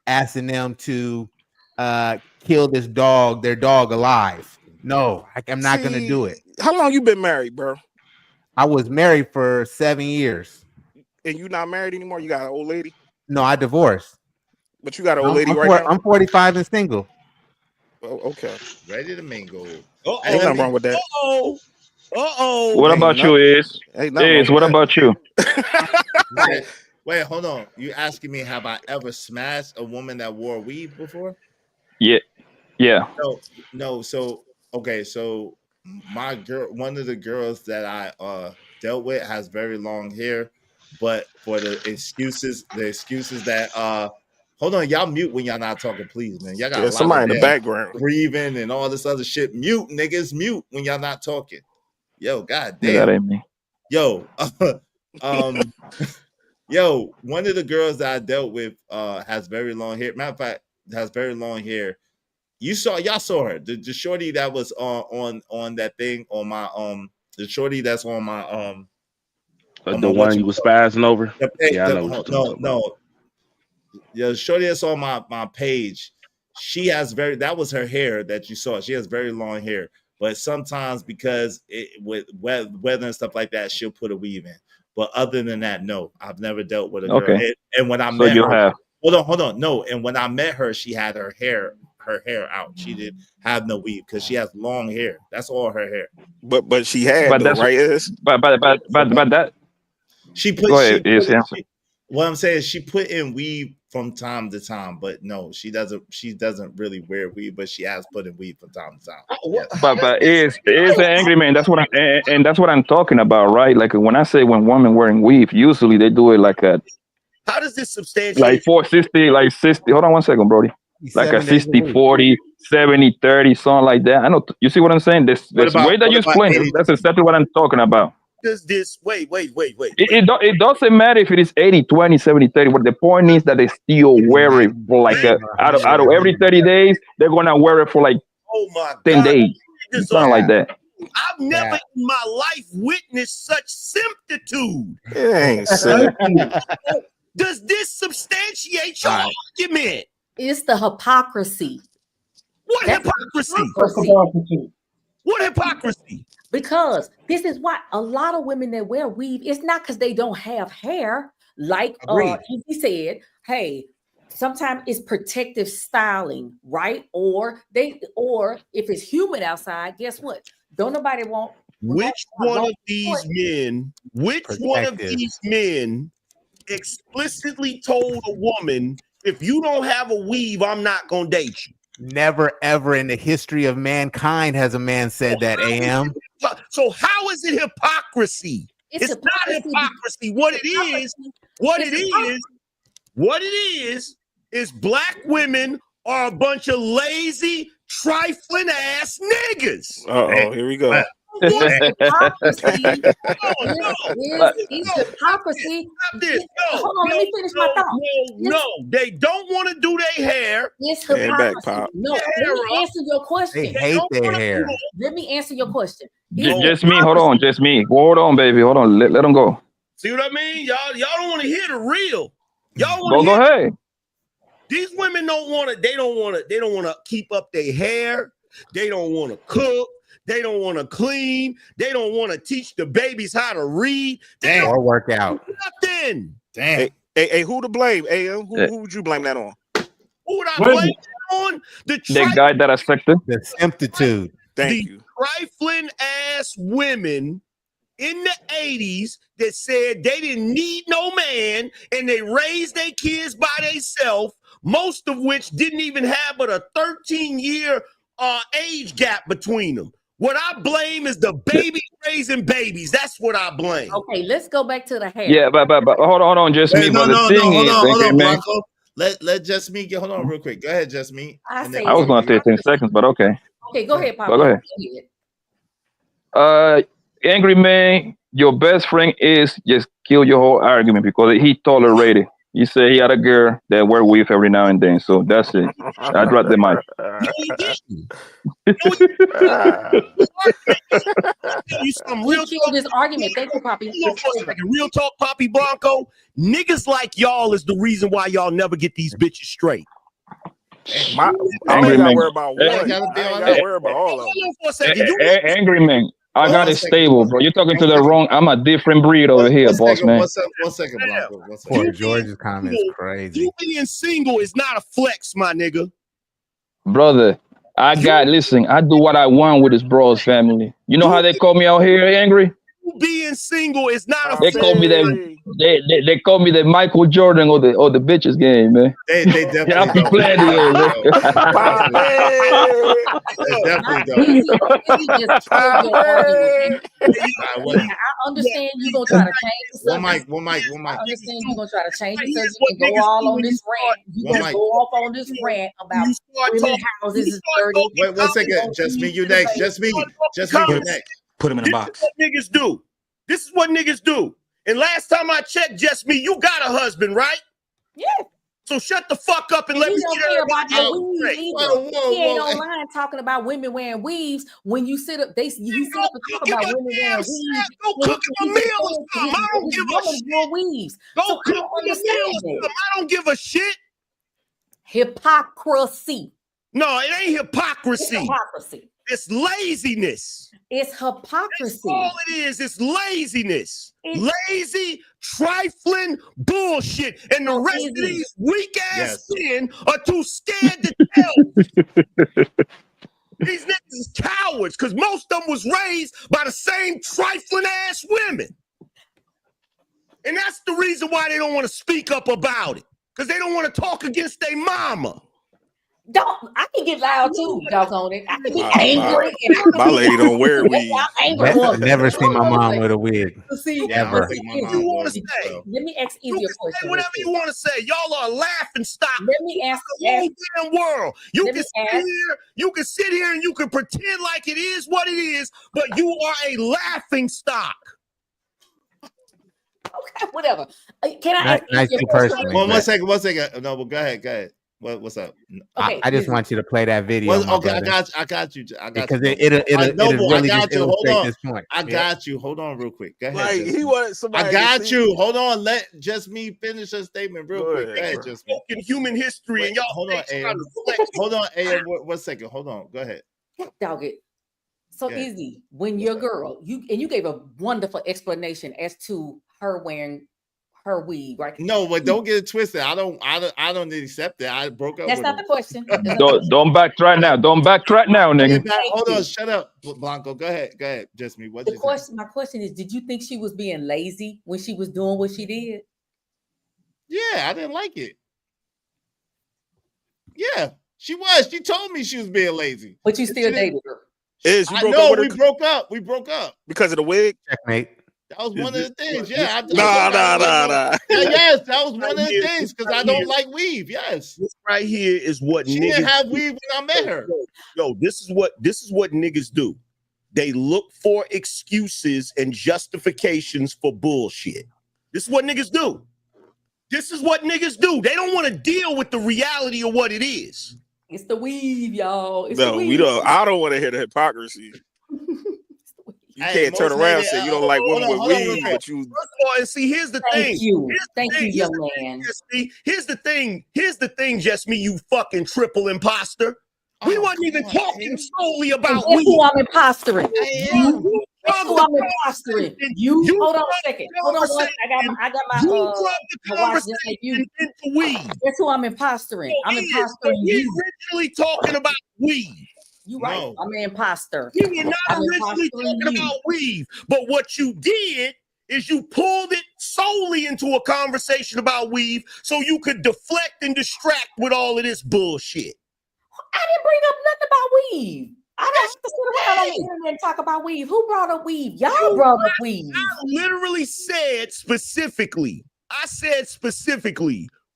asking them to kill their dog alive. No, I'm not gonna do it. How long you been married, bro? I was married for 7 years. And you not married anymore? You got an old lady? No, I divorced. But you got an old lady right now? I'm 45 and single. Oh, okay. Ready to mingle. Ain't nothing wrong with that. What about you, Is? What about you? Wait, hold on. You asking me, have I ever smashed a woman that wore weave before? Yeah. No. So okay, so my girl, one of the girls that I dealt with has very long hair, but for the excuses that hold on, y'all mute when y'all not talking, please, man. Y'all got somebody in the background breathing and all this other shit. Mute, niggas, mute when y'all not talking. Yo, god damn. That ain't me. Yo, yo, one of the girls that I dealt with has very long hair. Matter of fact, has very long hair. Y'all saw her. The shorty that was on that thing on my the shorty that's on my the one you was spazzing over. Yeah, I know. No. Yeah, the shorty that's on my page. She has that was her hair that you saw. She has very long hair. But sometimes because with weather and stuff like that, she'll put a weave in. But other than that, no, I've never dealt with a girl. And when I met her, hold on, no. And when I met her, she had her hair out. She didn't have no weave because she has long hair. That's all her hair. But she had, but that's right. But that she put. Go ahead, what I'm saying is she put in weave from time to time, but no, she doesn't really wear weave, but she has put in weave from time to time. Yes. But is an angry man. That's what I'm talking about, right? Like when I say when women wearing weave, usually they do it like a. How does this substantiate? Like 460, like 60. Hold on one second, Brody. Like a 60-40, 70-30, something like that. I know. You see what I'm saying? This way that you explain, that's exactly what I'm talking about. Does this wait. It doesn't matter if it is 80-20, 70-30. What the point is that they still wear it for like out of every 30 days, they're gonna wear it for like 10 days. Something like that. I've never in my life witnessed such similitude. Does this substantiate your argument? It's the hypocrisy. What hypocrisy? What hypocrisy? Because this is why a lot of women that wear weave, it's not because they don't have hair. Like he said, hey, sometimes it's protective styling, right? Or if it's humid outside, guess what? Don't nobody want. Which one of these men explicitly told a woman, if you don't have a weave, I'm not gonna date you? Never ever in the history of mankind has a man said that, AM. So how is it hypocrisy? It's not hypocrisy. What it is black women are a bunch of lazy, trifling ass niggas. Here we go. Hypocrisy. Hold on, let me finish my thought. No, they don't want to do their hair. It's hypocrisy. No, let me answer your question. They hate their hair. Let me answer your question. Just me. Hold on, just me. Hold on, baby. Hold on. Let them go. See what I mean? Y'all don't want to hear the real. Y'all want to go ahead. These women don't want to. They don't want to keep up their hair. They don't want to cook. They don't want to clean. They don't want to teach the babies how to read. Or work out. Nothing. Damn. Hey, who to blame? AM? Who would you blame that on? Who would I blame that on? The guy that affected. The similitude. Thank you. Trifling ass women in the 80s that said they didn't need no man and they raised their kids by themselves, most of which didn't even have but a 13-year age gap between them. What I blame is the baby raising babies. That's what I blame. Okay, let's go back to the hair. Yeah, but hold on, just me. Hold on, Blanco. Let just me get. Hold on, real quick. Go ahead, just me. I was going to say 10 seconds, but okay. Okay, go ahead, Papa. Go ahead. Angry man, your best friend is just kill your whole argument because he tolerated He said he had a girl that wear weave every now and then. So that's it. I dropped the mic. No, he didn't. You some real killed this argument. Thank you, Poppy. Real talk, Poppy Blanco. Niggas like y'all is the reason why y'all never get these bitches straight. I ain't gotta worry about one. I ain't gotta worry about all of them. Angry man. I got it stable, bro. You're talking to the wrong. I'm a different breed over here, boss man. One second, Blanco. Poor George's comment is crazy. You being single is not a flex, my nigga. Brother, I do what I want with this bro's family. You know how they call me out here, Angry? Being single is not a flex. Call me that. They call me the Michael Jordan or the bitches game, man. They definitely don't. Playing the game, I understand you're gonna try to change the subject. One mic. I understand you're gonna try to change the subject and go all on this rant. You're gonna go off on this rant about women houses is dirty. Wait 1 second. Just me, you next. Just me, you next. Put him in a box. This is what niggas do. And last time I checked, just me, you got a husband, right? Yeah. So shut the fuck up and let me hear about your weaves either. He ain't online talking about women wearing weaves. When you sit up, you sit up and talk about women wearing weaves. Go cook him a meal or something. I don't give a shit. Weaves. Go cook him a meal or something. I don't give a shit. Hypocrisy. No, it ain't hypocrisy. It's hypocrisy. It's laziness. It's hypocrisy. That's all it is. It's laziness. Lazy, trifling bullshit. And the rest of these weak ass men are too scared to tell. These niggas is cowards because most of them was raised by the same trifling ass women. And that's the reason why they don't want to speak up about it. Because they don't want to talk against their mama. I can get loud too, doggone it. I can be angry. My lady don't wear weave. Never seen my mom with a wig. See, never. Let me ask easier question. Whatever you want to say, y'all are a laughing stock. Let me ask the whole damn world. You can sit here and you can pretend like it is what it is, but you are a laughing stock. Okay, whatever. Can I ask you personally? One second. No, but go ahead. What's up? Okay, I just want you to play that video. Okay, I got you. Because it'll really just illustrate this point. I got you. Hold on real quick. Go ahead. Like he wanted somebody. I got you. Hold on. Let just me finish a statement real quick. Go ahead, just me. In human history, and y'all hold on, AM. Hold on, AM. 1 second. Hold on. Go ahead. Dog it. So easy. When your girl, you gave a wonderful explanation as to her wearing her weave, right? No, but don't get it twisted. I don't accept that. I broke up. That's not the question. Don't backtrack now. Don't backtrack now, nigga. Hold on, shut up, Blanco. Go ahead. Just me. What my question is, did you think she was being lazy when she was doing what she did? Yeah, I didn't like it. Yeah, she was. She told me she was being lazy. But you still dated her. We broke up because of the wig. Checkmate. That was one of the things. Yeah. Nah. Yes, that was one of the things because I don't like weave. Yes. This right here is what she didn't have weave when I met her. Yo, this is what niggas do. They look for excuses and justifications for bullshit. This is what niggas do. They don't want to deal with the reality of what it is. It's the weave, y'all. I don't want to hear the hypocrisy. You can't turn around and say you don't like women with weave, but you. First of all, and see, here's the thing. Thank you, young man. Here's the thing, just me, you fucking triple imposter. We wasn't even talking solely about weave. Who I'm impostering. That's who I'm impostering. You hold on a second. I got my watch just like you. That's who I'm impostering. I'm impostering you. Originally talking about weave. You right. No. I'm an imposter. You were not originally talking about weave, but what you did is you pulled it solely into a conversation about weave so you could deflect and distract with all of this bullshit. I didn't bring up nothing about weave. I don't sit around on the internet and talk about weave. Who brought up weave? Y'all brought up weave. I literally said specifically,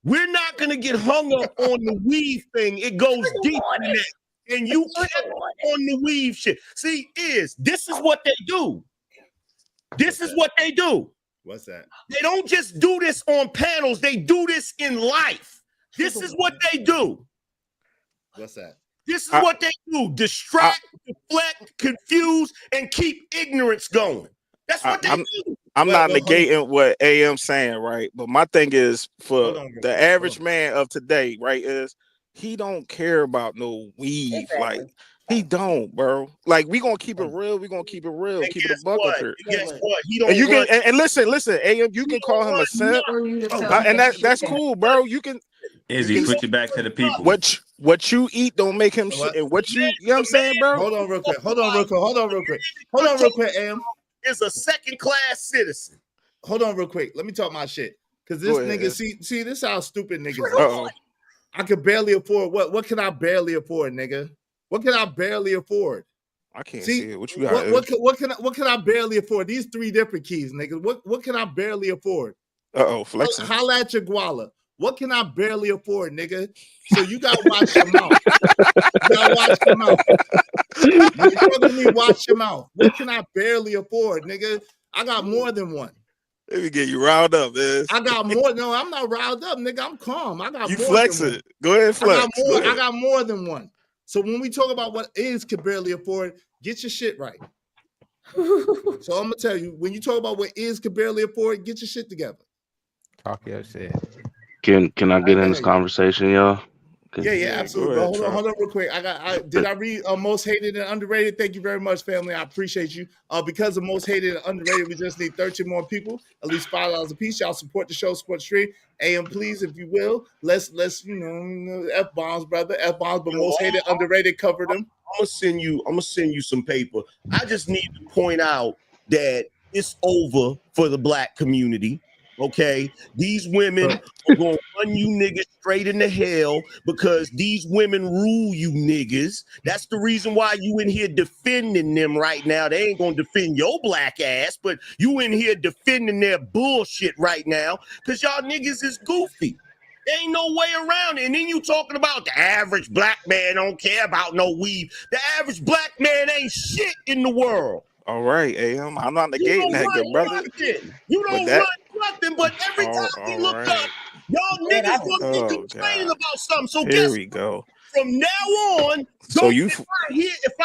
we're not going to get hung up on the weave thing. It goes deeper than that. And you kept on the weave shit. See, this is what they do. What's that? They don't just do this on panels. They do this in life. This is what they do. What's that? This is what they do. Distract, deflect, confuse, and keep ignorance going. That's what they do. I'm not negating what AM saying, right? But my thing is for the average man of today, right, is he don't care about no weave. Exactly. Like, he don't, bro. Like, we gonna keep it real. We gonna keep it real. And Keep it a buck up here. Guess what? He don't And you run. can and listen, AM, you can call him a simp, and that's cool, bro. You can Izzy, put you back to the people. what you eat don't make him shit. And what you know what I'm saying, bro? Hold on real quick, AM. Is a second-class citizen. Hold on real quick. Let me talk my shit. Cause this Go ahead. nigga, see, this how stupid niggas Uh-oh. are. I could barely afford what can I barely afford, nigga? What can I barely afford? I can't See, see it. What you got? What can I barely afford? These 3 different keys, nigga. What can I barely afford? Flexing. Holla at your guala. What can I barely afford, nigga? So you gotta watch your mouth. You gotta watch your mouth. You telling me watch your mouth. What can I barely afford, nigga? I got more than one. Let me get you riled up, man. I got more. No, I'm not riled up, nigga. I'm calm. I got You more flex than it. Go ahead, flex. I got more than one. So when we talk about what is can barely afford, get your shit right. So I'm gonna tell you, when you talk about what is can barely afford, get your shit together. Talk your shit. Can I get in this conversation, y'all? Yeah, absolutely. Go ahead, Hold on real quick. Did I read Most Hated and Underrated? Thank you very much, family. I appreciate you. Because of Most Hated and Underrated, we just need 13 more people, at least $5 a piece. Y'all support the show, support the stream. AM, please, if you will, let's F-bombs, brother. F-bombs, but Most Hated, Underrated, cover them. I'm gonna send you some paper. I just need to point out that it's over for the black community. Okay, these women are gonna run you niggas straight into hell because these women rule you niggas. That's the reason why you in here defending them right now. They ain't gonna defend your black ass, but you in here defending their bullshit right now because y'all niggas is goofy. There ain't no way around it. And then you talking about the average black man don't care about no weave. The average black man ain't shit in the world. All right, AM. I'm not negating that, good brother. You don't run nothing, but every time we look up, y'all niggas gonna be complaining about something. So here we go. From now on, so if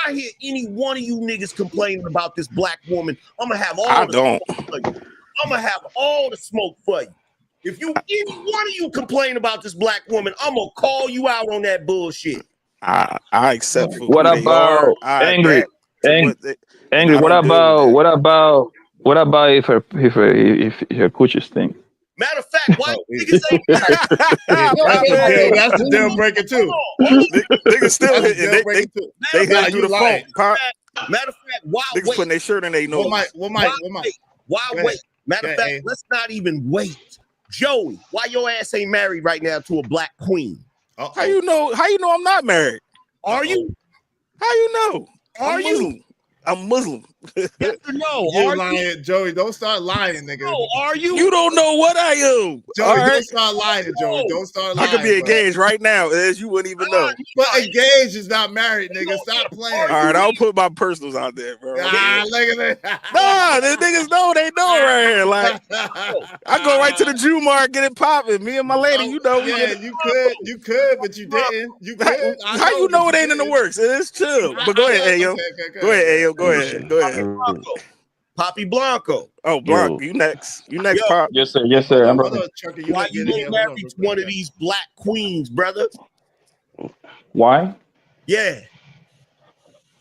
I hear any one of you niggas complaining about this black woman, I'm gonna have all smoke for you. I'm gonna have all the smoke for you. If any one of you complain about this black woman, I'm gonna call you out on that bullshit. I accept for what about angry? Angry. What about if her coaches thing? Matter of fact, why niggas ain't that's the deal breaker too. Niggas still they hit through the phone. Matter of fact, why niggas wait? putting their shirt in their nose. Why wait? Matter of fact, let's not even wait. Joey, why your ass ain't married right now to a black queen? How you know I'm not married? Are you? How you know? Are you? I'm Muslim. Yes or no? You're lying, Joey. Don't start lying, nigga. No, are you? You don't know what I am. Joey, don't start lying, Joey. Don't start lying. I could be engaged right now, as you wouldn't even know. But engaged is not married, nigga. Stop playing. All right, I'll put my personals out there, bro. Look at that. Nah, the niggas know they know right here. Like, I go right to the Jew Mart, get it popping. Me and my lady, you know. Yeah, you could, but you didn't. You could. How you know it ain't in the works? It's chill. But go ahead, Ayo. Go ahead, Ayo. Go ahead. Poppy Blanco. Oh, Blanco, you next. You next, Pop. Yes, sir. I'm ready. Why you ain't married to one of these black queens, brother? Why? Yeah.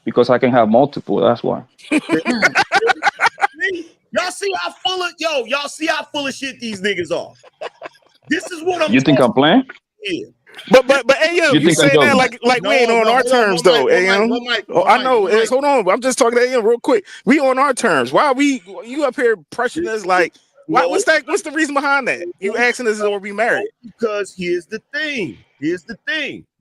Because I can have multiple. That's why. Y'all see how full of shit these niggas are. This is what I'm. You think I'm playing? Yeah. But AM, you say that like we ain't on our terms though, AM. I know. Hold on, I'm just talking to AM real quick. We on our terms. Why are you up here pressuring us like? Why? What's the reason behind that? You asking us or we married? Because here's the thing.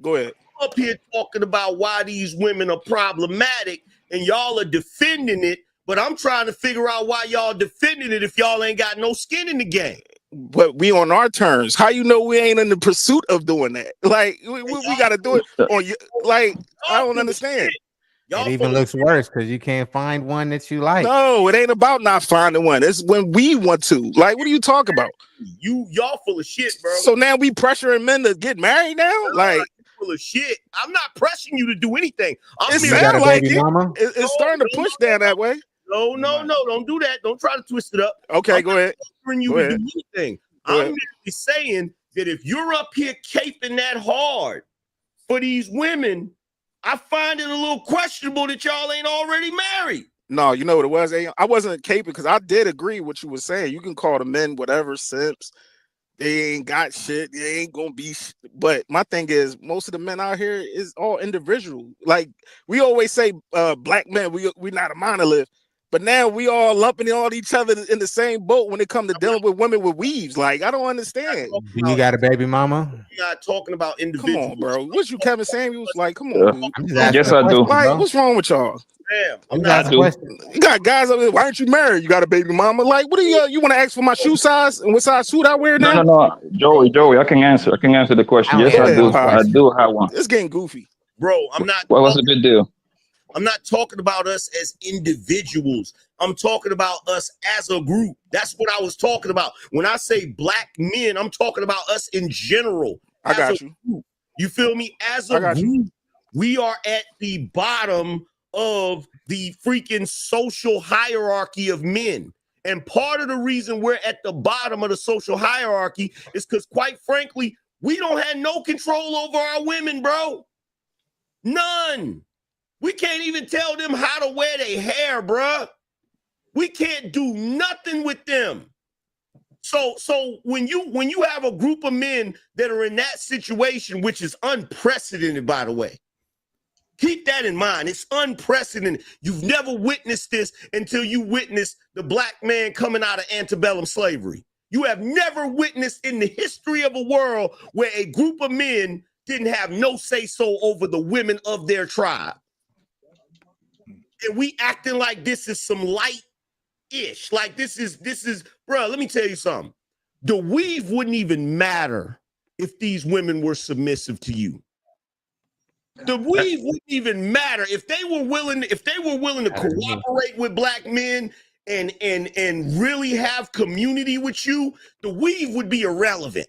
Go ahead. I'm up here talking about why these women are problematic, and y'all are defending it. But I'm trying to figure out why y'all defending it if y'all ain't got no skin in the game. But we on our terms. How you know we ain't in the pursuit of doing that? Like we got to do it on you. Like I don't understand. It even looks worse because you can't find one that you like. No, it ain't about not finding one. It's when we want to. Like, what are you talking about? Y'all full of shit, bro. So now we pressuring men to get married now? Like, full of shit. I'm not pressing you to do anything. It sounds like it's starting to push down that way. No, don't do that. Don't try to twist it up. Okay, go ahead. I'm not pressuring you to do anything. I'm merely saying that if you're up here caping that hard for these women, I find it a little questionable that y'all ain't already married. No, you know what it was? I wasn't caping because I did agree with what you were saying. You can call the men whatever, simps. They ain't got shit. They ain't gonna be but my thing is, most of the men out here is all individual. Like we always say, black men, we not a monolith. But now we all lumping all each other in the same boat when it comes to dealing with women with weaves. Like, I don't understand. Do you got a baby mama? You're not talking about individuals. Come on, bro. What's you, Kevin Samuels? Like, come on. Yes, I do. Like, what's wrong with y'all? Damn, I'm not. You got guys up there. Why aren't you married? You got a baby mama. Like, what do you want to ask for my shoe size and what size suit I wear now? No. Joey, I can answer. I can answer the question. Yes, I do. I do have one. It's getting goofy. Bro, I'm not. Well, what's the big deal? I'm not talking about us as individuals. I'm talking about us as a group. That's what I was talking about. When I say black men, I'm talking about us in general. I got you. Group. You feel me? As a group, we are at the bottom of the freaking social hierarchy of men. And part of the reason we're at the bottom of the social hierarchy is because, quite frankly, we don't have no control over our women, bro. None. We can't even tell them how to wear their hair, bruh. We can't do nothing with them. So when you have a group of men that are in that situation, which is unprecedented, by the way, keep that in mind. It's unprecedented. You've never witnessed this until you witnessed the black man coming out of antebellum slavery. You have never witnessed in the history of a world where a group of men didn't have no say-so over the women of their tribe. And we acting like this is some light-ish. Like this is, bro, let me tell you something. The weave wouldn't even matter if these women were submissive to you. The weave wouldn't even matter if they were willing to cooperate with black men and really have community with you. The weave would be irrelevant.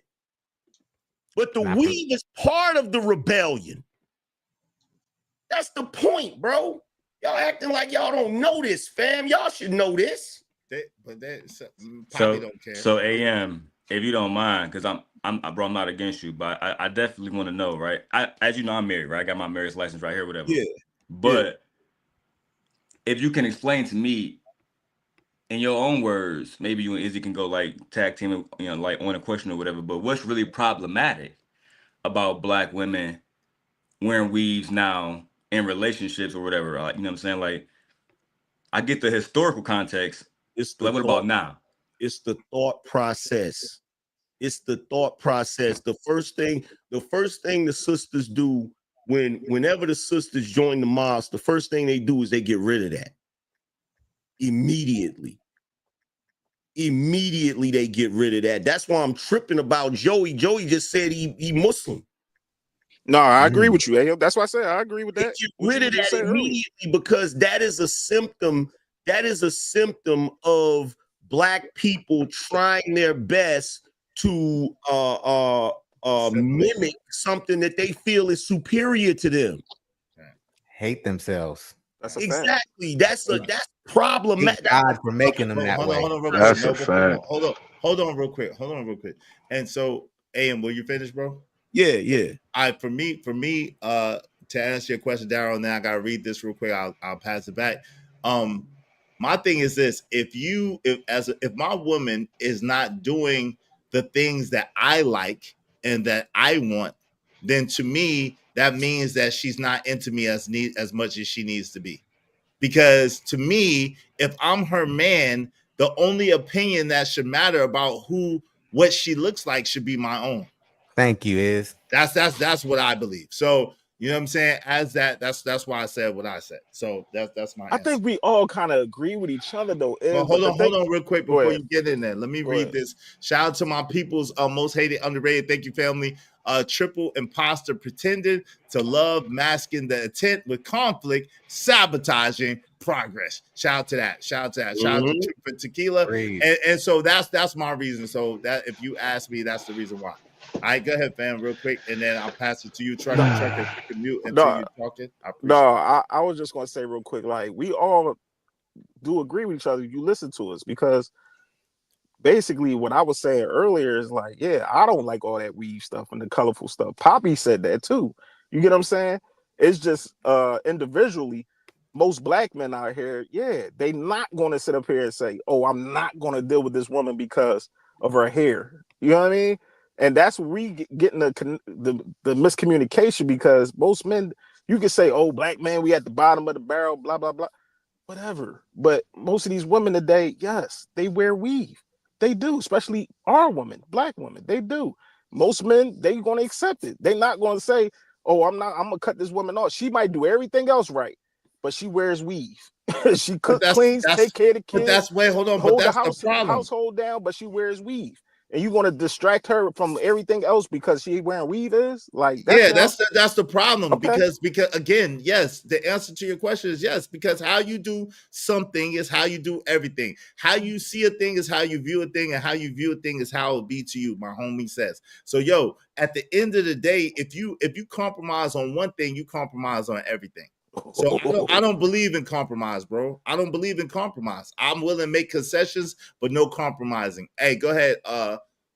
But the weave is part of the rebellion. That's the point, bro. Y'all acting like y'all don't know this, fam. Y'all should know this. Don't care. So AM, if you don't mind, because I'm not against you, but I definitely want to know, right? As you know, I'm married, right? I got my marriage license right here, whatever. Yeah. But if you can explain to me in your own words, maybe you and Izzy can go like tag team, like on a question or whatever. But what's really problematic about black women wearing weaves now in relationships or whatever? Like, you know what I'm saying? Like, I get the historical context. What about now? It's the thought process. It's the thought process. The first thing the sisters do whenever the sisters join the mosque, the first thing they do is they get rid of that. Immediately they get rid of that. That's why I'm tripping about Joey. Joey just said he Muslim. No, I agree with you. Ayo. That's why I said I agree with that. Get rid of that immediately because that is a symptom. That is a symptom of black people trying their best to mimic something that they feel is superior to them. Hate themselves. That's a exactly. Fact. That's problematic. God for making them that way. That's a fact. Hold on, real quick. And so, AM, will you finish, bro? Yeah. For me, to answer your question, Daryl, and then I gotta read this real quick. I'll pass it back. My thing is this: if my woman is not doing the things that I like and that I want, then to me that means that she's not into me as much as she needs to be. Because to me, if I'm her man, the only opinion that should matter about what she looks like should be my own. Thank you, Iz. That's what I believe. So you know what I'm saying? That's why I said what I said. So that's my answer. I think we all kind of agree with each other though. Well, hold on real quick before you get in there. Let me read this. Shout out to my people's most hated underrated. Thank you, family. a triple imposter pretending to love, masking the intent with conflict, sabotaging progress. Shout out to that. Shout out to for tequila. And so that's my reason. So that if you ask me, that's the reason why. All right, go ahead, fam, real quick, and then I'll pass it to you, Trucker. If you can mute until you're talking. I was just gonna say real quick, like we all do agree with each other. You listen to us because basically what I was saying earlier is like, yeah, I don't like all that weave stuff and the colorful stuff. Poppy said that too. You get what I'm saying? It's just individually, most black men out here, yeah, they not gonna sit up here and say, oh, I'm not gonna deal with this woman because of her hair. You know what I mean? And that's where we getting the miscommunication, because most men, you can say, oh, black man, we at the bottom of the barrel, blah, blah, blah, whatever. But most of these women today, yes, they wear weave. They do, especially our women, black women, they do. Most men, they going to accept it. They're not going to say, oh, I'm going to cut this woman off. She might do everything else right, but she wears weave. She cooks, cleans, take care of the kids. But that's the problem. Household down, but she wears weave. And you're gonna distract her from everything else because she ain't wearing weave is like that's the problem. Okay. Because again, yes, the answer to your question is yes, because how you do something is how you do everything. How you see a thing is how you view a thing, and how you view a thing is how it'll be to you, my homie says. So yo, at the end of the day, if you compromise on one thing, you compromise on everything. So I don't believe in compromise, bro. I don't believe in compromise. I'm willing to make concessions, but no compromising. Hey, go ahead,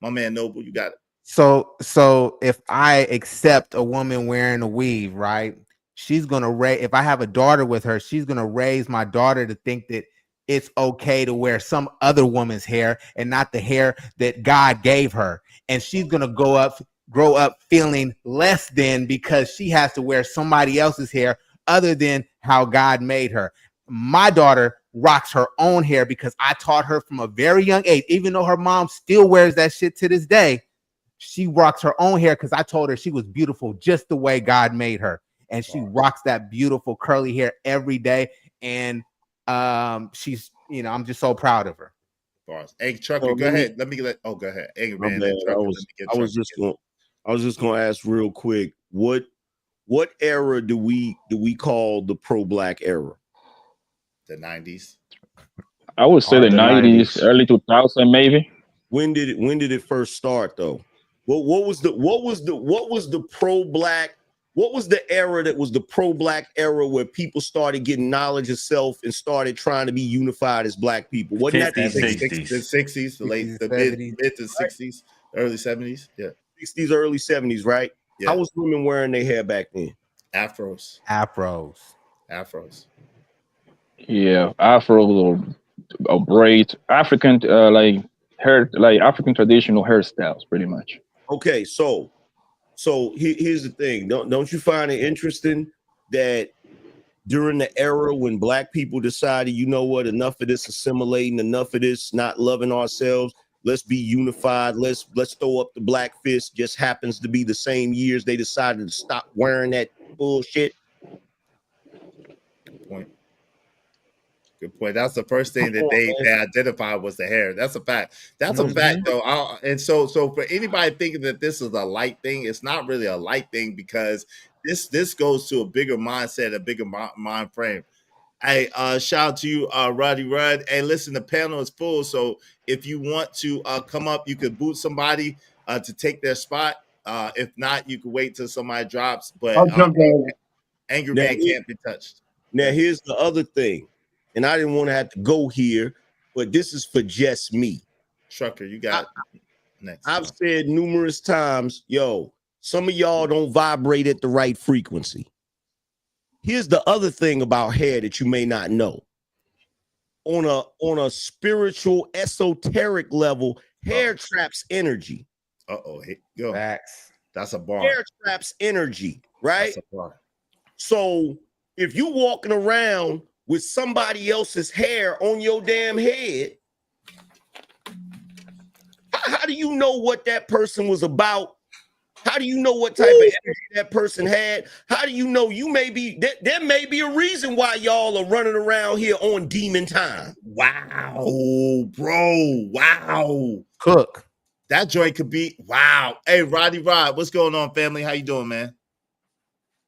my man Noble, you got it. So if I accept a woman wearing a weave, right? She's gonna raise. If I have a daughter with her, she's gonna raise my daughter to think that it's okay to wear some other woman's hair and not the hair that God gave her, and she's gonna grow up feeling less than because she has to wear somebody else's hair other than how God made her. My daughter rocks her own hair because I taught her from a very young age, even though her mom still wears that shit to this day, she rocks her own hair because I told her she was beautiful just the way God made her. And she rocks that beautiful curly hair every day. And she's, I'm just so proud of her. Hey, Trucker, go ahead. Go ahead. Hey, man, I was just gonna ask real quick, what era do we call the pro-black era? The 90s. I would say the 90s, early 2000 maybe. When did it first start though? What was the pro-black? What was the era that was the pro-black era where people started getting knowledge of self and started trying to be unified as black people? Wasn't that the 60s, the mid to 60s, early 70s? Yeah. 60s, early 70s, right? Yeah. How was women wearing their hair back then? Afros. Yeah, afro or braids, African like hair, like African traditional hairstyles, pretty much. Okay, so here's the thing. Don't you find it interesting that during the era when black people decided, you know what, enough of this assimilating, enough of this not loving ourselves, let's be unified, let's throw up the black fist, just happens to be the same years they decided to stop wearing that bullshit? Good point. That's the first thing that they identified was the hair. That's a fact. That's a fact, though. And so for anybody thinking that this is a light thing, it's not really a light thing, because this goes to a bigger mindset, a bigger mind frame. Hey, shout out to you, Ruddy Rudd. Hey, listen, the panel is full, so if you want to come up, you could boot somebody to take their spot. If not, you can wait till somebody drops. But Angry Man can't be touched. Now, here's the other thing. And I didn't want to have to go here, but this is for just me. Trucker, you got it. Next. I've said numerous times, yo, some of y'all don't vibrate at the right frequency. Here's the other thing about hair that you may not know. On a spiritual, esoteric level, hair traps energy. Yo, that's a bar. Hair traps energy, right? That's a bar. So if you walking around with somebody else's hair on your damn head, how do you know what that person was about? How do you know what type of energy that person had? How do you know there may be a reason why y'all are running around here on demon time? Wow, bro. Wow. Cook. That joint could be wow. Hey, Roddy Rod, what's going on, family? How you doing, man?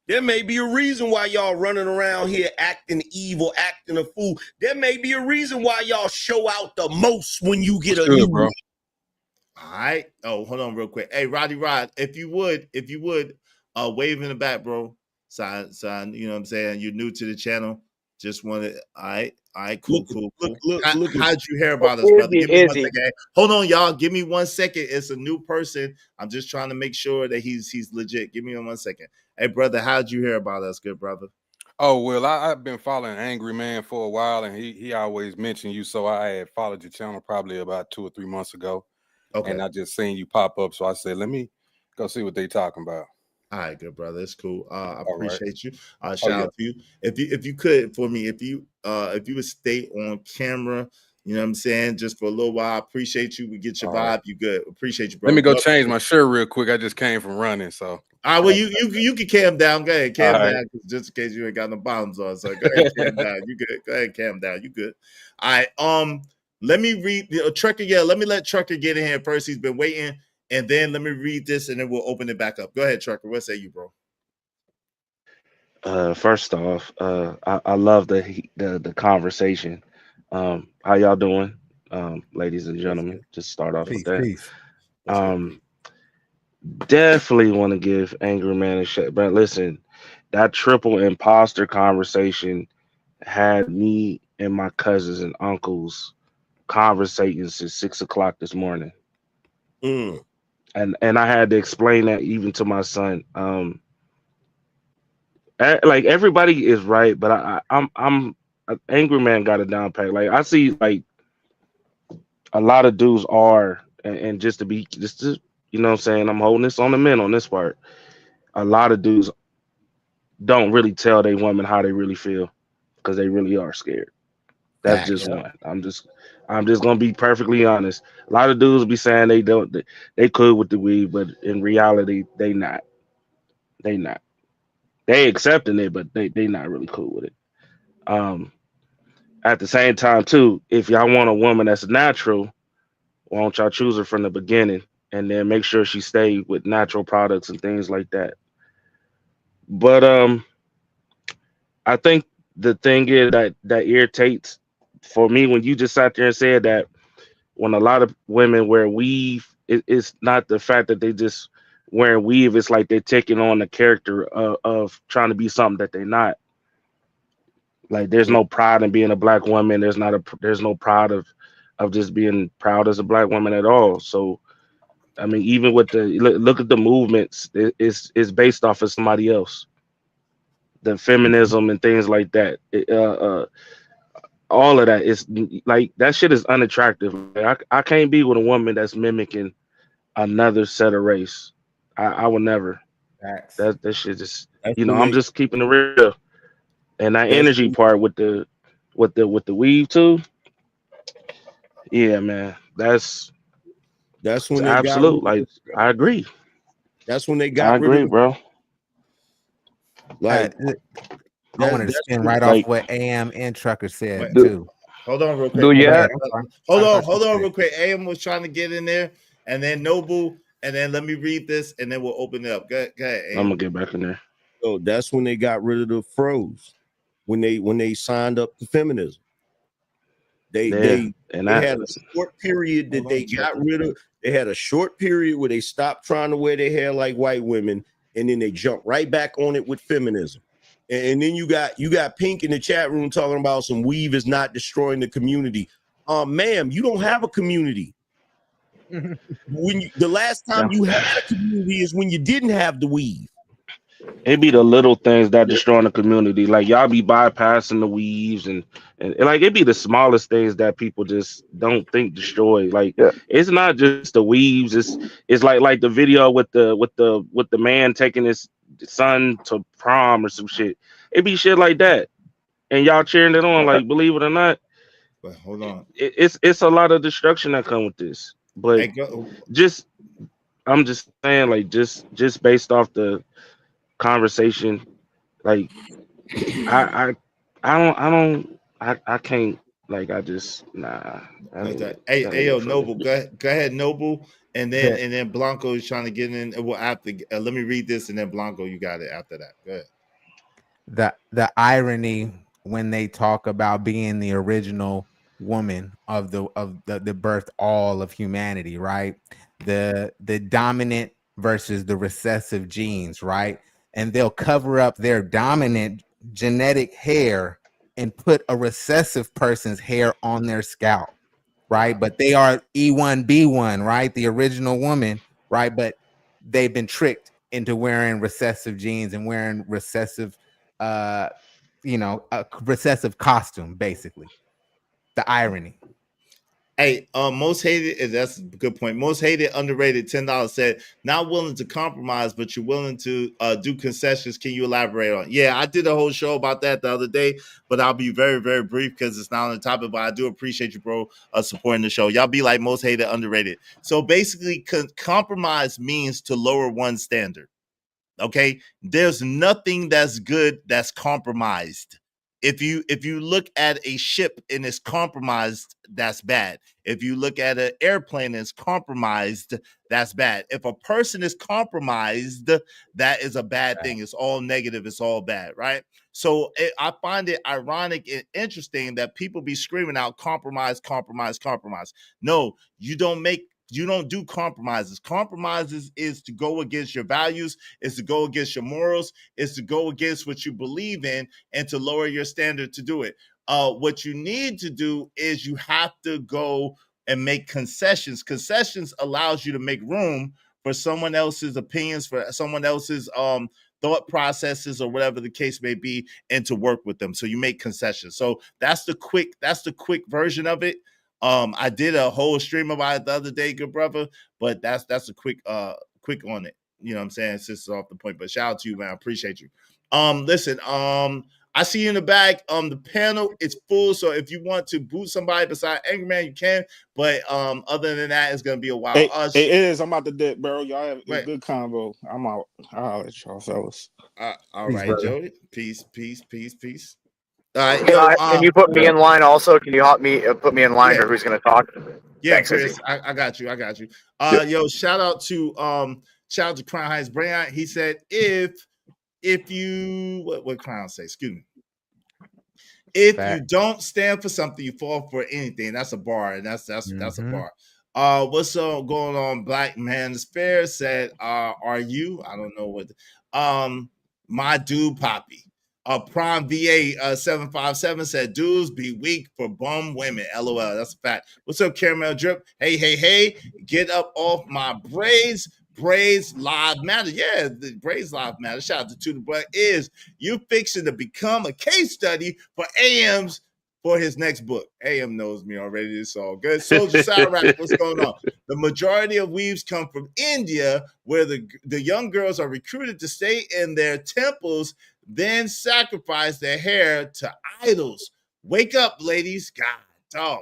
There may be a reason why y'all running around here acting evil, acting a fool. There may be a reason why y'all show out the most when you get a new bro. All right. Oh, hold on real quick. Hey, Roddy Rod, if you would, wave in the back, bro. Sign, you know what I'm saying? You're new to the channel. Just wanted, all right, cool. Look, How'd you hear about us, brother? Give me 1 second. Hold on, y'all. Give me 1 second. It's a new person. I'm just trying to make sure that he's legit. Give me 1 second. Hey, brother, how'd you hear about us, good brother? Oh, well, I've been following Angry Man for a while, and he always mentioned you, so I had followed your channel probably about 2 or 3 months ago. Okay. And I just seen you pop up, so I said, let me go see what they talking about. All right, good brother. It's cool. I appreciate you. Shout out to you. If you could for me, if you would stay on camera, you know what I'm saying, just for a little while. I appreciate you. We get your vibe. You good. Appreciate you, bro. Let me go change my shirt real quick. I just came from running, so. All right, well, you can cam down. Go ahead, cam down, just in case you ain't got no bottoms on. So go ahead, cam down. You good? Go ahead, cam down. You good? All right. Let me read Trucker. Yeah, let me let Trucker get in here first. He's been waiting. And then let me read this, and then we'll open it back up. Go ahead, Trucker. What say you, bro? First off, I love the conversation. How y'all doing, ladies and gentlemen? Just start off with that. Peace. Definitely want to give Angry Man a shot. But listen, that triple imposter conversation had me and my cousins and uncles conversating since 6 o'clock this morning. And I had to explain that even to my son. Like everybody is right, but I'm Angry Man got a down pack. Like I see like a lot of dudes are, and just to you know what I'm saying, I'm holding this on the men on this part. A lot of dudes don't really tell their women how they really feel because they really are scared. That's just one. I'm just gonna be perfectly honest. A lot of dudes be saying they could with the weed, but in reality, they not. They accepting it, but they not really cool with it. At the same time, too, if y'all want a woman that's natural, why don't y'all choose her from the beginning and then make sure she stay with natural products and things like that. But I think the thing is that irritates for me when you just sat there and said that when a lot of women wear weave, it's not the fact that they just wearing weave. It's like they're taking on the character of trying to be something that they're not. Like there's no pride in being a black woman. There's no pride of just being proud as a black woman at all. So, I mean, even with look at the movements, it's based off of somebody else. The feminism and things like that. All of that is like that shit is unattractive. I can't be with a woman that's mimicking another set of race. I will never. That shit just I'm just keeping it real. And that energy part with the weave too. Yeah, man. That's when they absolute. Like I agree. That's when they got I agree, bro. Like I wanted to spin right off what AM and Trucker said too. Hold on real quick. Hold on real quick. AM was trying to get in there, and then Noble, and then let me read this, and then we'll open it up. Go ahead, AM. I'm gonna get back in there. So that's when they got rid of the froze. When they signed up to feminism. They had a short period that they got rid of. They had a short period where they stopped trying to wear their hair like white women, and then they jumped right back on it with feminism. And then you got Pink in the chat room talking about some weave is not destroying the community. Ma'am, you don't have a community. The last time you had a community is when you didn't have the weave. It be the little things that destroying the community. Like y'all be bypassing the weaves and like it be the smallest things that people just don't think destroy. Like it's not just the weaves. It's like the video with the man taking his son to prom or some shit. It be shit like that, and y'all cheering it on. Like believe it or not. But hold on, it's a lot of destruction that come with this. But I'm just saying, like just based off the conversation, like I can't Like I just nah. Hey, yo, Noble, go ahead, Noble, and then Blanco is trying to get in. Well, after let me read this, and then Blanco, you got it after that. Go ahead. The irony when they talk about being the original woman of the birth all of humanity, right? The dominant versus the recessive genes, right? And they'll cover up their dominant genetic hair and put a recessive person's hair on their scalp, right? But they are E1B1, right? The original woman, right? But they've been tricked into wearing recessive genes and wearing recessive a recessive costume, basically. The irony. Hey, most hated, that's a good point. Most hated, underrated, $10 said, not willing to compromise, but you're willing to do concessions. Can you elaborate on? Yeah, I did a whole show about that the other day, but I'll be very, very brief because it's not on the topic, but I do appreciate you, bro, supporting the show. Y'all be like most hated, underrated. So basically, compromise means to lower one's standard. Okay, there's nothing that's good that's compromised. If you look at a ship and it's compromised, that's bad. If you look at an airplane and it's compromised, that's bad. If a person is compromised, that is a bad thing. It's all negative. It's all bad, right? So I find it ironic and interesting that people be screaming out compromise, compromise, compromise. No, you don't do compromises. Compromises is to go against your values, is to go against your morals, is to go against what you believe in and to lower your standard to do it. What you need to do is you have to go and make concessions. Concessions allows you to make room for someone else's opinions, for someone else's thought processes or whatever the case may be, and to work with them. So you make concessions. So that's the quick version of it. I did a whole stream about it the other day, good brother, but that's a quick on it. You know what I'm saying? It's just off the point, but shout out to you, man. I appreciate you. Listen, I see you in the back. The panel is full, so if you want to boot somebody beside Angry Man, you can. But other than that, it's gonna be a while. It is. I'm about to dip, bro. Y'all have a good convo. I'm out. I'll let y'all fellas. All right, Jody. Peace. All right, can you put me in line also? Can you help me put me in line, or who's gonna talk? Yeah, thanks, Chris. I got you. Yo, shout out to Crown Heights Brian. He said if you what Crown say? Excuse me. If you don't stand for something, you fall for anything. That's a bar, and that's a bar. What's going on? Black Man is Fair said, are you? I don't know what. My dude Poppy. Prime VA 757 said, dudes be weak for bum women. LOL. That's a fact. What's up, Caramel Drip? Hey. Get up off my braids. Braids Live Matter. Yeah, the Braids Live Matter. Shout out to the but is you fixing to become a case study for AM's for his next book. AM knows me already. It's all good. Soldier Sarak, what's going on? The majority of weaves come from India, where the young girls are recruited to stay in their temples, then sacrifice their hair to idols. Wake up, ladies. God, dog.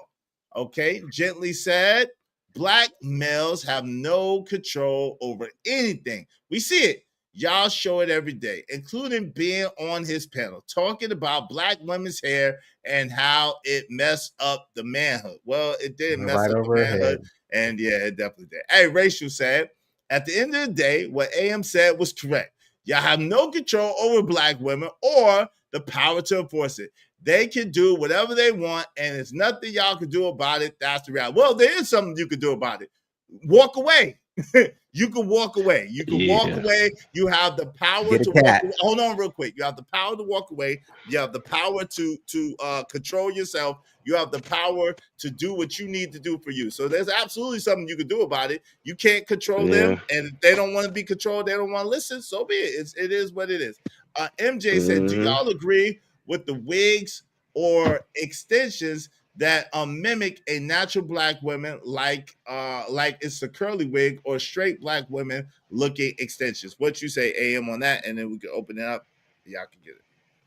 Okay, gently said. Black males have no control over anything. We see it. Y'all show it every day, including being on his panel, talking about black women's hair and how it messed up the manhood. Well, it did mess up the manhood, and yeah, it definitely did. Hey, Rachel said, at the end of the day, what AM said was correct. Y'all have no control over black women or the power to enforce it. They can do whatever they want, and there's nothing y'all can do about it. That's the reality. Well, there is something you can do about it. Walk away. You can walk away. You can walk away. You have the power to walk away. Hold on real quick. You have the power to walk away. You have the power to control yourself. You have the power to do what you need to do for you. So there's absolutely something you can do about it. You can't control them, and if they don't want to be controlled, they don't want to listen, so be it. It is what it is. MJ said, do y'all agree with the wigs or extensions that mimic a natural black woman, like it's a curly wig, or straight black women looking extensions? What you say, AM, on that, and then we can open it up. Y'all can get it.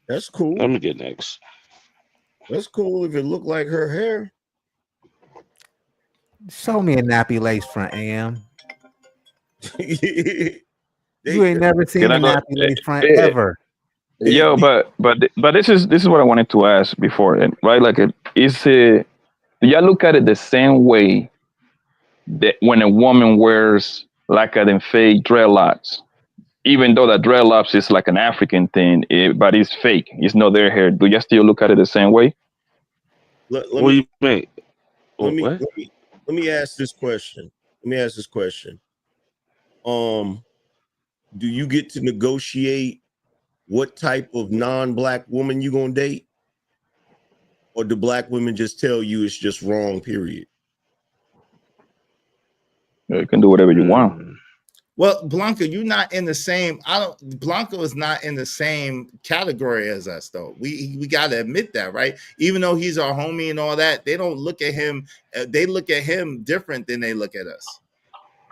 That's cool. Let me get next. That's cool if it looked like her hair. Show me a nappy lace front, AM. You ain't never seen a nappy lace front ever. Yo, but this is what I wanted to ask before, and right? Like, do y'all look at it the same way that when a woman wears like them fake dreadlocks, even though that dreadlocks is like an African thing, but it's fake. It's not their hair. Do you still look at it the same way? What do you mean? Let me ask this question. Do you get to negotiate what type of non-black woman you gonna date? Or do black women just tell you it's just wrong, period? You can do whatever you want. Well, Blanco, you're not in the same. Blanco is not in the same category as us, though. We got to admit that, right? Even though he's our homie and all that, they don't look at him. They look at him different than they look at us.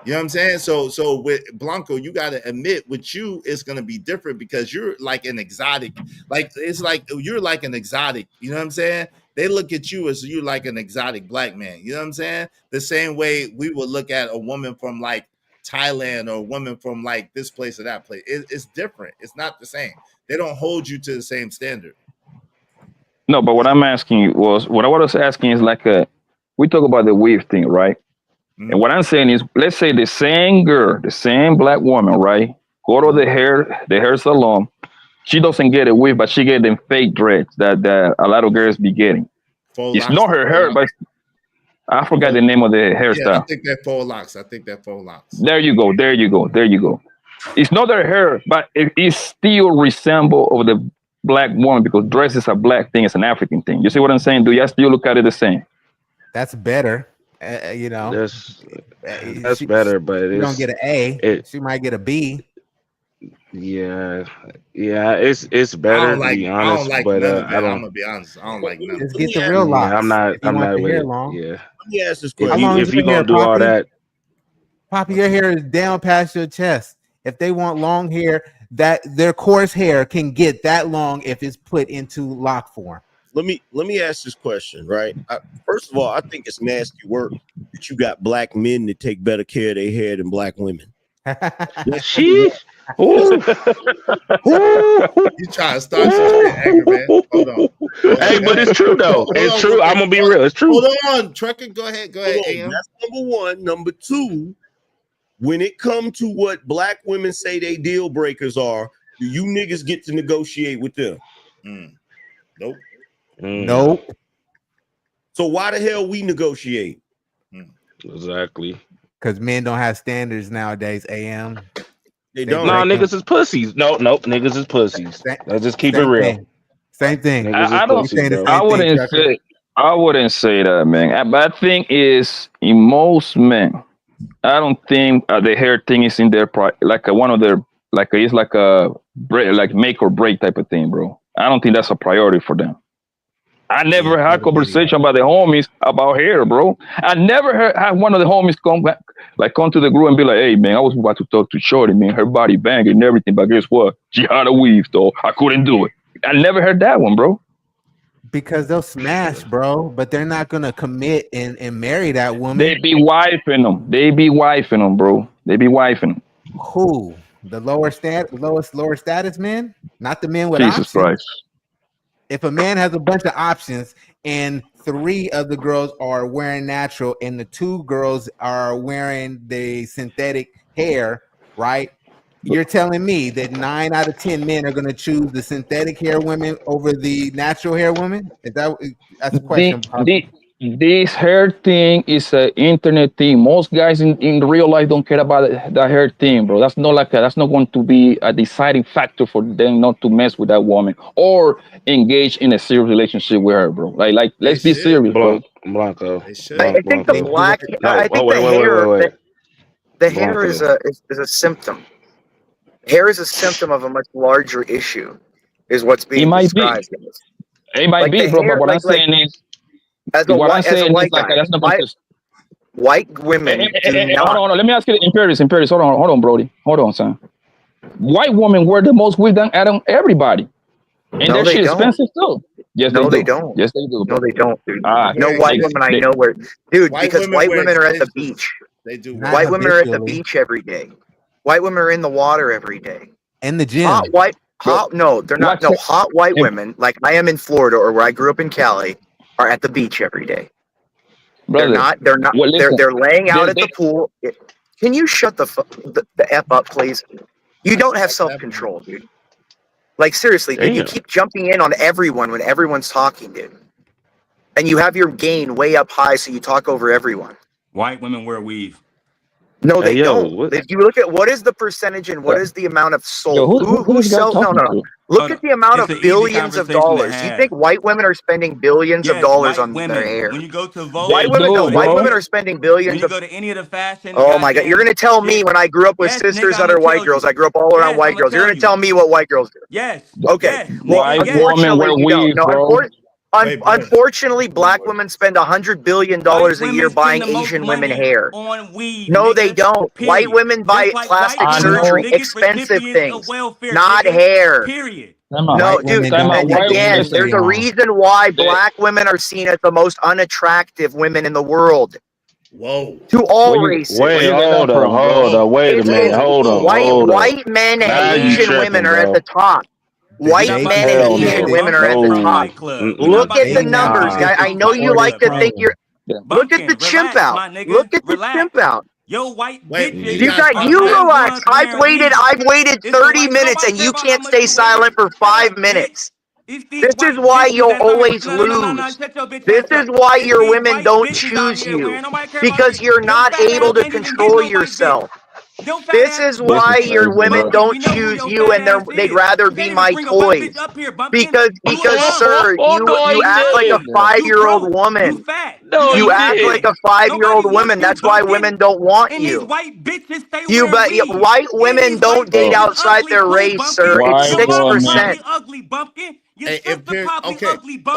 You know what I'm saying? So with Blanco, you got to admit with you, it's going to be different because you're like an exotic. Like, it's like you're like an exotic. You know what I'm saying? They look at you as you like an exotic black man. You know what I'm saying? The same way we would look at a woman from like Thailand or a woman from like this place or that place. It's different. It's not the same. They don't hold you to the same standard. No, but what I'm asking you what I was asking is like we talk about the weave thing, right? Mm-hmm. And what I'm saying is, let's say the same girl, the same black woman, right? Go to the hair salon. She doesn't get a weave, but she get them fake dreads that a lot of girls be getting. It's not her hair, but I forgot the name of the hairstyle. Yeah, I think that faux locks. There you go. It's not their hair, but it still resemble of the black woman because dress is a black thing. It's an African thing. You see what I'm saying? Do you still look at it the same? That's better. You know, that's better, but you don't get an A. She might get a B. Yeah, it's better to be honest, but I'm gonna be honest. I don't like none. Just get the real locks. I'm not with it. Let me ask this question. If you gonna do all that, Poppy, your hair is down past your chest. If they want long hair, that their coarse hair can get that long if it's put into lock form. Let me ask this question, right? First of all, I think it's nasty work that you got black men that take better care of their hair than black women. She. You trying to start some angry, man? Hold on. Hey, but it's true though. It's true. I'm gonna be real. It's true. Hold on, Trucker. Go ahead. That's number one. Number two, when it comes to what black women say they deal breakers are, do you niggas get to negotiate with them? Nope. Nope. So why the hell we negotiate? Exactly. Because men don't have standards nowadays. AM. They don't. No, niggas is pussies. Nope. Niggas is pussies. Let's just keep it real. Same thing. I wouldn't say that, man. But I think is in most men, I don't think the hair thing is in their one of their it's like a like make or break type of thing, bro. I don't think that's a priority for them. I never had a conversation about the homies about hair, bro. I never had one of the homies come to the group and be like, "Hey, man, I was about to talk to Shorty, man. Her body banging and everything, but guess what? She had a weave, though. I couldn't do it." I never heard that one, bro. Because they'll smash, bro, but they're not gonna commit and marry that woman. They be wifing them, bro. They be wifing them. Who? The lower status men? Not the men with Jesus options. Christ. If a man has a bunch of options and 3 of the girls are wearing natural and the 2 girls are wearing the synthetic hair, right? You're telling me that 9 out of 10 men are going to choose the synthetic hair women over the natural hair women? That's a question. This hair thing is an internet thing. Most guys in real life don't care about that hair thing, bro. That's not that's not going to be a deciding factor for them not to mess with that woman or engage in a serious relationship with her, bro. Like let's be serious, bro. Blanco. I think the black. I think the hair is a symptom. Hair is a symptom of a much larger issue, is what's being described. It might be, bro. But what I'm saying is. As a white guy, white women do not. Hold on. Let me ask you, Imperius. Hold on, Brody. Hold on, son. White women wear the most wig than everybody, and their shit expensive too. Yes, they don't. Yes, they do. No, they don't, dude. No white women I know wear, dude, because white women are at the beach. They do. White women are at the beach every day. White women are in the water every day. In the gym. No, they're not. No, hot white women like I am in Florida or where I grew up in Cali are at the beach every day. Brother, They're not. well, listen, they're laying out at the pool. Can you shut the F up, please? You don't have self-control, dude. Like, seriously, dude, you keep jumping in on everyone when everyone's talking, dude. And you have your gain way up high, so you talk over everyone. White women wear weave. No, they don't. If you look at what is the percentage and what is the amount of soul, who sells? No. Look at the amount of billions of dollars. Do you think white women are spending billions of dollars on their hair? When you go to Vogue, white women are spending billions. When you go to any of the fashion. Oh my God! You're gonna tell me when I grew up with sisters that are white girls. I grew up all around white girls. You're gonna tell me what white girls do? Yes. Okay. Well, unfortunately, you don't. Unfortunately, black women spend $100 billion a year buying Asian women hair. No, they don't. White women buy plastic surgery, expensive things, not hair. Period. No, dude. Again, there's a reason why black women are seen as the most unattractive women in the world. Whoa. To all races. Wait, hold on. Wait a minute. Hold on. White men and Asian women are at the top. White men and Asian women are at the top. Look at the numbers, guys. I know you like to think you're. Look at the chimp out. Look at the chimp out. Yo, white you relax. I've waited 30 minutes and you can't stay silent for 5 minutes. This is why you'll always lose. This is why your women don't choose you. Because you're not able to control yourself. This is why your women don't choose you and they'd rather be my toys. Because sir, you act like a 5-year-old woman. You act like a 5-year-old woman. That's why women don't want you. White women don't date outside their race, sir. It's 6%.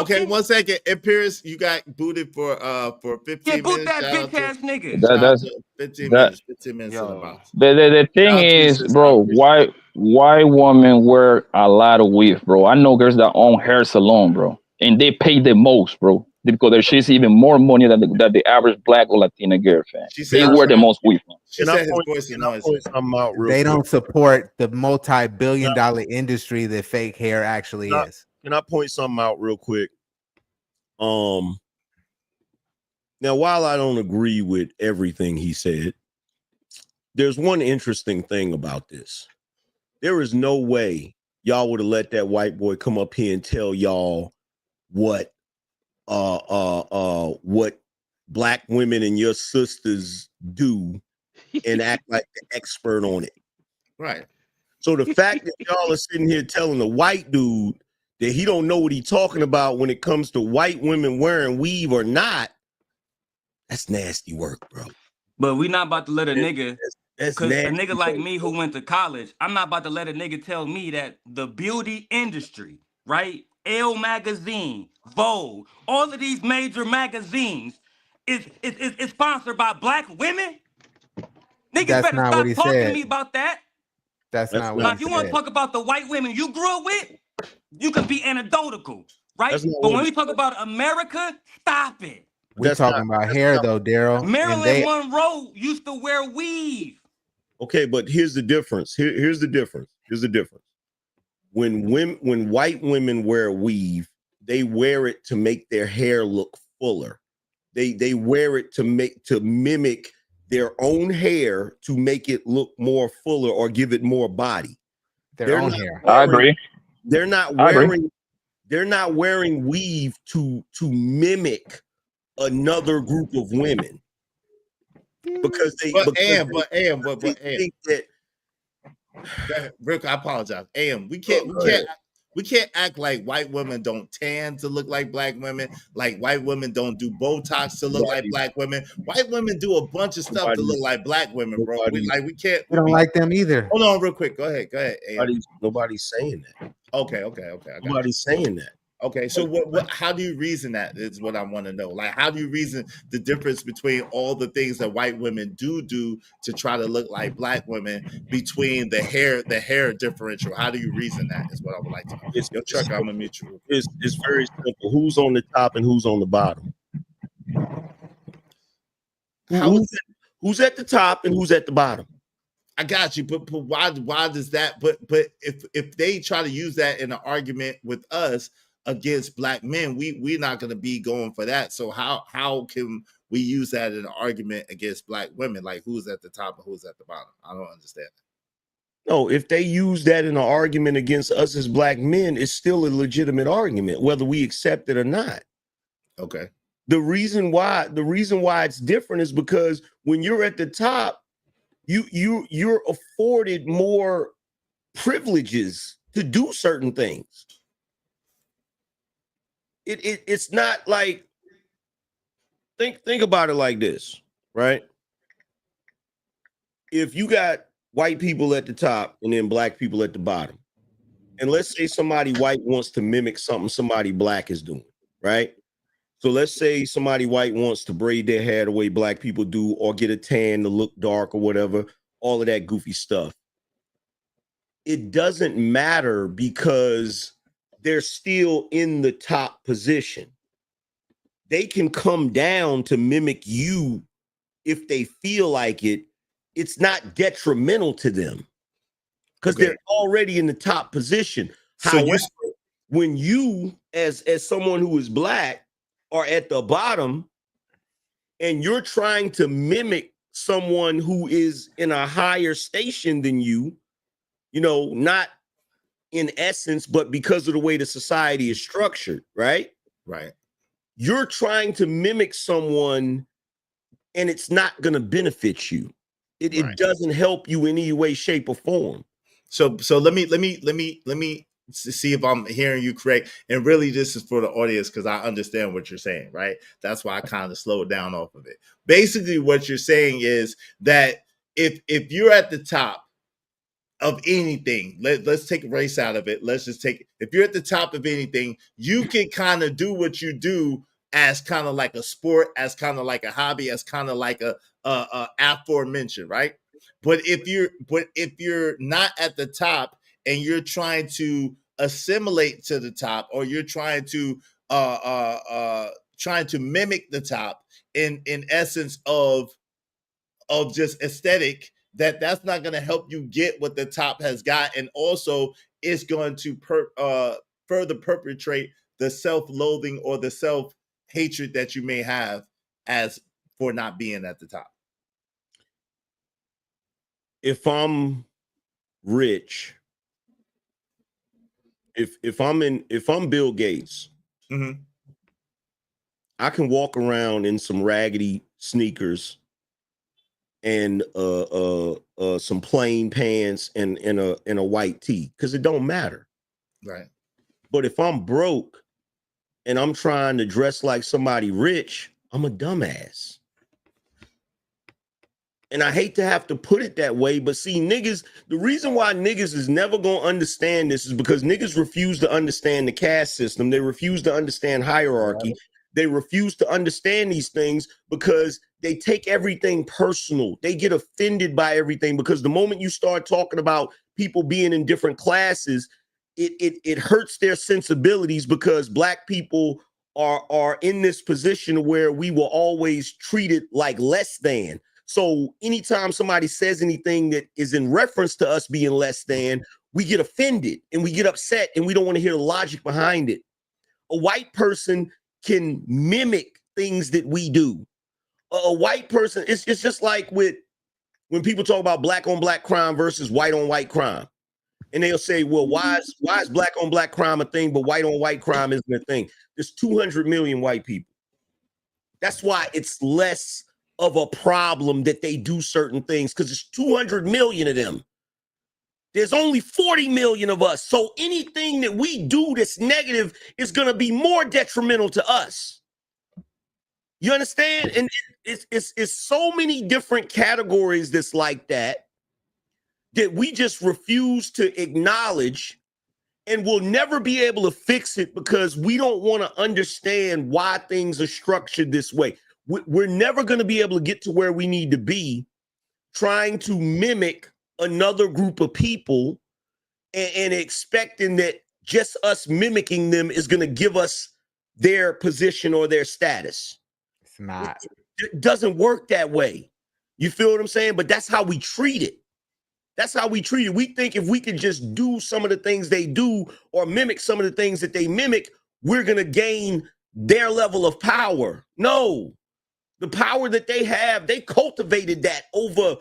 Okay, 1 second. If Pierce, you got booted for 15 minutes. Boot that bitch ass nigga. 15 minutes in the box. The thing is, bro, why women wear a lot of weave, bro? I know girls that own hair salon, bro, and they pay the most, bro, because she's even more money than the average black or Latina girl, fan. They wear the most weave. They don't support the multi-billion-dollar industry that fake hair actually is. Can I point something out real quick? Now, while I don't agree with everything he said, there's one interesting thing about this. There is no way y'all would have let that white boy come up here and tell y'all what black women and your sisters do and act like the expert on it. Right. So the fact that y'all are sitting here telling the white dude that he don't know what he's talking about when it comes to white women wearing weave or not, that's nasty work, bro. But we not about to let a nigga, because a nigga like me who went to college, I'm not about to let a nigga tell me that the beauty industry, right? Elle magazine, Vogue, all of these major magazines is sponsored by black women. Niggas better stop talking to me about that. That's not what he said. If you want to talk about the white women you grew up with, you can be anecdotal, right? But when we talk about America, stop it. We're talking about hair, though, Daryl. Marilyn Monroe used to wear weave. Okay, but here's the difference. Here's the difference. When white women wear weave, they wear it to make their hair look fuller. They wear it to mimic their own hair to make it look more fuller or give it more body. Their own hair. I agree. They're not wearing weave to mimic another group of women because they think that. Rick, I apologize. We can't act like white women don't tan to look like black women, like white women don't do Botox to look like black women. White women do a bunch of stuff to look like black women, bro. We don't like them either. Hold on real quick. Go ahead. Nobody's saying that. Okay. Nobody's saying that. Okay, so what? How do you reason that is what I want to know. Like, how do you reason the difference between all the things that white women do to try to look like black women between the hair differential? How do you reason that is what I would like to know. Yo, Chuck, I'm gonna meet you. It's very simple. Who's on the top and who's on the bottom? Who's at the top and who's at the bottom? I got you, but why does that? But if they try to use that in an argument with us against black men, we're not going to be going for that. So how can we use that in an argument against black women? Like who's at the top and who's at the bottom? I don't understand. No, if they use that in an argument against us as black men, it's still a legitimate argument, whether we accept it or not. Okay. The reason why it's different is because when you're at the top, you're afforded more privileges to do certain things. It's not like, think about it like this, right? If you got white people at the top and then black people at the bottom, and let's say somebody white wants to mimic something somebody black is doing, right? So let's say somebody white wants to braid their hair the way black people do, or get a tan to look dark or whatever, all of that goofy stuff. It doesn't matter because they're still in the top position. They can come down to mimic you if they feel like it. It's not detrimental to them because they're already in the top position. So however, when you, as someone who is black, are at the bottom and you're trying to mimic someone who is in a higher station than you, not in essence, but because of the way the society is structured, right? Right. You're trying to mimic someone and it's not going to benefit you. It doesn't help you in any way, shape, or form. So let me see if I'm hearing you correct. And really, this is for the audience because I understand what you're saying, right? That's why I kind of slowed down off of it. Basically, what you're saying is that if you're at the top of anything, let's take race out of it. Let's just take, if you're at the top of anything, you can kind of do what you do as kind of like a sport, as kind of like a hobby, as kind of like a aforementioned, right? But if you're not at the top and you're trying to assimilate to the top, or you're trying to mimic the top in essence of just aesthetic, that's not going to help you get what the top has got, and also it's going to further perpetrate the self-loathing or the self-hatred that you may have as for not being at the top. If I'm rich, if I'm Bill Gates, I can walk around in some raggedy sneakers and some plain pants and a white tee, because it don't matter. Right. But if I'm broke and I'm trying to dress like somebody rich, I'm a dumbass. And I hate to have to put it that way, but see, niggas, the reason why niggas is never going to understand this is because niggas refuse to understand the caste system. They refuse to understand hierarchy. They refuse to understand these things because they take everything personal. They get offended by everything because the moment you start talking about people being in different classes, it hurts their sensibilities because black people are in this position where we were always treated like less than. So anytime somebody says anything that is in reference to us being less than, we get offended and we get upset and we don't want to hear the logic behind it. A white person can mimic things that we do. A white person, it's just like with when people talk about black on black crime versus white on white crime. And they'll say, well, why is black on black crime a thing, but white on white crime isn't a thing? There's 200 million white people. That's why it's less of a problem that they do certain things, because it's 200 million of them. There's only 40 million of us. So anything that we do that's negative is going to be more detrimental to us. You understand? And it's so many different categories that's like that we just refuse to acknowledge, and we'll never be able to fix it because we don't want to understand why things are structured this way. We're never going to be able to get to where we need to be trying to mimic another group of people and expecting that just us mimicking them is going to give us their position or their status. It's not. It doesn't work that way. You feel what I'm saying? But that's how we treat it. That's how we treat it. We think if we can just do some of the things they do or mimic some of the things that they mimic, we're going to gain their level of power. No, the power that they have, they cultivated that over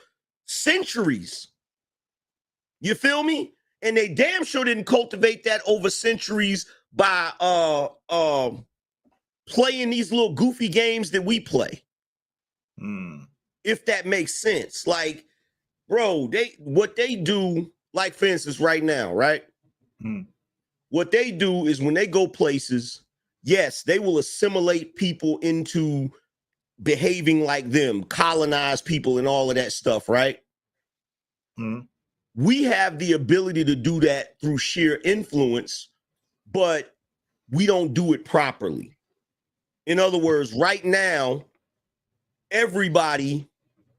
centuries. You feel me? And they damn sure didn't cultivate that over centuries by playing these little goofy games that we play. If that makes sense. Like, bro, what they do, like for instance, right now, right? What they do is when they go places, yes, they will assimilate people into behaving like them, colonize people and all of that stuff, right? We have the ability to do that through sheer influence, but we don't do it properly. In other words, right now, everybody,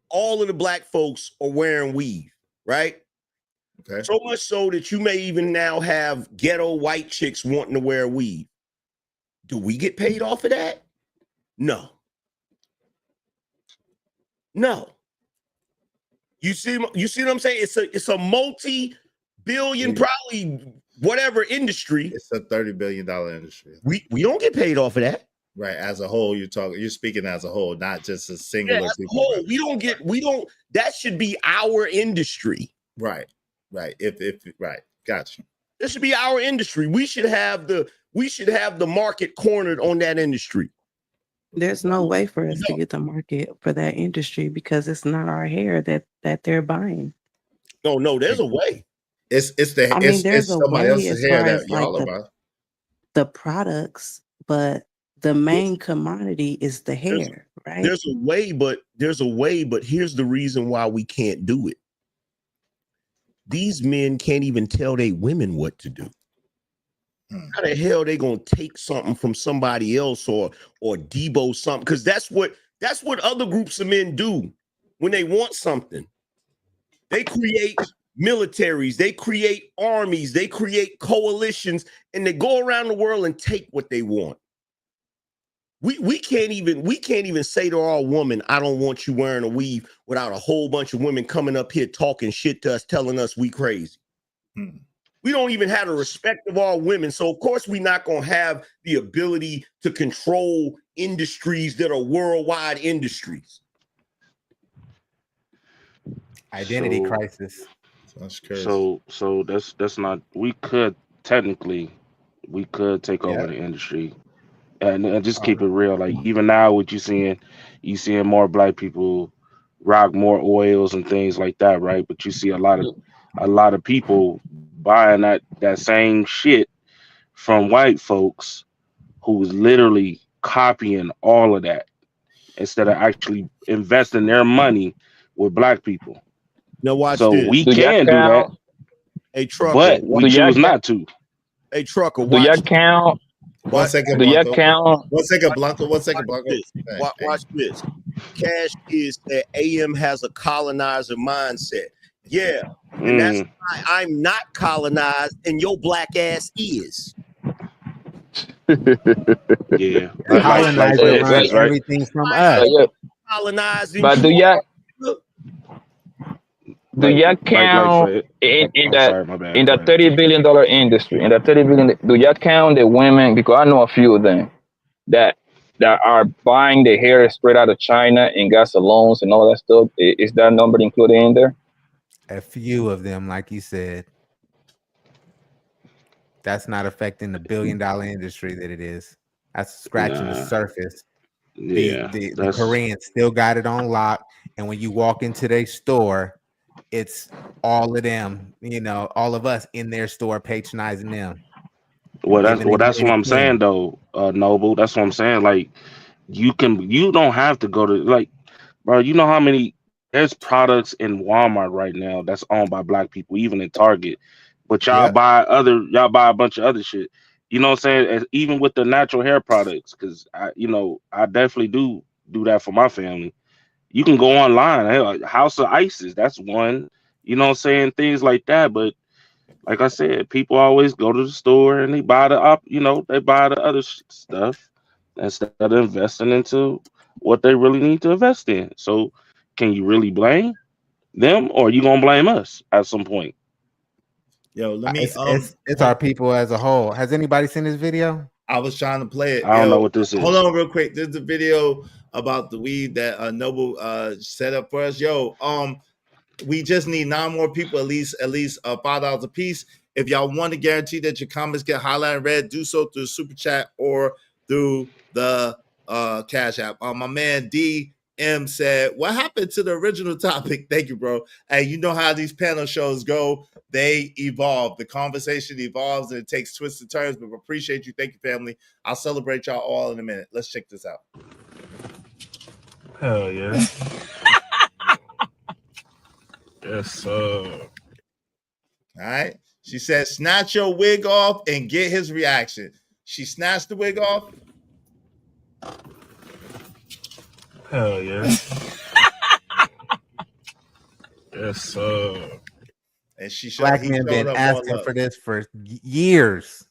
all of the black folks are wearing weave, right? Okay. So much so that you may even now have ghetto white chicks wanting to wear weave. Do we get paid off of that? No. No. You see what I'm saying? It's a multi-billion, probably whatever industry. It's a $30 billion industry. We don't get paid off of that. Right. As a whole, you're speaking as a whole, not just a singular. Yeah, as a whole, that should be our industry. Right. Right. Right. Gotcha. This should be our industry. We should have the market cornered on that industry. There's no way for us to get the market for that industry because it's not our hair that they're buying. No, there's a way. There's a way as far as like the products, but the main commodity is the hair, right? There's a way, but here's the reason why we can't do it. These men can't even tell their women what to do. How the hell they gonna take something from somebody else or debo something? Because that's what other groups of men do when they want something. They create militaries, they create armies, they create coalitions, and they go around the world and take what they want. We can't even say to our woman, I don't want you wearing a weave, without a whole bunch of women coming up here talking shit to us, telling us we crazy. We don't even have the respect of our women. So of course we're not going to have the ability to control industries that are worldwide industries. Identity crisis. That's crazy. So that's not, we could technically take over the industry. And just keep it real. Like even now, what you seeing more black people rock more oils and things like that, right? But you see a lot of people buying that same shit from white folks who's literally copying all of that instead of actually investing their money with black people. Now watch so this. We can do that. Hey, trucker, but we choose not to. Hey, trucker, do y'all count? One second, Blanco. One second, Blanco. Watch this. Cash is that AM has a colonizer mindset. Yeah, and that's why I'm not colonized, and your black ass is. Yeah, colonizer runs everything from us. Colonizing. But do y'all count in that $30 billion industry? In that $30 billion, do y'all count the women? Because I know a few of them that are buying the hair straight out of China and got salons and all that stuff. Is that number included in there? A few of them, like you said. That's not affecting the $1 billion industry that it is. That's scratching the surface. Yeah, the Koreans still got it on lock. And when you walk into their store, it's all of them, all of us in their store patronizing them. Well, that's what I'm saying though, Noble. That's what I'm saying. Like, you don't have to go to, like, bro, you know how many there's products in Walmart right now that's owned by black people, even in Target. But y'all buy a bunch of other shit. You know what I'm saying? Even with the natural hair products, because I definitely do that for my family. You can go online, House of Isis, that's one. You know what I'm saying? Things like that. But like I said, people always go to the store and they buy the other stuff instead of investing into what they really need to invest in. So can you really blame? them, or you gonna blame us at some point? Yo, let me. It's our people as a whole. Has anybody seen this video? I was trying to play it. I don't know what this is. Hold on, real quick. There's a video about the weed that Noble set up for us. Yo, we just need 9 more people, at least $5 a piece. If y'all want to guarantee that your comments get highlighted red, do so through Super Chat or through the Cash App. My man DM said, "What happened to the original topic?" Thank you, bro. Hey, you know how these panel shows go. They evolve. The conversation evolves and it takes twists and turns, but we appreciate you. Thank you, family. I'll celebrate y'all all in a minute. Let's check this out. Hell yeah. Yes, sir. All right. She said, snatch your wig off and get his reaction. She snatched the wig off. Hell yeah. Yes, sir. And she showed, Black men been asking for this for years.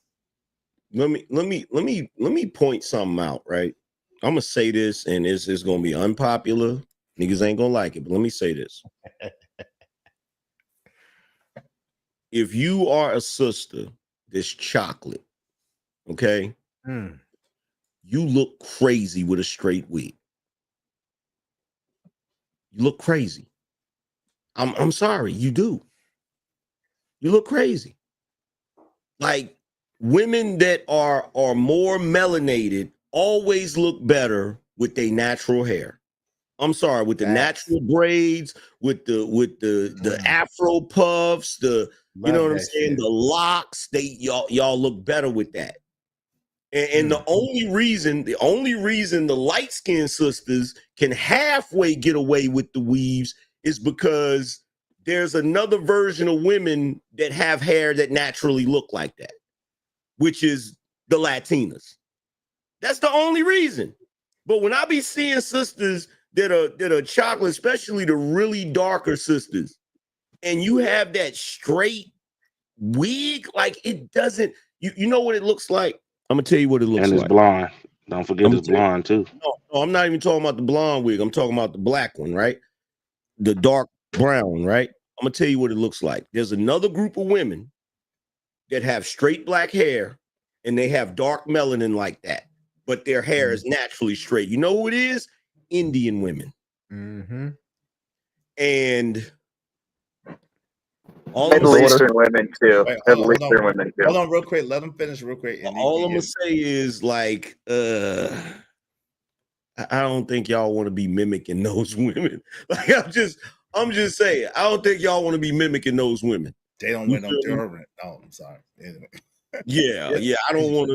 Let me point something out, right? I'm gonna say this, and it's gonna be unpopular. Niggas ain't gonna like it, but let me say this. If you are a sister that's chocolate, okay, you look crazy with a straight wig. You look crazy. I'm sorry, you do. You look crazy. Like women that are more melanated always look better with their natural hair. I'm sorry, with the natural braids, with the afro puffs, you know what I'm saying, the locks. Y'all look better with that. And the only reason the light-skinned sisters can halfway get away with the weaves is because there's another version of women that have hair that naturally look like that, which is the Latinas. That's the only reason. But when I be seeing sisters that are chocolate, especially the really darker sisters, and you have that straight wig, like it doesn't, you know what it looks like? I'm gonna tell you what it looks like. And it's blonde. Don't forget it's blonde too. No, I'm not even talking about the blonde wig. I'm talking about the black one, right? The dark brown, right? I'm gonna tell you what it looks like. There's another group of women that have straight black hair and they have dark melanin like that, but their hair is naturally straight. You know who it is? Indian women. And Middle Eastern women too. Middle Eastern women too. Hold on, real quick. Let them finish real quick. All I'm gonna say is like, I don't think y'all want to be mimicking those women. Like I'm just saying, I don't think y'all want to be mimicking those women. They don't wear no deodorant. Oh, I'm sorry. Anyway. Yeah. I don't want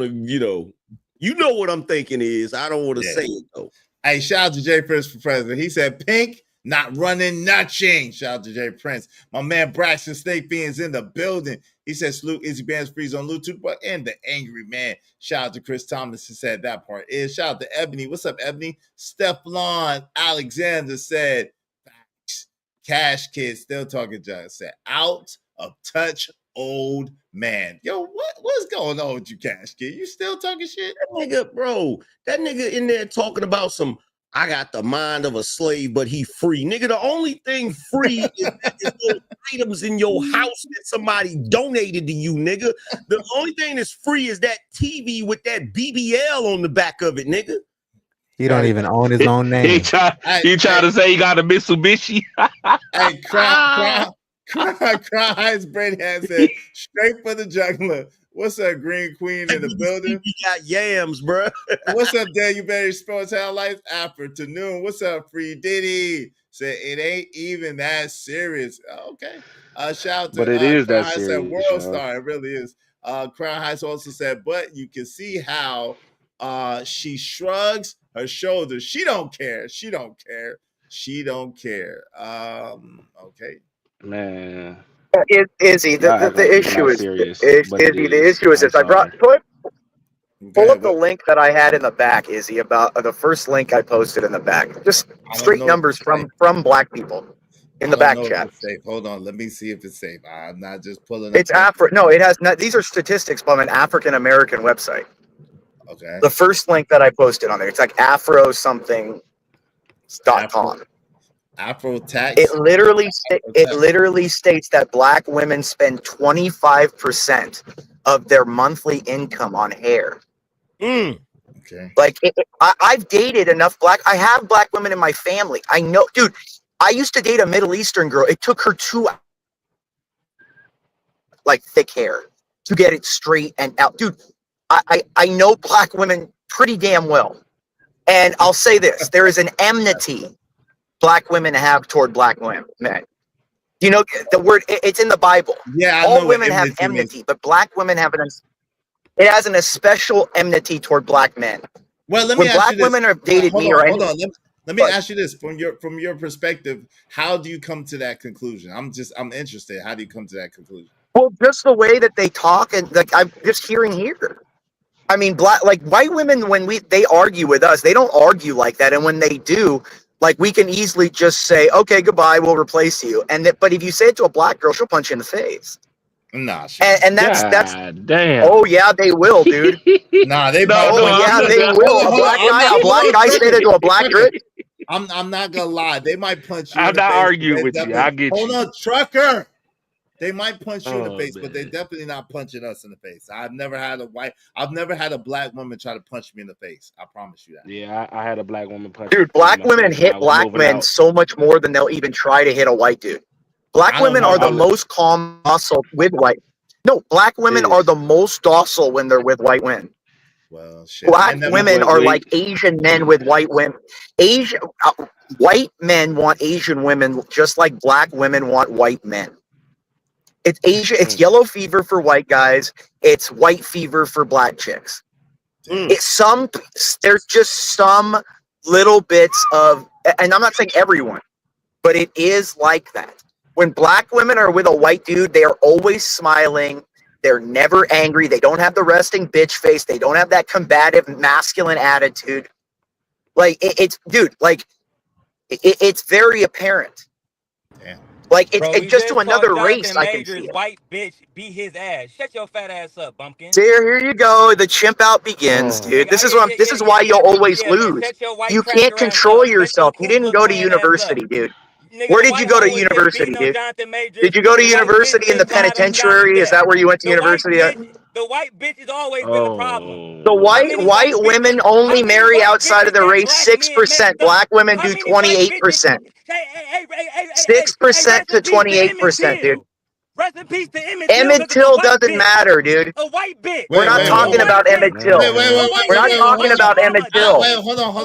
to, you know what I'm thinking is I don't want to say it though. Hey, shout out to Jay Prince for president. He said pink, not running, nothing. Shout out to Jay Prince. My man Braxton Snake Beans in the building. He said salute Izzy Bands Freeze on YouTube, but and the angry man. Shout out to Chris Thomas who said that part is. Shout out to Ebony. What's up, Ebony? Stephlon Alexander said Cash Kid still talking junk. Said out of touch old man. Yo, what's going on with you, Cash Kid? You still talking shit? That nigga in there talking about some, I got the mind of a slave, but he free. Nigga, the only thing free is those items in your house that somebody donated to you, nigga. The only thing that's free is that TV with that BBL on the back of it, nigga. He don't even own his own name. He try to say he got a Mitsubishi. Hey, Crown Heights Brady has said straight for the juggler. What's up, Green Queen in the building? You got yams, bro. What's up, Daniel Berry Sports Highlights? Afternoon. What's up, Free Diddy? Said it ain't even that serious. Okay. Shout out to but it is Crown that Heights serious. Said World Star. It really is. Crown Heights also said, but you can see how she shrugs her shoulders. She don't care. She don't care. Okay. Man. Izzy, the issue is this. Pull up the link that I had in the back, Izzy, about the first link I posted in the back. Just straight numbers from black people in the back chat. Hold on, let me see if it's safe. I'm not just pulling. It's No, it has not. These are statistics from an African American website. Okay. The first link that I posted on there, it's like afrosomething.com. Afro tax. It literally states that black women spend 25% of their monthly income on hair. Okay. Like I've dated enough I have black women in my family. I know, dude. I used to date a Middle Eastern girl. It took her 2 hours, like thick hair, to get it straight and out, dude. I know black women pretty damn well, and I'll say this: there is an enmity black women have toward black women. You know the word? It's in the Bible. Yeah, all women have enmity, but black women have it has an especial enmity toward black men. Well, let me when ask black you this. women have dated me, hold on. Let me ask you this from your perspective. How do you come to that conclusion? I'm interested. How do you come to that conclusion? Well, just the way that they talk, and like I'm just hearing here. I mean, white women, when they argue with us, they don't argue like that, and when they do, like we can easily just say, "Okay, goodbye, we'll replace you." But if you say it to a black girl, she'll punch you in the face. Nah, and that's damn. Oh yeah, they will, dude. Nah, they. They will. A black guy say that to a black girl. I'm not gonna lie. They might punch you. I'm not arguing with you. I get you. Hold on, trucker. They might punch you in the face, but they're definitely not punching us in the face. I've never had a black woman try to punch me in the face. I promise you that. Yeah, I had a black woman punch. Dude, black women hit black men so much more than they'll even try to hit a white dude. Black women are the most calm, docile with white. No, black women are the most docile when they're with white women. Well, shit. Black women are like Asian men with white women. White men want Asian women just like black women want white men. It's Asia. It's yellow fever for white guys. It's white fever for black chicks. There's just some little bits of, and I'm not saying everyone, but it is like that. When black women are with a white dude, they are always smiling. They're never angry. They don't have the resting bitch face. They don't have that combative masculine attitude. Like it's very apparent. Damn. Like it's just to another race. I can see it. White bitch beat his ass. Shut your fat ass up, bumpkin. Here you go. The chimp out begins, dude. This is why you'll always lose. You can't control yourself. You didn't go to university, dude. Where did you go to university, dude? Did you go to university in the penitentiary? Is that where you went to university at? The white bitch has always been a problem. The white women only marry outside of the race 6%. Black women do 28%. 6% to 28%, dude. Rest in peace to Emmett Till. Emmett Till doesn't matter, dude. A white bitch. We're not talking about Emmett Till. We're not talking about Emmett Till. Hold on.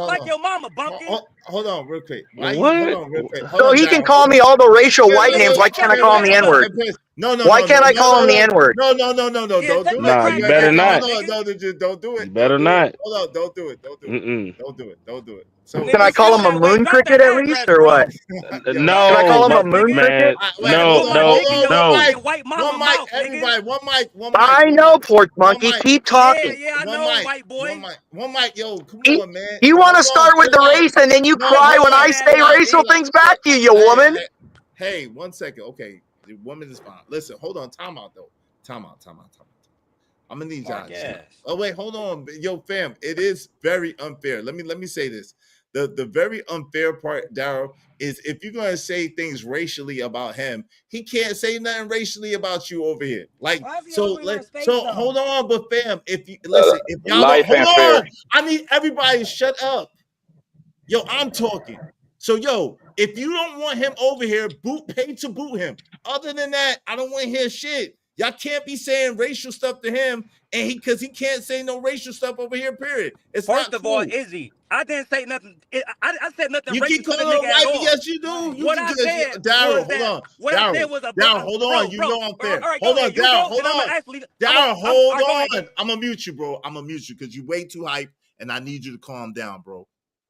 Like your mama, bumpkin. Hold on, real quick. So he can call me all the racial white names. Why can't I call him the N-word? No. Why can't I call him the N-word? No. Don't do it. Nah, you better not. Don't do it. You better not. Hold on. Don't do it. Don't do it. So can I call him a moon cricket at least, or what? No. Can I call him a moon cricket? No. One mic. I know, pork monkey. Keep talking. Yeah, I know, white boy. One mic, yo, come on, man. You want to start with the race, and then you cry when I say racial things back to you, woman. Hey, 1 second. Okay, the woman is fine. Listen, hold on. Time out, though. Time out. I'm gonna need y'all. Oh wait, hold on, yo, fam. It is very unfair. Let me say this. The very unfair part, Daryl, is if you're gonna say things racially about him, he can't say nothing racially about you over here. Like so hold on, but fam, if y'all hold on, I need everybody to shut up. Yo, I'm talking. So yo, if you don't want him over here, pay to boot him. Other than that, I don't want to hear shit. Y'all can't be saying racial stuff to him, and because he can't say no racial stuff over here. Period. It's First of all, Izzy, I didn't say nothing. I said nothing. You keep calling him white, yes, you do. What I said, Daryl, hold on. What I said was a Daryl, hold on. You know I'm fair. Hold on, Daryl, hold on. Daryl, hold on. I'm gonna mute you, bro. I'm gonna mute you because you way too hype, and I need you to calm down, bro.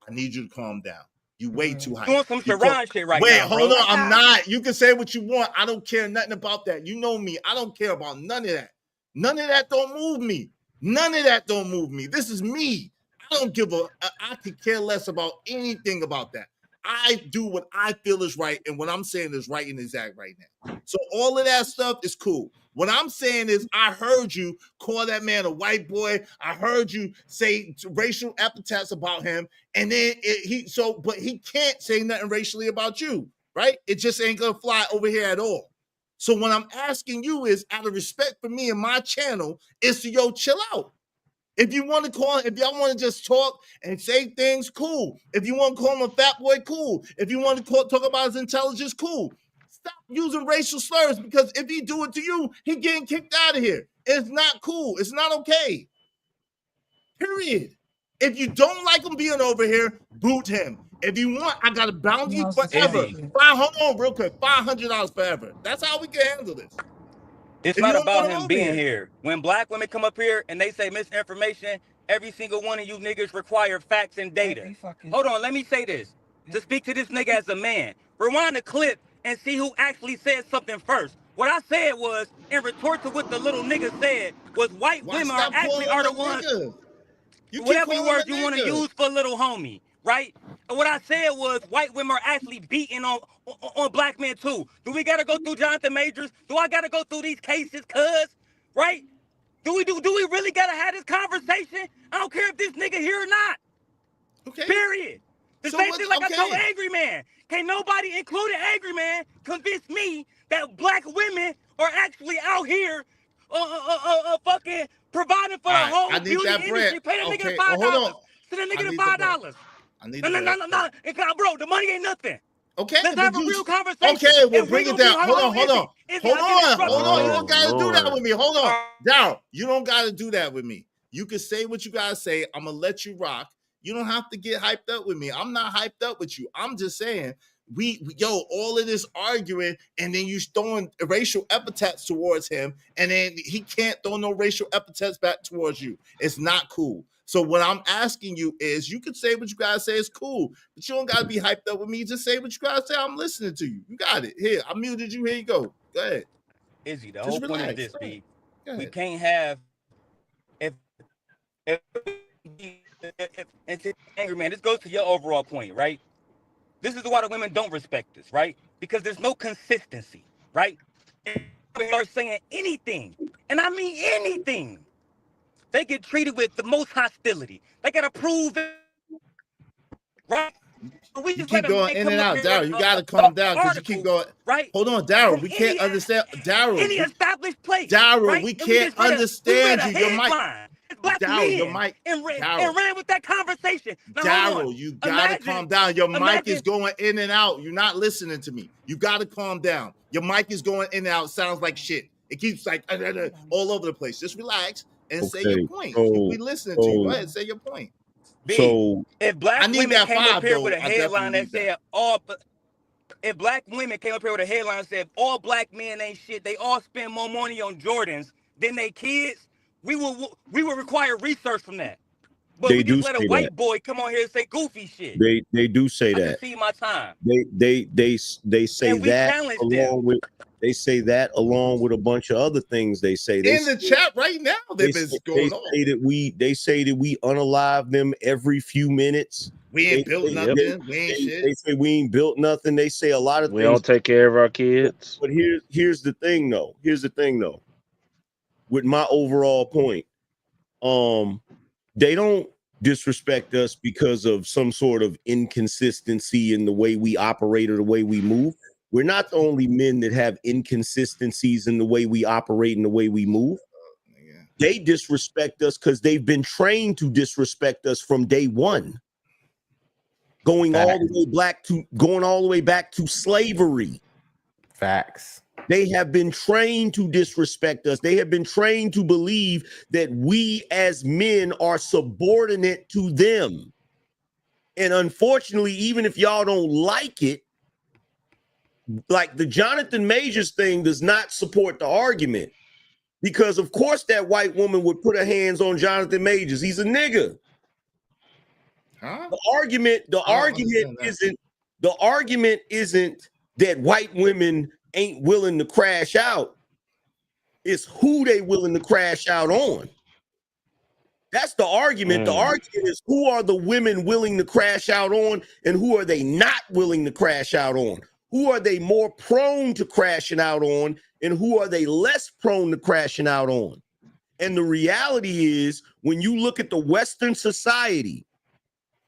I need you to calm down. You way too hype. Doing some Sharon shit right now. Wait, hold on. I'm not. You can say what you want. I don't care nothing about that. You know me. I don't care about none of that. None of that don't move me. None of that don't move me. This is me. I don't give I could care less about anything about that. I do what I feel is right, and what I'm saying is right and exact right now. So all of that stuff is cool. What I'm saying is, I heard you call that man a white boy. I heard you say racial epithets about him, and then but he can't say nothing racially about you, right? It just ain't gonna fly over here at all. So what I'm asking you is, out of respect for me and my channel, is to chill out. If you want to call, if y'all want to just talk and say things, cool. If you want to call him a fat boy, cool. If you want to talk about his intelligence, cool. Stop using racial slurs, because if he do it to you, he getting kicked out of here. It's not cool. It's not okay. Period. If you don't like him being over here, boot him. If you want, I got a bounty forever. Hold on real quick. $500 forever. That's how we can handle this. It's not about him being here. When black women come up here and they say misinformation, every single one of you niggas require facts and data. Hold on, let me say this. To speak to this nigga as a man, rewind the clip and see who actually said something first. What I said was, in retort to what the little nigga said, was white women are the ones. Whatever word you want to use for little homie, right? And what I said was, white women are actually beating on black men too. Do we gotta go through Jonathan Majors? Do I gotta go through these cases, cuz? Right? Do we really gotta have this conversation? I don't care if this nigga here or not. Okay. Period. The same thing like I told Angry Man. Can't nobody, including Angry Man, convince me that black women are actually out here fucking providing for the whole beauty industry. Pay the nigga $5. Send the nigga $5. No, bro, the money ain't nothing. Okay, let's have a real conversation. Okay, we'll bring it down. Hold on. You don't gotta do that with me. Hold on. Daryl, you don't gotta do that with me. You can say what you gotta say. I'm gonna let you rock. You don't have to get hyped up with me. I'm not hyped up with you. I'm just saying, all of this arguing, and then you throwing racial epithets towards him, and then he can't throw no racial epithets back towards you. It's not cool. So what I'm asking you is, you can say what you gotta say, it's cool, but you don't gotta be hyped up with me. Just say what you gotta say. I'm listening to you. You got it. Here, I muted you. Here you go. Go ahead. Izzy, the whole point of this, B, we can't have if Angry Man, this goes to your overall point, right? This is why the women don't respect us, right? Because there's no consistency, right? And they are saying anything, and I mean anything, they get treated with the most hostility. They gotta prove it, right? We just keep going in and out, Daryl. You gotta calm down because you keep going. Right? Hold on, Daryl. We can't understand, Daryl. Any established place, Daryl. Right? We can't understand you. Your mic. Daryl, your mic. And ran with that conversation. Daryl, you gotta calm down. Your mic is going in and out. You're not listening to me. You gotta calm down. Your mic is going in and out. Sounds like shit. It keeps like all over the place. Just relax and say your point. We listening to you. Go ahead, say your point. So if black women came up here with a headline that said if black women came up here with a headline that said all black men ain't shit, they all spend more money on Jordans than they kids, we will require research from that. But they we do just let a white boy come on here and say goofy shit. They do say that. I can see my time. They say that along with they say that along with a bunch of other things. They say in the chat right now. They say that we unalive them every few minutes. We ain't built nothing. We ain't shit. They say we ain't built nothing. They say a lot of things. We don't take care of our kids. But here's the thing though. With my overall point, they don't disrespect us because of some sort of inconsistency in the way we operate or the way we move. We're not the only men that have inconsistencies in the way we operate and the way we move. They disrespect us because they've been trained to disrespect us from day one. Going all the way back to slavery. Facts. They have been trained to disrespect us. They have been trained to believe that we as men are subordinate to them. And unfortunately, even if y'all don't like it, like the Jonathan Majors thing does not support the argument. Because of course that white woman would put her hands on Jonathan Majors. He's a nigga. Huh? The argument isn't that white women ain't willing to crash out. It's who they willing to crash out on. That's the argument. The argument is who are the women willing to crash out on and who are they not willing to crash out on? Who are they more prone to crashing out on and who are they less prone to crashing out on? And the reality is when you look at the Western society,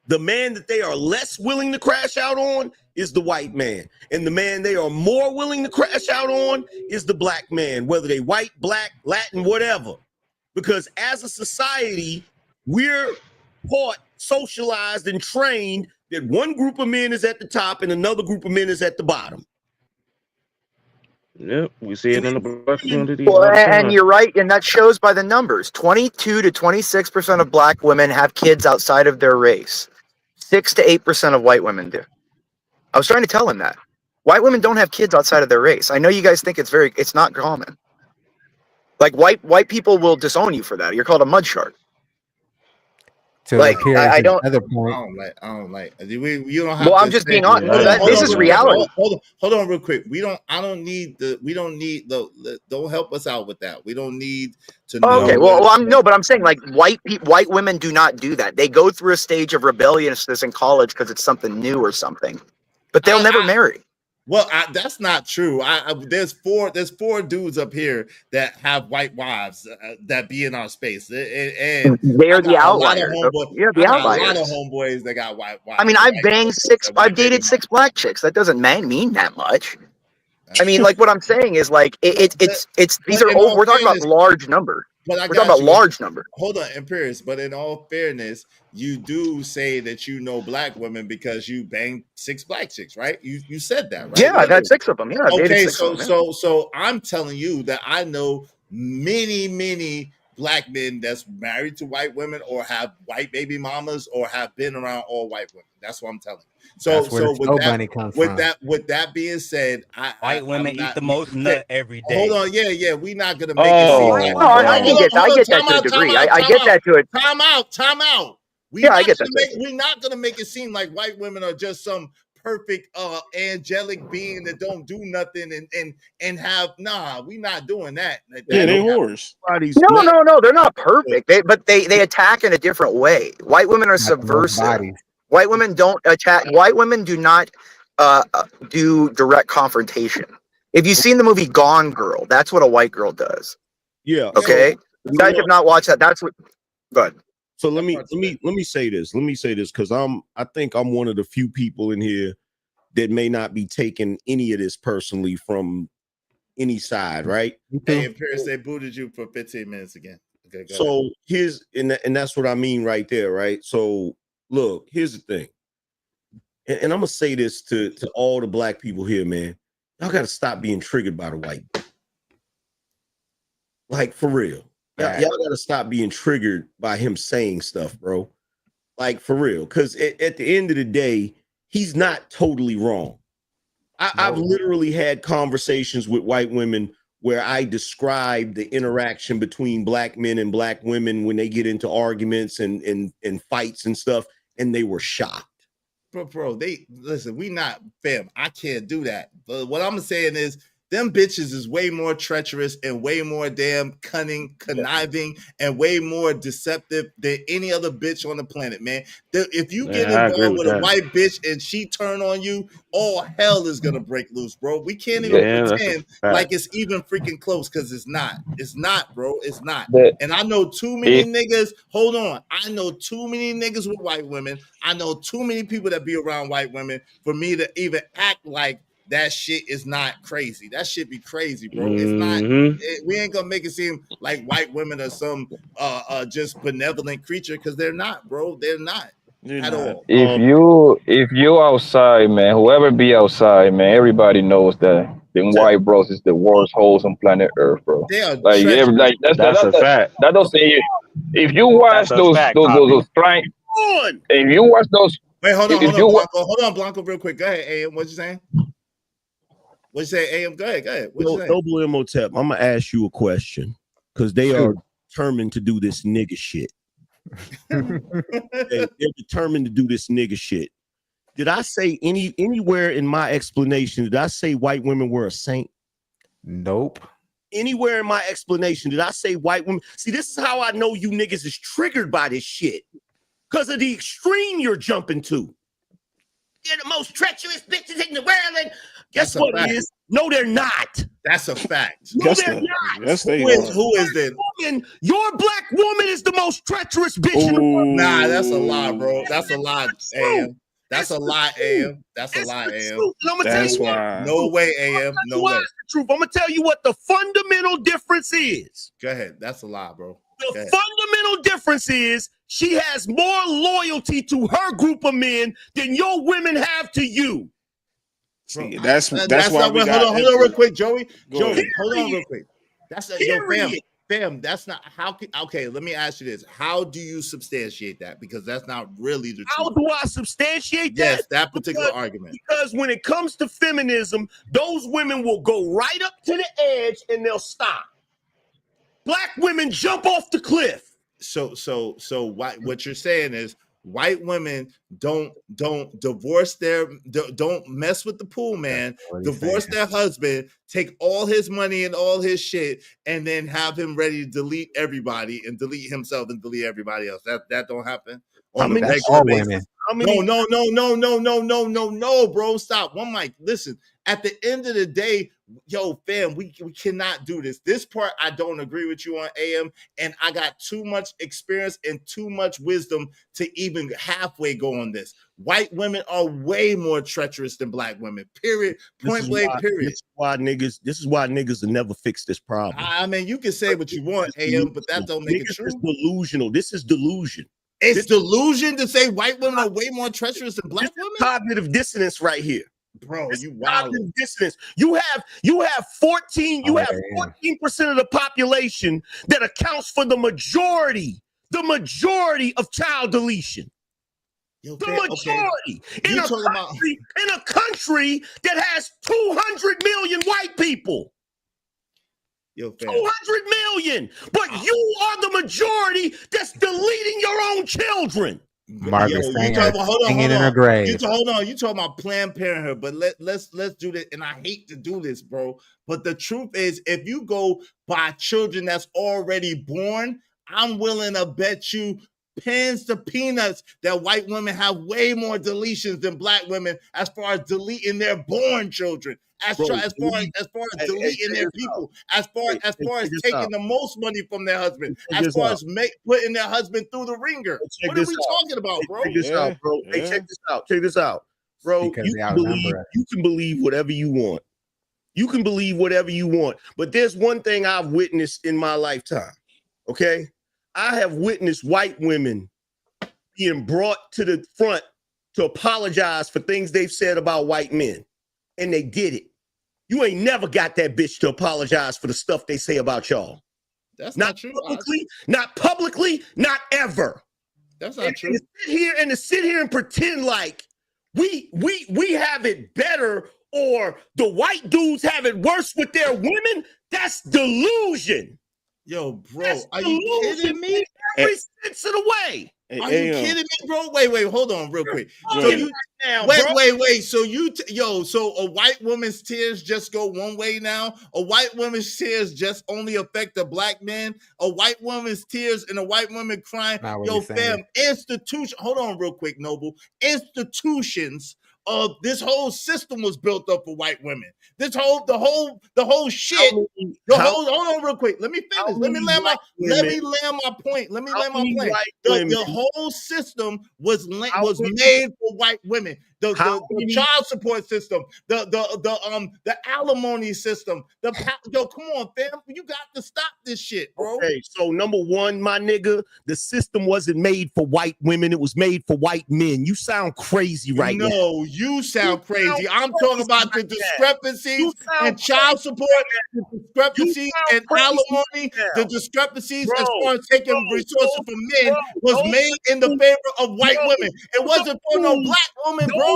the man that they are less willing to crash out on is the white man. And the man they are more willing to crash out on is the black man, whether they white, black, Latin, whatever. Because as a society, we're taught, socialized, and trained that one group of men is at the top and another group of men is at the bottom. Yep, we see it in the black community. Well, and you're right, and that shows by the numbers. 22 to 26% of black women have kids outside of their race. 6 to 8% of white women do. I was trying to tell him that. White women don't have kids outside of their race. I know you guys think it's not common. Like white people will disown you for that. You're called a mud shark. Like I don't. I don't like. You don't have. Well, I'm just being honest. This is reality. Hold on, real quick. Don't help us out with that. We don't need to know. Okay. Well, but I'm saying like white women do not do that. They go through a stage of rebelliousness in college because it's something new or something, but they'll never marry. Well, that's not true. There's four dudes up here that have white wives that be in our space, and they're the outliers. Yeah, the outliers. A lot of homeboys that got white wives. I mean, I've dated 6 black chicks. That doesn't mean that much. I mean, like what I'm saying is like it's these are we're talking about large numbers. We're talking about large numbers. Hold on, Imperious. But in all fairness, you do say that you know black women because you banged 6 black chicks, right? You said that, right? Yeah, I've had 6 of them. Yeah. Okay, so I'm telling you that I know many black men that's married to white women or have white baby mamas or have been around all white women. That's what I'm telling you. So with that being said, white women eat the most nut every day. Hold on, yeah, we're not gonna make it seem like. I get that to a degree. I get that to it. Time out. I get that. We're not gonna make it seem like white women are just some perfect angelic being that don't do nothing and have we're not doing that. Yeah, they whores. No, they're not perfect. They attack in a different way. White women are subversive. White women don't attack. White women do not do direct confrontation. If you've seen the movie Gone Girl, that's what a white girl does. Yeah. Okay. You guys have not watched that. That's what. Go ahead. So let me say this. Let me say this because I think I'm one of the few people in here that may not be taking any of this personally from any side, right? Hey, Imperious, they booted you for 15 minutes again. Okay. So here's and that's what I mean right there, right? So. Look, here's the thing, and I'm gonna say this to all the black people here, man. Y'all gotta stop being triggered by the white. Like for real, y'all gotta stop being triggered by him saying stuff, bro. Like for real, because at the end of the day, he's not totally wrong. I've literally had conversations with white women where I describe the interaction between black men and black women when they get into arguments and fights and stuff. And they were shocked. Bro, they listen, we not fam. I can't do that. But what I'm saying is them bitches is way more treacherous and way more damn cunning, conniving, and way more deceptive than any other bitch on the planet, man. If you get involved with a white bitch and she turn on you, all hell is gonna break loose, bro. We can't even pretend like it's even freaking close because it's not. It's not, bro. It's not. And I know too many niggas. Hold on. I know too many niggas with white women. I know too many people that be around white women for me to even act like that shit is not crazy. That shit be crazy, bro. It's not. We ain't gonna make it seem like white women are some just benevolent creature because they're not, bro. They're not at all. If you outside, man, whoever be outside, man, everybody knows that them white bros is the worst hoes on planet Earth, bro. They are that's a fact. That don't say if you watch those flying. If you watch those. Wait, hold on, Blanco, real quick. Go ahead, AM. What you saying? What you say, AM? Go ahead. What you saying? Noble Imhotep, I'm gonna ask you a question because they are determined to do this nigga shit. They're determined to do this nigga shit. Did I say anywhere in my explanation? Did I say white women were a saint? Nope. anywhere in my explanation did I say white women? See, this is how I know you niggas is triggered by this shit. Because of the extreme you're jumping to. They're the most treacherous bitches in the world. And guess what it is? No, they're not. That's a fact. No, they're not. Yes, they Who is this? Your black woman is the most treacherous bitch in the world. Nah, that's a lie, bro. That's a lie, AM. That's a lie, AM. That's a lie, AM. That's why. No way, AM. No way. Truth. I'm gonna tell you what the fundamental difference is. Go ahead. That's a lie, bro. The fundamental difference is she has more loyalty to her group of men than your women have to you. See, that's why not, we hold got. on real quick, Joey. Hold on real quick. That's fam. That's not how. Okay, let me ask you this: how do you substantiate that? Because that's not really the truth. How do I substantiate that? Yes, that particular argument. Because when it comes to feminism, those women will go right up to the edge and they'll stop. Black women jump off the cliff. So what you're saying is white women don't divorce don't mess with the pool man, divorce their husband, take all his money and all his shit, and then have him ready to delete everybody and delete himself and delete everybody else. That don't happen. That's all women. No, bro. Stop. One mic. Listen, at the end of the day, yo, fam, we cannot do this. This part, I don't agree with you on, AM, and I got too much experience and too much wisdom to even halfway go on this. White women are way more treacherous than black women. Period. Point blank. Period. This is why niggas will never fix this problem. I mean, you can say what you want, AM, but that don't make it true. It's delusional. This is delusion. It's delusion to say white women are way more treacherous than black women. Cognitive dissonance right here. Bro, it's you wild. Dissonance. You have 14% of the population that accounts for the majority of child deletion. The majority in a country that has 200 million white people. 200 million, but you are the majority that's deleting your own children. Margaret Sanger hold in her grave. You talking about Planned Parenthood, but let's do this. And I hate to do this, bro. But the truth is, if you go by children that's already born, I'm willing to bet you pins to peanuts that white women have way more deletions than black women as far as deleting their born children. As far as deleting their people, as far as taking the most money from their husband, as far as putting their husband through the ringer. What are we talking about, bro? Check this out, bro. Hey, check this out. Bro, you can believe whatever you want. You can believe whatever you want. But there's one thing I've witnessed in my lifetime. Okay? I have witnessed white women being brought to the front to apologize for things they've said about white men. And they did it. You ain't never got that bitch to apologize for the stuff they say about y'all. That's not true. Not publicly, not ever. That's not true. To sit here and pretend like we have it better or the white dudes have it worse with their women, that's delusion. Yo, bro, are you kidding me? Every sense of the way. Are you kidding me, bro? Wait, hold on real quick. So you wait. So so a white woman's tears just go one way now? A white woman's tears just only affect the black man? A white woman's tears and a white woman crying? Yo, fam, institution. Hold on real quick, Noble. Institutions of this whole system was built up for white women. The whole shit. Hold on real quick. Let me finish. Let me land my point. The whole system was made for white women. The child support system, the alimony system. Yo, come on, fam. You got to stop this shit, bro. Okay, so number one, my nigga, the system wasn't made for white women. It was made for white men. You sound crazy right now. No, you sound crazy. I'm talking about the discrepancies and child support, the discrepancies and alimony, the discrepancies as far as taking resources from men was made in the favor of white women. It wasn't for no black woman, bro.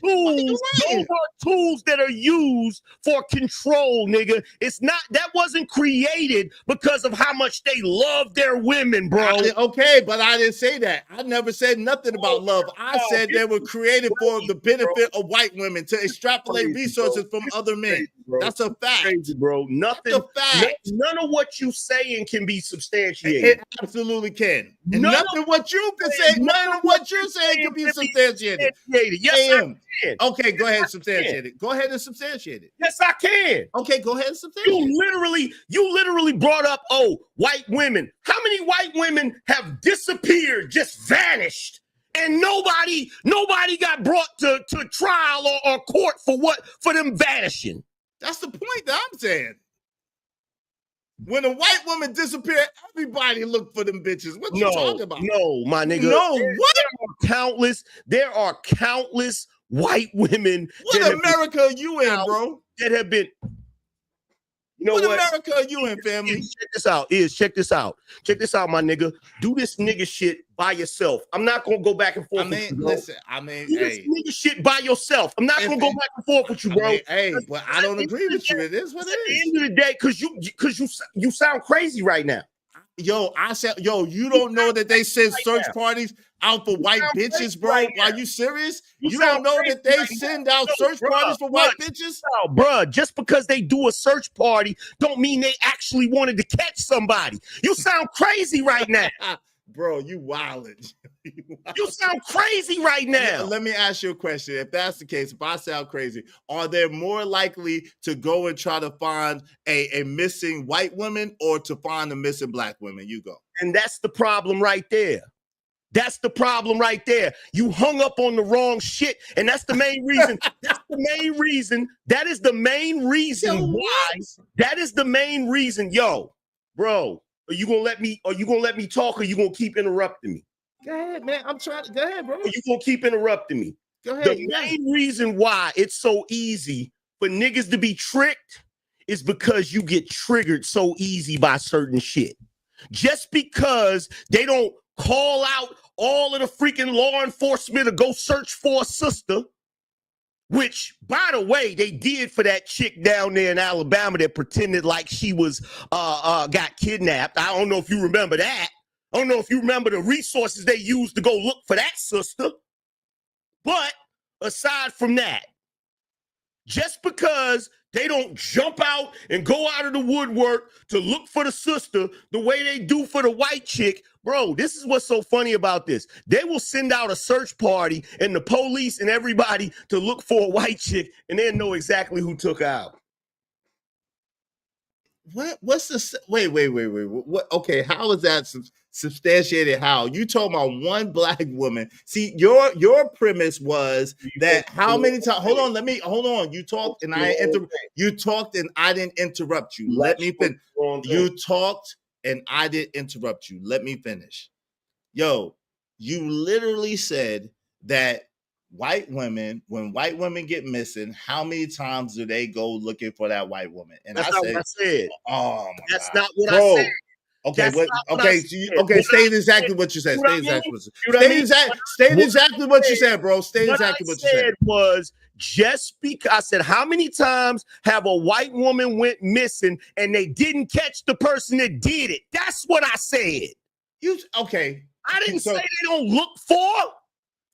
Those are tools that are used for control, nigga. That wasn't created because of how much they love their women, bro. Okay, but I didn't say that. I never said nothing about love. I said they were created for the benefit of white women to extrapolate resources from other men. bro. That's a fact, crazy, bro. Nothing. That's a fact. None of what you saying can be substantiated. It absolutely can. And nothing what you can say, none of what you're saying can be substantiated. Yes, I can. Okay, go ahead and substantiate it. Go ahead and substantiate it. Yes, I can. Okay, go ahead and substantiate it. You literally brought up, white women. How many white women have disappeared, just vanished, and nobody got brought to trial or court for them vanishing? That's the point that I'm saying. When a white woman disappeared, everybody looked for them bitches. What you talking about? No, my nigga. No, what? There are countless white women. What America are you in, bro? That have been. You know what what? America are you in, family? Check this out. Check this out. Check this out, my nigga. Do this nigga shit by yourself. I'm not gonna go back and forth. Do this nigga shit by yourself. I'm not gonna go back and forth with you, bro. But I don't agree with you. It is what it is. At the end of the day, because you sound crazy right now. Yo, you don't know that they send search parties out for white bitches, bro? Are you serious? You don't know that they send out search parties for white bitches? No, bro, just because they do a search party don't mean they actually wanted to catch somebody. You sound crazy right now. Bro, you wildin'. You sound crazy right now. Let me ask you a question. If that's the case, if I sound crazy, are they more likely to go and try to find a missing white woman or to find a missing black woman? You go. And that's the problem right there. That's the problem right there. You hung up on the wrong shit. And that's the main reason. That's the main reason. That is the main reason why. That is the main reason. Yo, bro. Are you gonna let me talk, or you gonna keep interrupting me? Go ahead, man. I'm trying to go ahead, bro. Are you gonna keep interrupting me? Go ahead. The main reason why it's so easy for niggas to be tricked is because you get triggered so easy by certain shit. Just because they don't call out all of the freaking law enforcement to go search for a sister, which, by the way, they did for that chick down there in Alabama that pretended like she was got kidnapped. I don't know if you remember that. I don't know if you remember the resources they used to go look for that sister. But aside from that, just because they don't jump out and go out of the woodwork to look for the sister the way they do for the white chick, bro, this is what's so funny about this. They will send out a search party and the police and everybody to look for a white chick, and they'll know exactly who took her out. What's the wait? What? Okay, how is that substantiated? How you talking about one black woman? See, your premise was that how many times? Hold on. You talked and I didn't interrupt you. Let me finish. You talked and I didn't interrupt you. Let me finish. Yo, you literally said that white women, when white women get missing, how many times do they go looking for that white woman? And that's not what I said. Oh, that's not what I said. Okay, state exactly what you said. State exactly what you said, bro. State exactly what you said. Was just because I said, how many times have a white woman went missing and they didn't catch the person that did it? That's what I said. Okay. I didn't say they don't look for.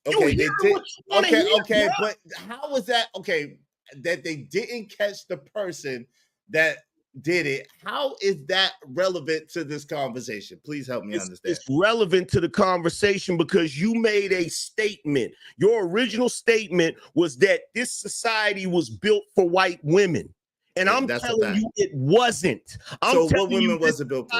Okay, they did. Okay, but how is that? Okay, that they didn't catch the person that did it. How is that relevant to this conversation? Please help me understand. It's relevant to the conversation because you made a statement. Your original statement was that this society was built for white women. And I'm telling you, it wasn't. So what women was it built for?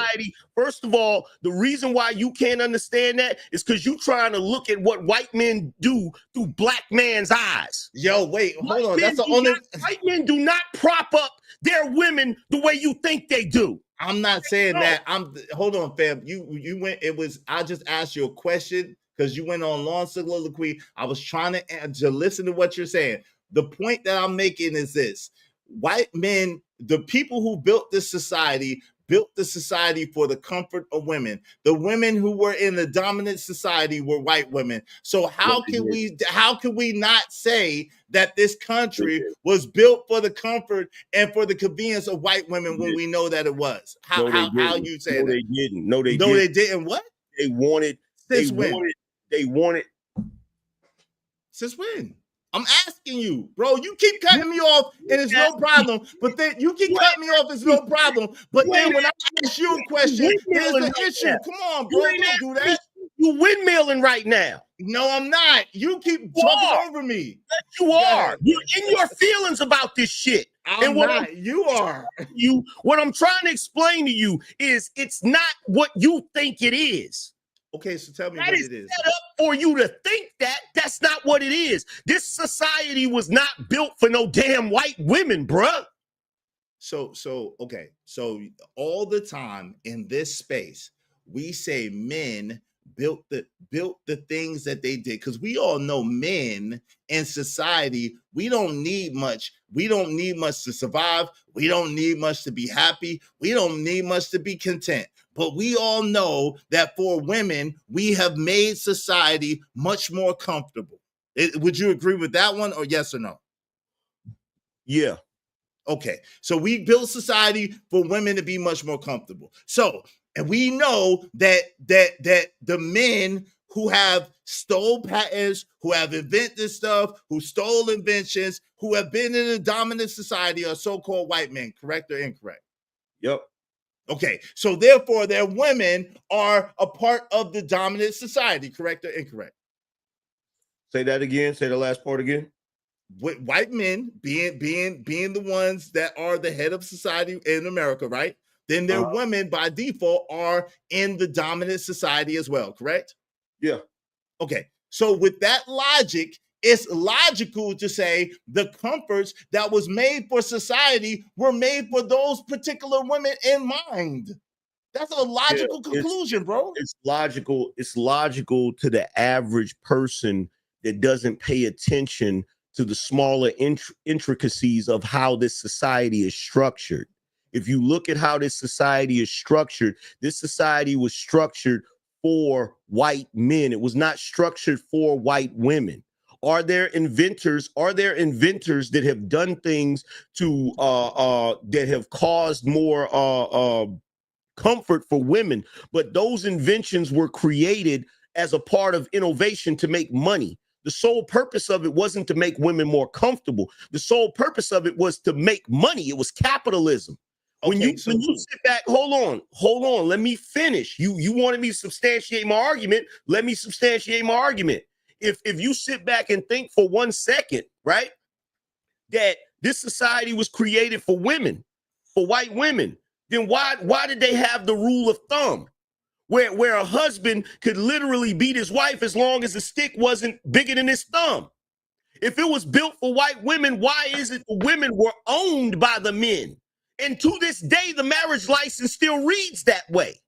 First of all, the reason why you can't understand that is because you're trying to look at what white men do through black man's eyes. Yo, wait, hold on. That's the only white men do not prop up their women the way you think they do. I'm not saying that. Hold on, fam. You went. It was. I just asked you a question because you went on long soliloquy. I was trying to listen to what you're saying. The point that I'm making is this. White men, the people who built this society, built the society for the comfort of women. The women who were in the dominant society were white women. So how can we not say that this country was built for the comfort and for the convenience of white women when we know that it was? How you say that? They didn't. No, they didn't. What? They wanted. Since when? They wanted. Since when? I'm asking you, bro. You keep cutting me off, and it's no problem. But then you keep cutting me off, it's no problem. But then when I ask you a question, there's the issue. Come on, bro. Don't do that. You windmilling right now. No, I'm not. You keep talking over me. Yes, you are. You're in your feelings about this shit. I'm not. You are. What I'm trying to explain to you is it's not what you think it is. Okay, so tell me what it is. Set up for you to think that. That's not what it is. This society was not built for no damn white women, bruh. So okay. So all the time in this space, we say men built the things that they did, because we all know men in society, we don't need much. We don't need much to survive. We don't need much to be happy. We don't need much to be content. But we all know that for women, we have made society much more comfortable. Would you agree with that one, or yes or no? Yeah. Okay. So we built society for women to be much more comfortable. So, and we know that the men who have stole patents, who have invented stuff, who stole inventions, who have been in a dominant society are so-called white men, correct or incorrect? Yep. Okay, so therefore their women are a part of the dominant society, correct or incorrect? Say that again. Say the last part again. With white men being the ones that are the head of society in America, right? Then their women by default are in the dominant society as well, correct? Yeah. Okay, so with that logic, it's logical to say the comforts that was made for society were made for those particular women in mind. That's a logical conclusion, bro. It's logical. It's logical to the average person that doesn't pay attention to the smaller intricacies of how this society is structured. If you look at how this society is structured, this society was structured for white men. It was not structured for white women. Are there inventors that have done things to that have caused more comfort for women? But those inventions were created as a part of innovation to make money. The sole purpose of it wasn't to make women more comfortable. The sole purpose of it was to make money. It was capitalism. When you sit back, hold on, let me finish. You wanted me to substantiate my argument. Let me substantiate my argument. If you sit back and think for 1 second, right, that this society was created for women, for white women, then why did they have the rule of thumb where a husband could literally beat his wife as long as the stick wasn't bigger than his thumb? If it was built for white women, why is it the women were owned by the men? And to this day, the marriage license still reads that way.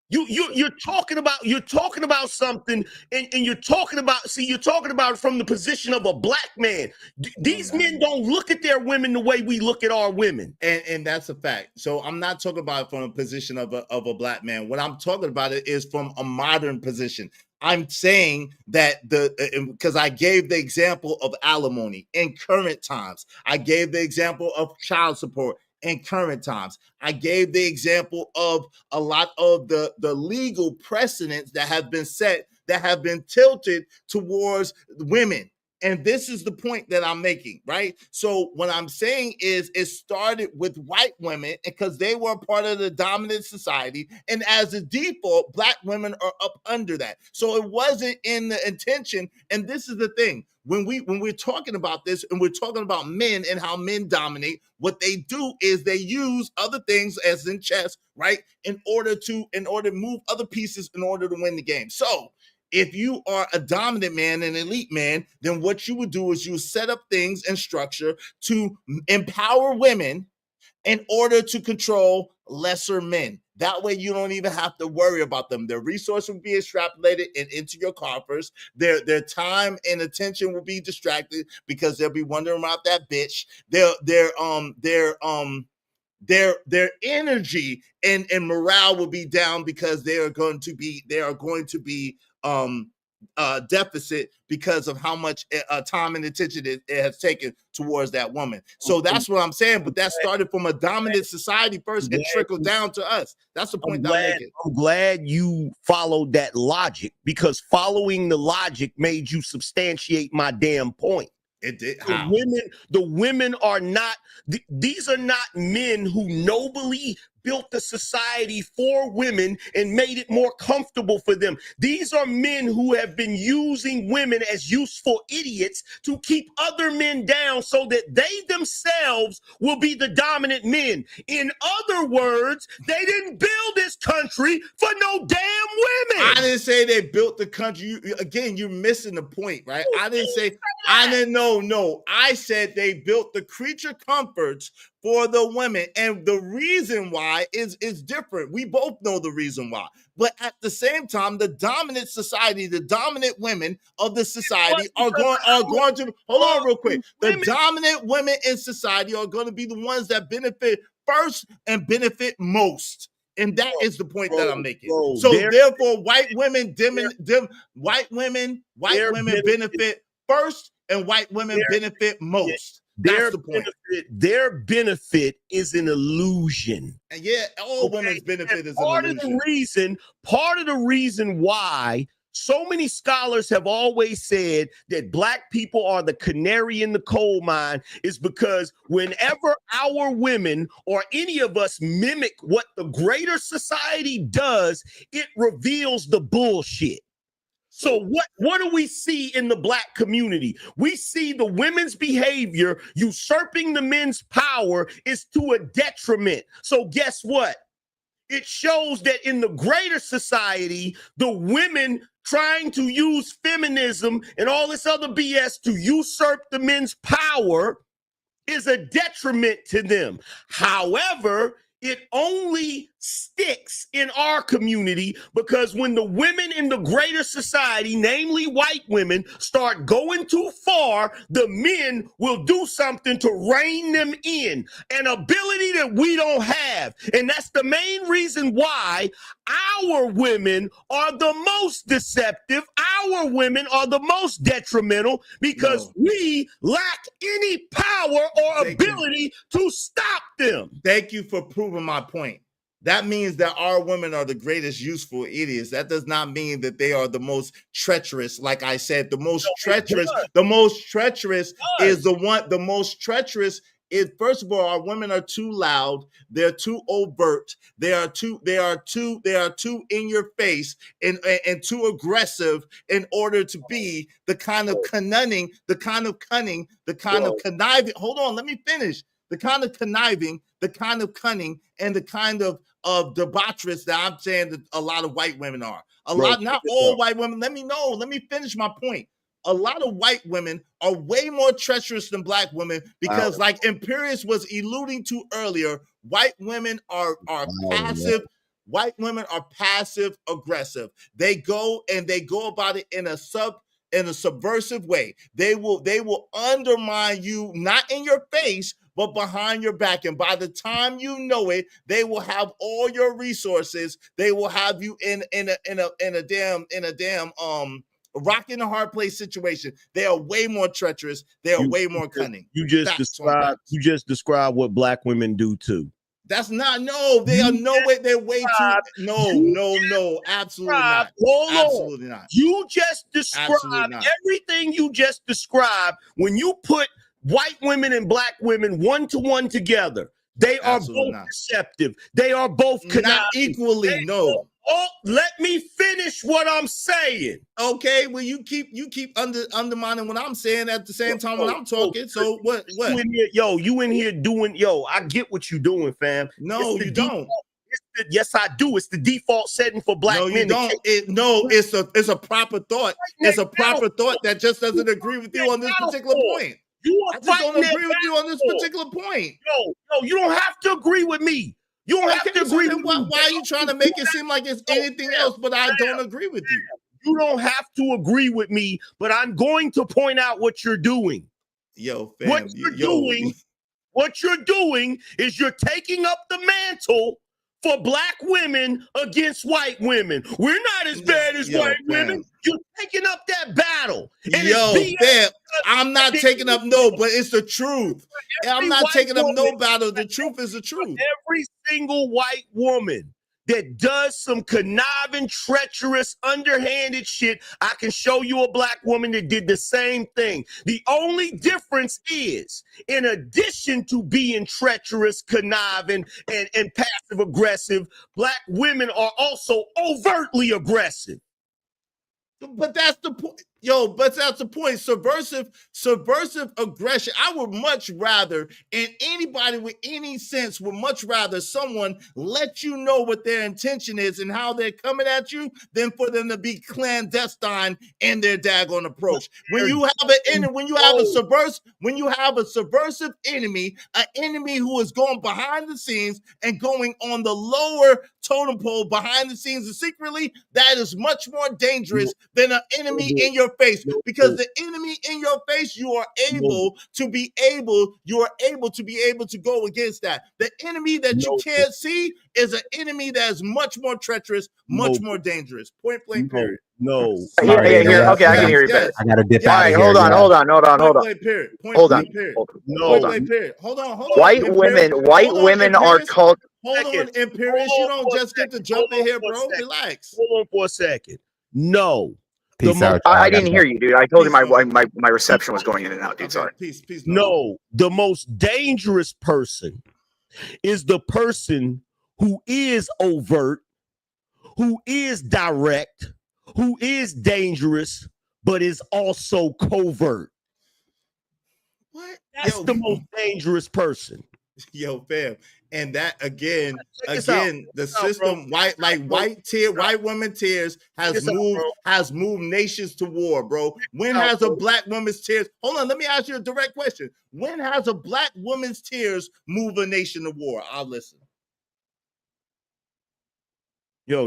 You're talking about something, and you're talking about it from the position of a black man. These men don't look at their women the way we look at our women, and that's a fact. So I'm not talking about it from a position of a black man. What I'm talking about it is from a modern position. I'm saying that because I gave the example of alimony in current times. I gave the example of child support in current times. I gave the example of a lot of the legal precedents that have been set, that have been tilted towards women. And this is the point that I'm making, right? So what I'm saying is it started with white women because they were part of the dominant society. And as a default, black women are up under that. So it wasn't in the intention. And this is the thing. When we're talking about this and we're talking about men and how men dominate, what they do is they use other things, as in chess, right? In order to move other pieces in order to win the game. So if you are a dominant man, an elite man, then what you would do is you set up things and structure to empower women in order to control lesser men. That way you don't even have to worry about them. Their resource will be extrapolated into your coffers. Their time and attention will be distracted because they'll be wondering about that bitch. Their energy and morale will be down because they are going to be deficit because of how much time and attention it has taken towards that woman. So that's what I'm saying. But that started from a dominant society first and trickled down to us. That's the point I'm making. I'm glad you followed that logic, because following the logic made you substantiate my damn point. It did. The women are not, these are not men who nobly built the society for women and made it more comfortable for them. These are men who have been using women as useful idiots to keep other men down so that they themselves will be the dominant men. In other words, they didn't build this country for no damn women. I didn't say they built the country. Again, you're missing the point, right? I didn't know. I said they built the creature comforts for the women, and the reason why is different. We both know the reason why, but at the same time, the dominant society, the dominant women of the society are going to hold on real quick. The dominant women in society are going to be the ones that benefit first and benefit most. And that is the point that I'm making. So therefore, white women benefit first, and white women benefit most. That's the point. Their benefit is an illusion. And yeah, all women's benefit is an illusion. Part of the reason why so many scholars have always said that black people are the canary in the coal mine is because whenever our women or any of us mimic what the greater society does, it reveals the bullshit. So what do we see in the black community? We see the women's behavior usurping the men's power is to a detriment. So guess what? It shows that in the greater society, the women trying to use feminism and all this other BS to usurp the men's power is a detriment to them. However, it only sticks in our community because when the women in the greater society, namely white women, start going too far, the men will do something to rein them in, an ability that we don't have. And that's the main reason why our women are the most deceptive. Our women are the most detrimental because we lack any power or ability to stop them. Thank you for proving my point. That means that our women are the greatest useful idiots. That does not mean that they are the most treacherous. Like I said, the most treacherous is, first of all, our women are too loud. They're too overt. They are too in your face and too aggressive in order to be the kind of cunning, the kind of conniving. Hold on, let me finish. The kind of conniving, the kind of cunning, and the kind of debaucherous that I'm saying that a lot of white women are. Not all white women. Let me finish my point. A lot of white women are way more treacherous than black women because, like Imperius was alluding to earlier, white women are passive. White women are passive aggressive. They go about it in a subversive way. They will undermine you, not in your face, but behind your back. And by the time you know it, they will have all your resources. They will have you in a damn rock in a hard place situation. They are way more treacherous. They are way more cunning. You just described what black women do too. That's not, no, they are no way, they're way too, no, absolutely not. Absolutely not. You just described everything you just described. When you put white women and black women one-to-one together, they are both deceptive. They are both not equally, no. Oh, let me finish what I'm saying. Okay, well, you keep undermining what I'm saying at the same time when I'm talking. So what? You in here doing, I get what you're doing, fam. No, you don't. Yes, I do. It's the default setting for black men. No, you don't. It's a proper thought. It's a proper thought that just doesn't agree with you on this particular point. I just don't agree with you on this particular point. No, you don't have to agree with me. You don't have to agree with me. Why are you trying to make it seem like it's anything else, but I don't agree with you? You don't have to agree with me, but I'm going to point out what you're doing. Fam, what you're doing is you're taking up the mantle for black women against white women. We're not as bad as white women. You're taking up that battle. And fam, I'm not taking up but it's the truth. I'm not taking up no battle. The truth is the truth. Every single white woman that does some conniving, treacherous, underhanded shit, I can show you a black woman that did the same thing. The only difference is, in addition to being treacherous, conniving, and passive aggressive, black women are also overtly aggressive. But that's the point. But that's the point. Subversive aggression. I would much rather, and anybody with any sense would much rather someone let you know what their intention is and how they're coming at you than for them to be clandestine in their daggone approach. When you have a subversive enemy, an enemy who is going behind the scenes and going on the lower totem pole behind the scenes and secretly, that is much more dangerous than an enemy in your face, because the enemy in your face, you are able to be able to go against that. The enemy that you can't see is an enemy that is much more treacherous, much more dangerous. Point blank period. Okay, I can hear you better. I gotta dip out. Hold on. Hold on. Hold on. White women are called. Hold on, Imperious. You don't just get to jump in here, bro. Relax. Hold on for a second. No. I didn't hear you, dude. I told you my reception was going in and out, dude. Sorry. Peace. No, the most dangerous person is the person who is overt, who is direct, who is dangerous, but is also covert. What? That's the most dangerous person. Fam. And that again, the system, white women tears has moved nations to war, bro. When has a black woman's tears? Hold on, let me ask you a direct question. When has a black woman's tears moved a nation to war? I'll listen.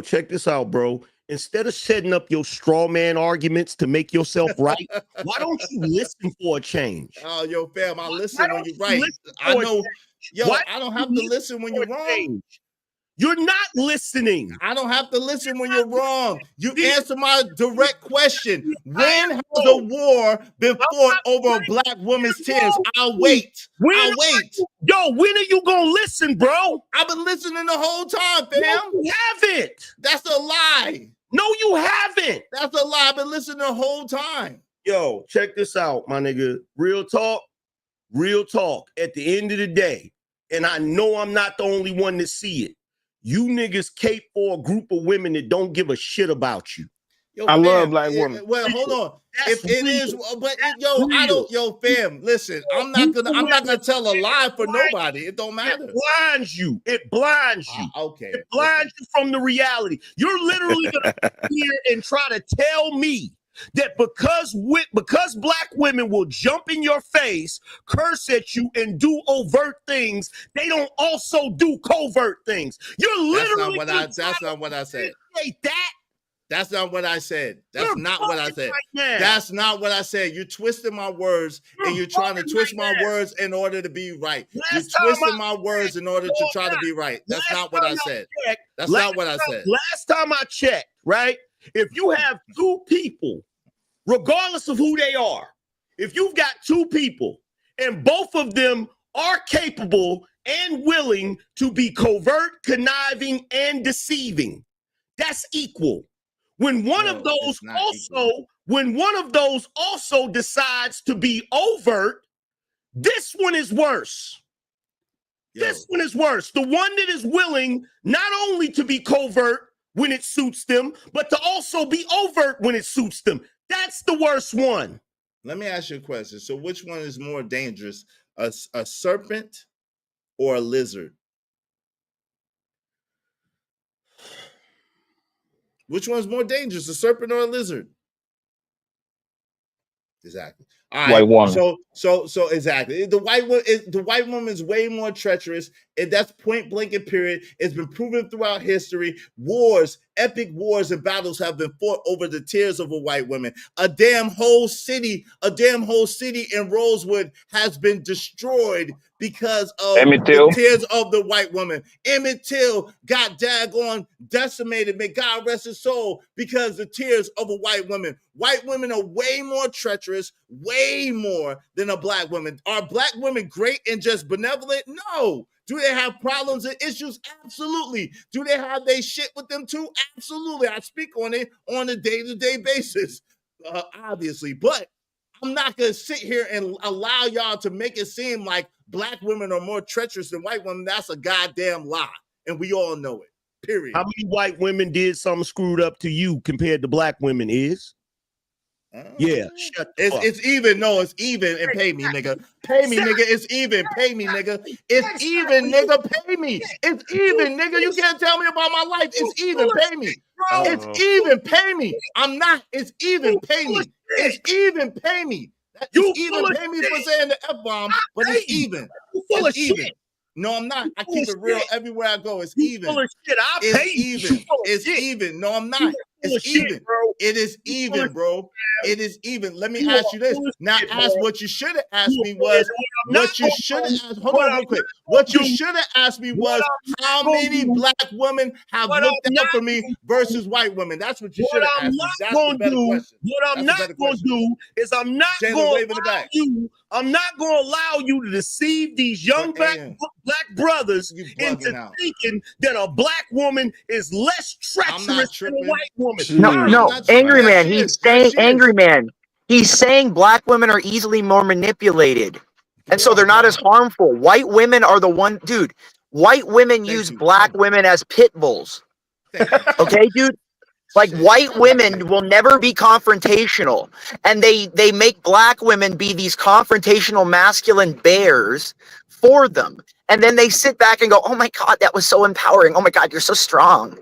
Check this out, bro. Instead of setting up your straw man arguments to make yourself right, why don't you listen for a change? Oh, fam, I listen when you're right. I know. I don't have to listen when you're wrong. You're not listening. I don't have to listen when you're wrong. You answer my direct question. When has a war been fought over a black woman's tears? I'll wait. I'll wait. When are you gonna listen, bro? I've been listening the whole time, fam. No, you haven't. That's a lie. No, you haven't. That's a lie. I've been listening the whole time. Check this out, my nigga. Real talk. At the end of the day, and I know I'm not the only one to see it, you niggas cape for a group of women that don't give a shit about you. I love black women. Well, hold on. If it is, but I don't, fam. Listen, I'm not gonna tell a lie for nobody. It don't matter. It blinds you. It blinds you. Okay. It blinds you from the reality. You're literally gonna sit here and try to tell me that because black women will jump in your face, curse at you, and do overt things, they don't also do covert things. You're literally that's not what I said. That's not what I said. That's not what I said. That's not what I said. You're twisting my words, and you're trying to twist my words in order to be right. You're twisting my words in order to try to be right. That's not what I said. That's not what I said. Last time I checked, right? If you have two people, regardless of who they are, if you've got two people and both of them are capable and willing to be covert, conniving, and deceiving, that's equal. When one of those also decides to be overt, this one is worse. This one is worse. The one that is willing not only to be covert when it suits them, but to also be overt when it suits them. That's the worst one. Let me ask you a question. So which one is more dangerous, a serpent or a lizard? Which one's more dangerous, a serpent or a lizard? Exactly. All right. White one. So exactly. The white woman is way more treacherous, and that's point blank and period. It's been proven throughout history. Wars Epic wars and battles have been fought over the tears of a white woman. A damn whole city in Rosewood has been destroyed because of the tears of the white woman. Emmett Till got daggone decimated, may God rest his soul, because the tears of a white woman. White women are way more treacherous, way more than a black woman. Are black women great and just benevolent? No. Do they have problems and issues? Absolutely. Do they have they shit with them too? Absolutely. I speak on it on a day-to-day basis, obviously. But I'm not going to sit here and allow y'all to make it seem like black women are more treacherous than white women. That's a goddamn lie. And we all know it. Period. How many white women did something screwed up to you compared to black women is? Yeah, shut the fuck. It's even. No, it's even. And pay me, nigga. Pay me, nigga. It's even. Pay me, nigga. It's even, nigga. Pay me. It's even, nigga. You can't tell me about my life. It's even. Pay me. It's even. Pay me. I'm not. It's even. Pay me. It's even. Pay me. It's even. Pay me for saying the F-bomb, but it's even. It's even. No, I'm not. I keep it real everywhere I go. It's even. It's even. It's even. No, I'm not. It's even. It is even, bro. It is even. Let me ask you this. Now, ask what you should have asked me was what you should have asked. Hold on real quick. What you should have asked me was how many black women have looked out for me versus white women. That's what you should have asked me. That's the better question. What I'm not going to do is I'm not going to allow you. I'm not going to allow you to deceive these young black brothers into thinking that a black woman is less treacherous than a white woman. No, Angry Man. He's saying, Angry Man. He's saying black women are easily more manipulated, and so they're not as harmful. White women are the one, dude. White women use black women as pit bulls. Okay, dude. Like white women will never be confrontational, and they make black women be these confrontational masculine bears for them, and then they sit back and go, "Oh my God, that was so empowering! Oh my God, you're so strong."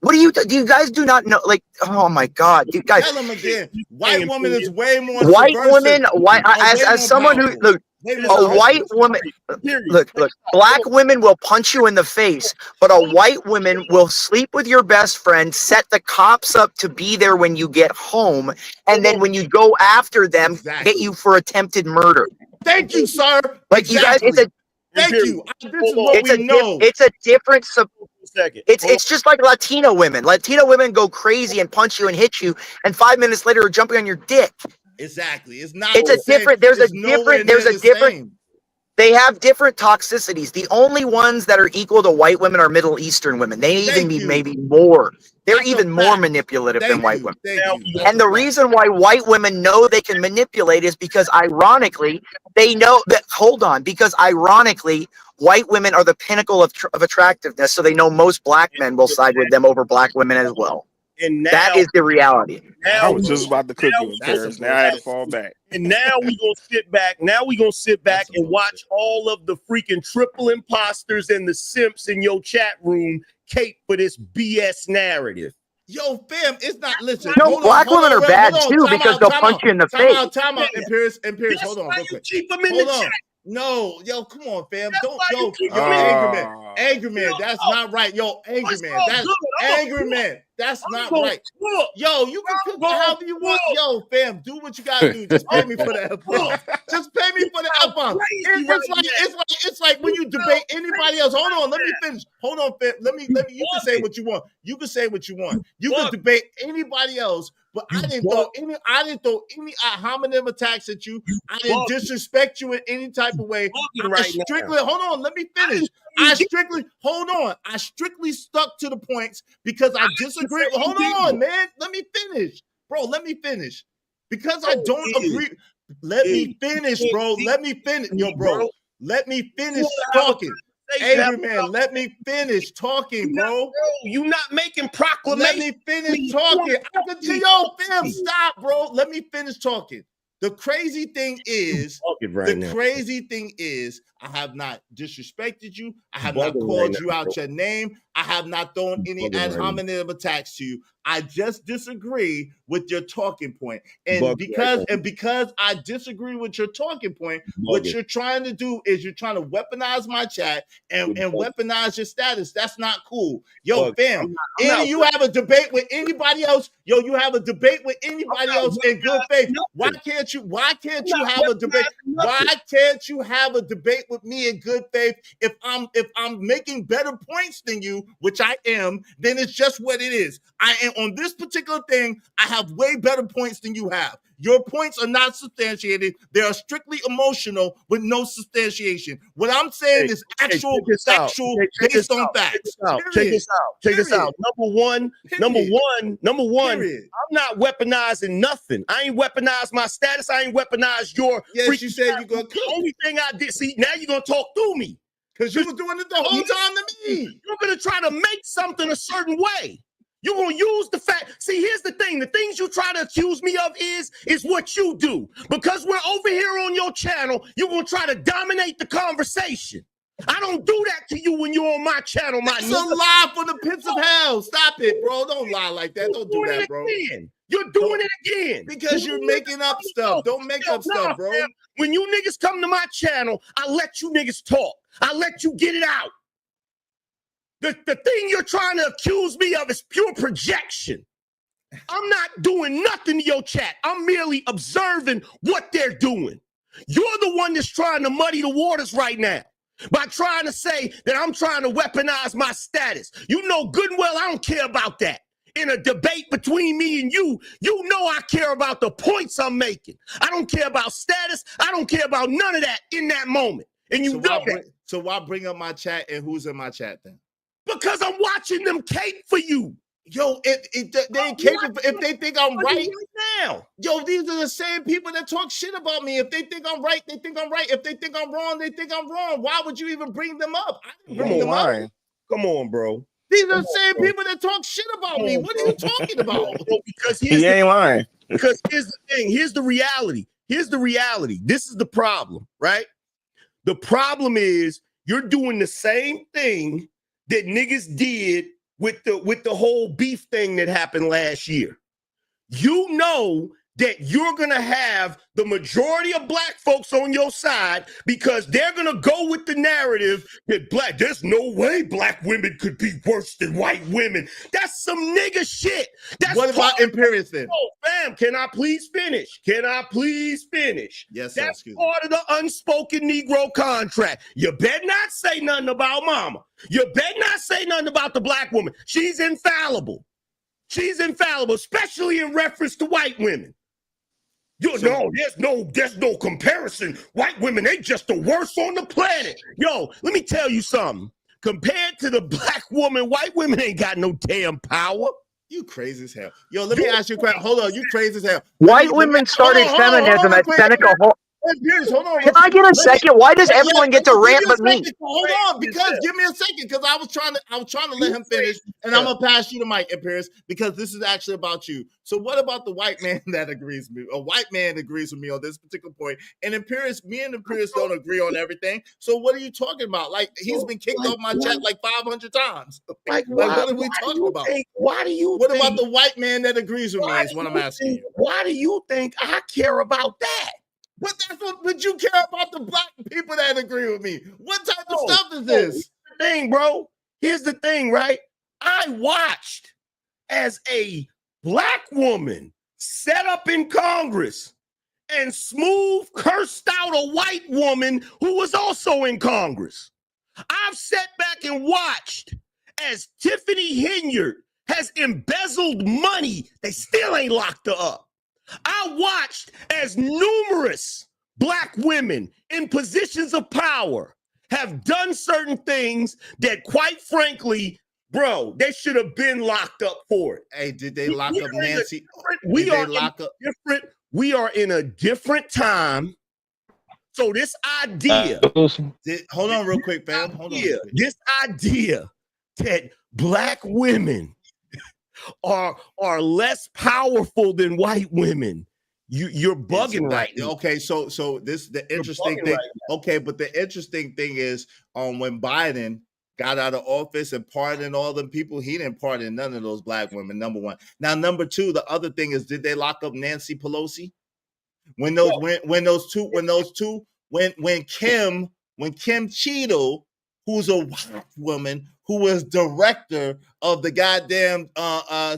What do you guys do not know? Like, oh my God, you guys. Tell them again. White woman is way more. White women, as someone who look. A white woman, look, black women will punch you in the face, but a white woman will sleep with your best friend, set the cops up to be there when you get home, and then when you go after them, get you for attempted murder. Thank you, sir. Like you guys, it's a. Thank you. This is what we know. It's a different. It's just like Latino women. Latino women go crazy and punch you and hit you, and 5 minutes later are jumping on your dick. Exactly. It's not. It's a different. There's a different. They have different toxicities. The only ones that are equal to white women are Middle Eastern women. They even be maybe more. They're even more manipulative than white women. And the reason why white women know they can manipulate is because ironically, they know that, because ironically, white women are the pinnacle of attractiveness. So they know most black men will side with them over black women as well. And now, that is the reality. I was just about to cook you in Paris. Now I had to fall back. And now we're going to sit back. Now we're going to sit back and watch all of the freaking triple imposters and the simps in your chat room cape for this BS narrative. Yo, fam, it's not. Listen, no, black women are bad too because they'll punch you in the face. Time out, Imperius, hold on, real quick. Hold on. No, yo, come on, fam. Angry man, that's not right. Yo, Angry man, that's not right. Yo, you can cook however you want. Yo, fam, do what you gotta do. Just pay me for the F-bomb. Just pay me for the F-bomb. It's like when you debate anybody else.Hold on, let me finish. Hold on, fam. Let me. You can say what you want. You can say what you want. You can debate anybody else. But I didn't throw any homonym attacks at you. I didn't disrespect you in any type of way. Hold on, let me finish. I strictly stuck to the points because I disagree. Hold on, man. Let me finish. Bro, let me finish. Because I don't agree. Let me finish, bro. Let me finish. Yo, bro. Let me finish talking. Angry man, let me finish talking, bro. You not making proclamations. Let me finish talking. Yo, fam, stop, bro. Let me finish talking. The crazy thing is, I have not disrespected you. I have not called you out your name. I have not thrown any ad hominem attacks to you. I just disagree with your talking point. And because I disagree with your talking point, what you're trying to do is you're trying to weaponize my chat and weaponize your status. That's not cool. Yo, fam, you have a debate with anybody else. Yo, you have a debate with anybody else in good faith. Why can't you have a debate? Why can't you have a debate with me in good faith? If I'm making better points than you, which I am, then it's just what it is. I am on this particular thing, I have way better points than you have. Your points are not substantiated. They are strictly emotional with no substantiation. What I'm saying is actual, factual, based on facts. Check this out. Number one, I'm not weaponizing nothing. I ain't weaponized my status. I ain't weaponized your. Yes, you said you're gonna cook. The only thing I did, see, now you're gonna talk through me. Because you were doing it the whole time to me. You're gonna try to make something a certain way. You're gonna use the fact. See, here's the thing. The things you try to accuse me of is what you do. Because we're over here on your channel, you're gonna try to dominate the conversation. I don't do that to you when you're on my channel, my nigga. It's a lie from the pits of hell. Stop it, bro. Don't lie like that. Don't do that, bro. You're doing it again. Because you're making up stuff. Don't make up stuff, bro. Man. When you niggas come to my channel, I let you niggas talk. I let you get it out. The thing you're trying to accuse me of is pure projection. I'm not doing nothing to your chat. I'm merely observing what they're doing. You're the one that's trying to muddy the waters right now by trying to say that I'm trying to weaponize my status. You know good and well I don't care about that. In a debate between me and you know I care about the points I'm making. I don't care about status. I don't care about none of that in that moment. And you know that. So why bring up my chat and who's in my chat then? Because I'm watching them cape for you. Yo, they ain't caping if they think I'm right now. Yo, these are the same people that talk shit about me. If they think I'm right, they think I'm right. If they think I'm wrong, they think I'm wrong. Why would you even bring them up? I didn't bring them up. Come on, bro. These are the same people that talk shit about me. What are you talking about? Because he ain't lying. Because here's the thing. Here's the reality. This is the problem, right? The problem is you're doing the same thing that niggas did with the whole beef thing that happened last year. You know that you're gonna have the majority of black folks on your side because they're gonna go with the narrative that there's no way black women could be worse than white women. That's some nigga shit. What about Imperius then? Oh, fam, can I please finish? Yes, sir. That's part of the unspoken Negro contract. You better not say nothing about mama. You better not say nothing about the black woman. She's infallible. Especially in reference to white women. There's no comparison. White women, they just the worst on the planet. Yo, let me tell you something. Compared to the black woman, white women ain't got no damn power. You crazy as hell. Yo, let me ask you a question. Hold on, you crazy as hell. White women started feminism at Seneca Hall. Hold on. Can I get a second? Why does everyone get to rant but me? Hold on, because give me a second, because I was trying to let him finish, and I'm gonna pass you the mic, Imperius, because this is actually about you. So what about the white man that agrees with me? A white man agrees with me on this particular point, and Imperius, me and Imperius don't agree on everything. So what are you talking about? Like he's been kicked off my chat like 500 times. Like what are we talking about? What about the white man that agrees with me? Is what I'm asking you. Why do you think I care about that? But but you care about the black people that agree with me. What type of stuff is this? Here's the thing, right? I watched as a black woman set up in Congress and smooth cursed out a white woman who was also in Congress. I've sat back and watched as Tiffany Henyard has embezzled money. They still ain't locked her up. I watched as numerous black women in positions of power have done certain things that, quite frankly, bro, they should have been locked up for it. Hey, did they lock up Nancy? We are in a different time. So this idea, hold on real quick, fam. Hold on. This idea that black women are less powerful than white women. You're bugging right now. Okay, so this the interesting thing. Right, okay, but the interesting thing is when Biden got out of office and pardoned all them people. He didn't pardon none of those black women, number one. Now, number two, the other thing is, did they lock up Nancy Pelosi? When Kim Cheadle, who's a white woman who was director of the goddamn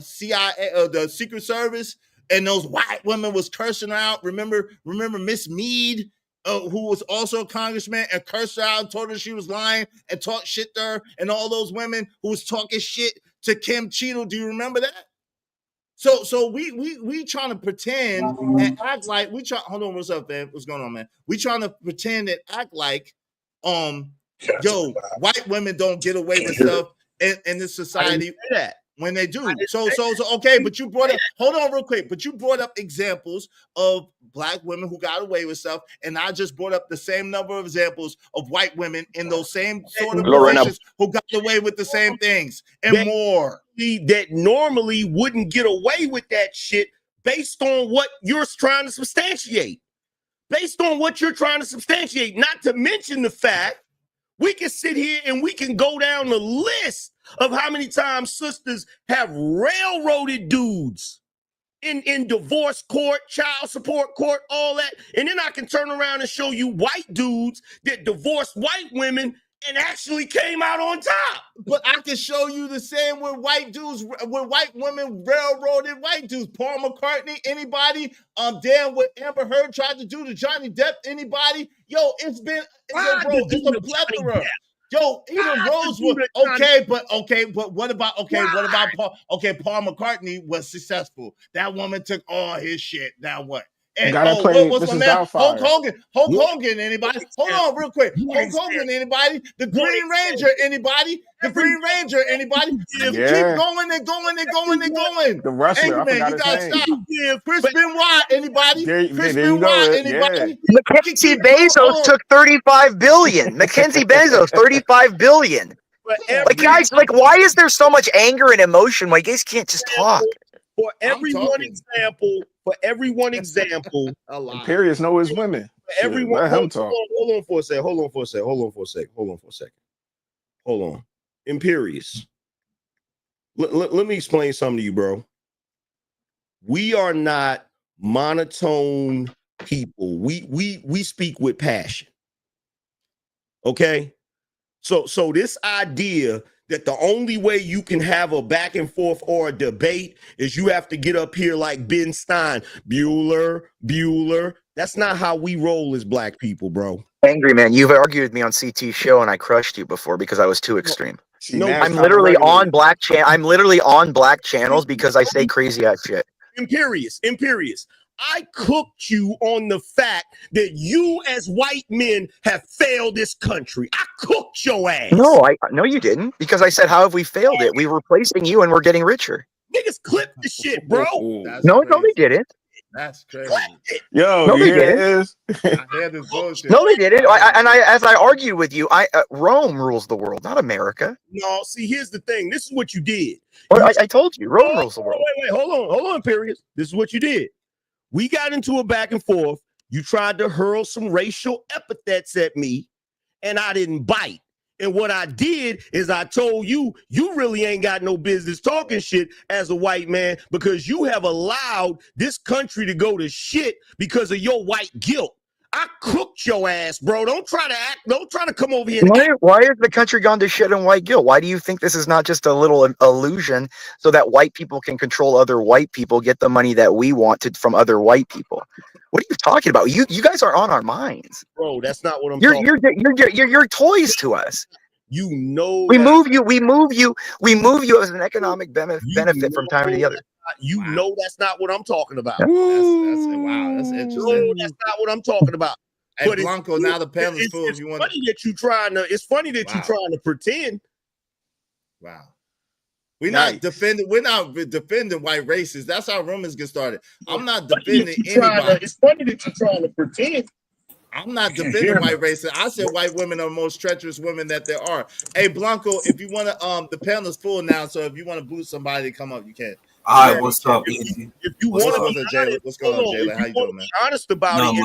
CIA, the Secret Service, and those white women was cursing her out. Remember Miss Meade, who was also a congressman, and cursed her out and told her she was lying and talked shit to her, and all those women who was talking shit to Kim Cheadle. Do you remember that? So we trying to pretend and act like hold on, what's up, man? What's going on, man? We trying to pretend and act like white women don't get away with stuff in this society when they do. So okay, but you brought up, hold on real quick, but you brought up examples of black women who got away with stuff, and I just brought up the same number of examples of white women in those same sort of positions who got away with the same things and more. That normally wouldn't get away with that shit based on what you're trying to substantiate. Based on what you're trying to substantiate, not to mention the fact we can sit here and we can go down the list of how many times sisters have railroaded dudes in divorce court, child support court, all that. And then I can turn around and show you white dudes that divorced white women and actually came out on top. But I can show you the same with white dudes, with white women railroaded white dudes. Paul McCartney, anybody? Damn, what Amber Heard tried to do to Johnny Depp, anybody? Yo, it's a plethora. Yo, even Rosewood. But what about Paul? Okay, Paul McCartney was successful. That woman took all his shit. Now what? And what's my man? Hulk Hogan, anybody? Hold on real quick. Hulk Hogan, anybody? The Green Ranger, anybody? The Green Ranger, anybody? Keep going and going and going and going. The wrestler, Angry Man, you gotta stop. Chris Benoit, anybody? Chris Benoit, anybody? Mackenzie Bezos took 35 billion. Mackenzie Bezos, 35 billion. Like, guys, like, why is there so much anger and emotion? Why you guys can't just talk? For every one example, Imperious know his women. For everyone, let him talk. Hold on for a second. Hold on. Imperious. Let me explain something to you, bro. We are not monotone people. We speak with passion. Okay? So this idea that the only way you can have a back and forth or a debate is you have to get up here like Ben Stein, Bueller. That's not how we roll as black people, bro. Angry Man, you've argued with me on CT show and I crushed you before because I was too extreme. I'm literally on black channels because I say crazy ass shit. Imperious. I cooked you on the fact that you as white men have failed this country. I cooked your ass. No, you didn't. Because I said, how have we failed it? We were replacing you and we're getting richer. Niggas clipped the shit, bro. No, they didn't. That's crazy. Yo, no, they didn't. No, they didn't. As I argued with you, Rome rules the world, not America. No, see, here's the thing. This is what you did. I told you, Rome rules the world. Wait, hold on, period. This is what you did. We got into a back and forth. You tried to hurl some racial epithets at me, and I didn't bite. And what I did is I told you, you really ain't got no business talking shit as a white man because you have allowed this country to go to shit because of your white guilt. I cooked your ass, bro. Don't try to come over here. Why has the country gone to shit and white guilt? Why do you think this is not just a little illusion so that white people can control other white people, get the money that we want from other white people? What are you talking about? You guys are on our minds, bro. That's not what I'm talking about. You're toys to us. You know, we move you as an economic benefit from time to the other. You know that's not what I'm talking about. Wow, that's interesting. No, that's not what I'm talking about. Hey, but Blanco, now the panel is full. It's funny that you're trying to pretend. Wow. We're not defending white racists. That's how rumors get started. I'm not defending anybody. It's funny that you're trying to pretend. I'm not defending white racists. I said white women are the most treacherous women that there are. Hey, Blanco, if you want to, the panel is full now. So if you want to boot somebody to come up, you can. All right, what's up? If you want to be honest, what's going on, Jalen? How you doing, man? Honest about it,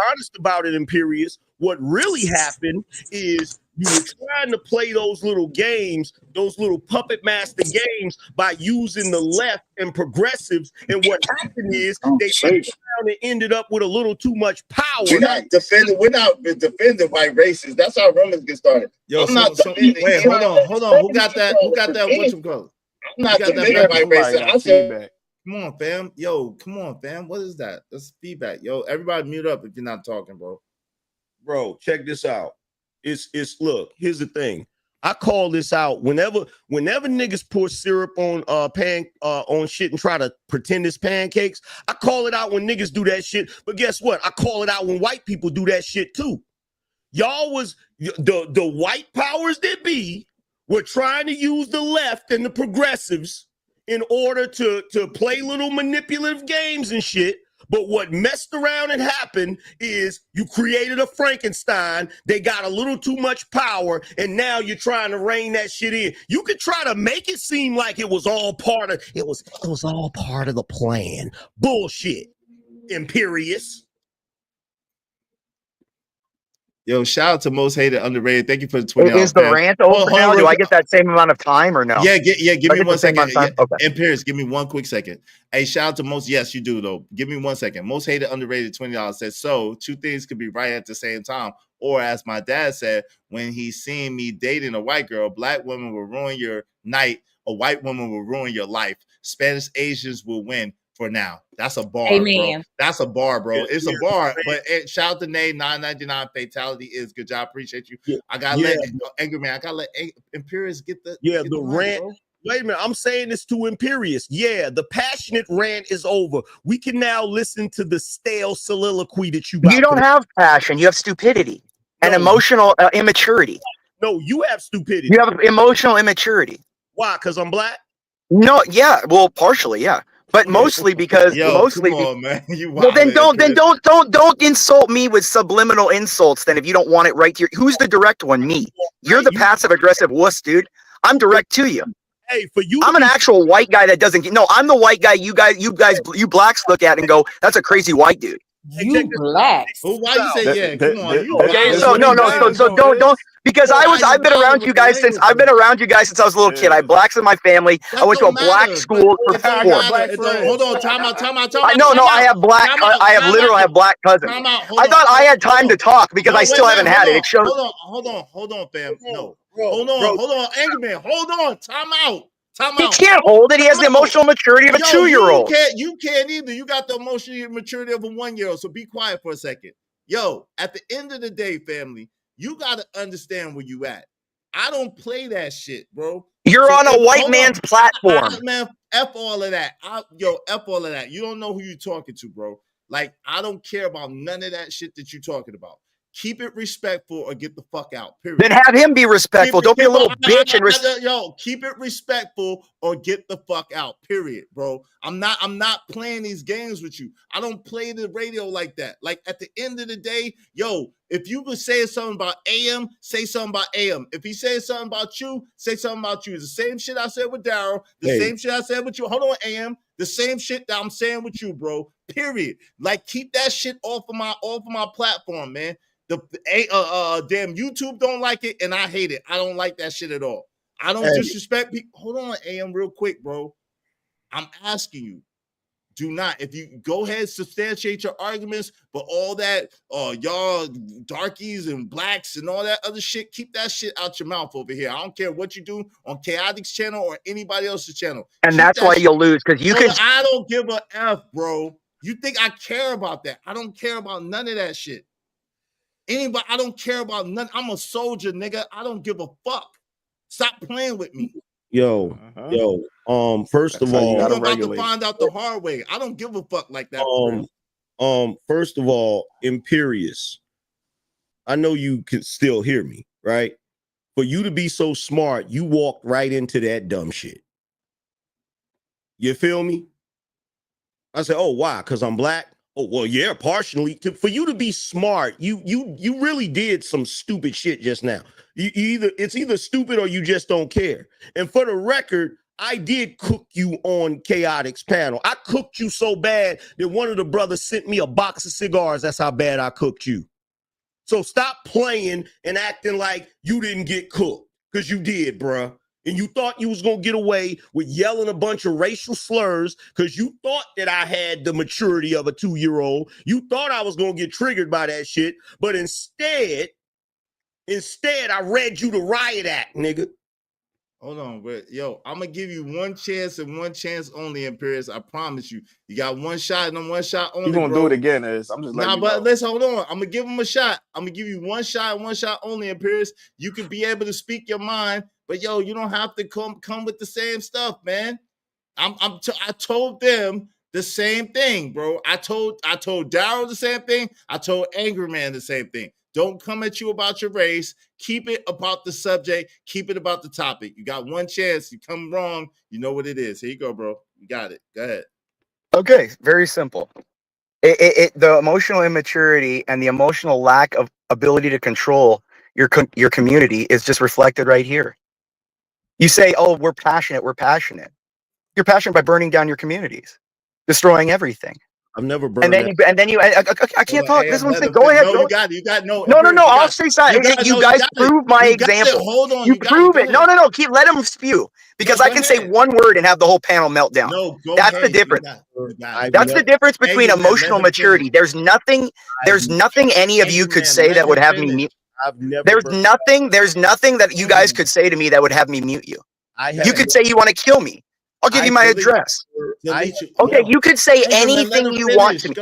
honest about it, Imperious. What really happened is You were trying to play those little games, those little puppet master games by using the left and progressives. And what happened is they went around and ended up with a little too much power. We're not defending white races. That's how rumors get started. Yo, hold on. Who got that? What's it called? I'm not defending white races. I said, come on, fam. Yo, come on, fam. What is that? That's feedback. Yo, everybody mute up if you're not talking, bro. Bro, check this out. It's look, here's the thing. I call this out whenever niggas pour syrup on on shit and try to pretend it's pancakes. I call it out when niggas do that shit. But guess what? I call it out when white people do that shit too. Y'all was the white powers that be were trying to use the left and the progressives in order to play little manipulative games and shit. But what messed around and happened is you created a Frankenstein. They got a little too much power, and now you're trying to rein that shit in. You could try to make it seem like it was all part of the plan. Bullshit. Imperious. Yo, shout out to Most Hated Underrated. Thank you for the 20. Is the rant over now? Do I get that same amount of time or no? Yeah, give me 1 second. Yeah. Okay. And Pierce, give me 1 quick second. Hey, shout out to Most. Yes, you do though. Give me 1 second. Most Hated Underrated $20 says, so 2 things could be right at the same time. Or as my dad said, when he's seeing me dating a white girl, black women will ruin your night. A white woman will ruin your life. Spanish Asians will win. For now, that's a bar. Amen. Bro. That's a bar, bro. It's a bar. But shout out to Nate, $9.99 fatality is good job. Appreciate you. Yeah. I gotta let Angry Man. I gotta let Imperious get the rant. Bro. Wait a minute. I'm saying this to Imperious. Yeah, the passionate rant is over. We can now listen to the stale soliloquy that you got. You don't have passion. You have stupidity and emotional immaturity. No, you have stupidity. You have emotional immaturity. Why? Because I'm black? No, yeah. Well, partially, yeah. But mostly because come on, man. Well, then don't insult me with subliminal insults. Then if you don't want it right here, who's the direct one? Me. You're the passive aggressive wuss, dude. I'm direct to you. Hey, for you, I'm an actual white guy that doesn't. No, I'm the white guy. You blacks look at and go, "That's a crazy white dude." You blacks. Well, why you say yeah? Come on. Okay, so don't. Because I've been around you guys since I was a little kid. I have blacks in my family. I went to a black school for 4. Hold on, time out. I have black. I have black cousins. I thought I had time to talk because I still haven't had it. It shows. Hold on, fam. No, hold on, Angry Man. Hold on, time out. He can't hold it. He has the emotional maturity of a 2-year-old. You can't either. You got the emotional maturity of a 1-year-old. So be quiet for a second. Yo, at the end of the day, family, you got to understand where you at. I don't play that shit, bro. You're on a white man's platform. Man, F all of that. F all of that. You don't know who you're talking to, bro. Like, I don't care about none of that shit that you're talking about. Keep it respectful or get the fuck out. Period. Then have him be respectful. Don't be a little bitch and keep it respectful or get the fuck out. Period, bro. I'm not playing these games with you. I don't play the radio like that. Like at the end of the day, if you could say something about AM, say something about AM. If he says something about you, say something about you. It's the same shit I said with Daryl. Same shit I said with you. Hold on, AM. The same shit that I'm saying with you, bro. Period. Like keep that shit off of my platform, man. Damn YouTube don't like it and I hate it. I don't like that shit at all. I don't disrespect people. Hold on, AM, real quick, bro. I'm asking you. Do not. If you go ahead, substantiate your arguments, but all that, y'all darkies and blacks and all that other shit, keep that shit out your mouth over here. I don't care what you do on Chaotix channel or anybody else's channel. And keep that's why you'll lose because you can. I don't give a F, bro. You think I care about that? I don't care about none of that shit. Anybody, I don't care about none. I'm a soldier, nigga. I don't give a fuck. Stop playing with me. First of all, I'm about to find out the hard way. I don't give a fuck like that. First of all, Imperious. I know you can still hear me, right? For you to be so smart, you walked right into that dumb shit. You feel me? I said, oh, why? Because I'm black? Oh, well, yeah, partially. For you to be smart, you really did some stupid shit just now. It's either stupid or you just don't care. And for the record, I did cook you on Chaotix panel. I cooked you so bad that one of the brothers sent me a box of cigars. That's how bad I cooked you. So stop playing and acting like you didn't get cooked, because you did, bruh. And you thought you was going to get away with yelling a bunch of racial slurs because you thought that I had the maturity of a 2-year-old. You thought I was going to get triggered by that shit. But instead, I read you the riot act, nigga. Hold on, but yo, I'm gonna give you one chance and one chance only, Imperius. I promise you. You got one shot and one shot only. You gonna do it again, Is I'm just letting but let's hold on. I'm gonna give him a shot. I'm gonna give you one shot and one shot only, Imperius. You can be able to speak your mind, but yo, you don't have to come with the same stuff, man. I told them the same thing, bro. I told Daryl the same thing. I told Angry Man the same thing. Don't come at you about your race. Keep it about the subject. Keep it about the topic. You got one chance. You come wrong, you know what it is. Here you go, bro. You got it. Go ahead. Okay, very simple. The emotional immaturity and the emotional lack of ability to control your community is just reflected right here. You say, "Oh, we're passionate. We're passionate." You're passionate by burning down your communities, destroying everything. I've never burned. And then you. I can't talk. This one's go ahead. No, you got no. No. I'll say something. You guys prove my example. Hold on. You prove it. No. Let them spew, because I can say one word and have the whole panel melt down. No, that's the difference. That's the difference between emotional maturity. There's nothing any of you could say that would have me mute. There's nothing that you guys could say to me that would have me mute you. You could say you want to kill me. I'll give you my address. Okay, you could say anything you want to me.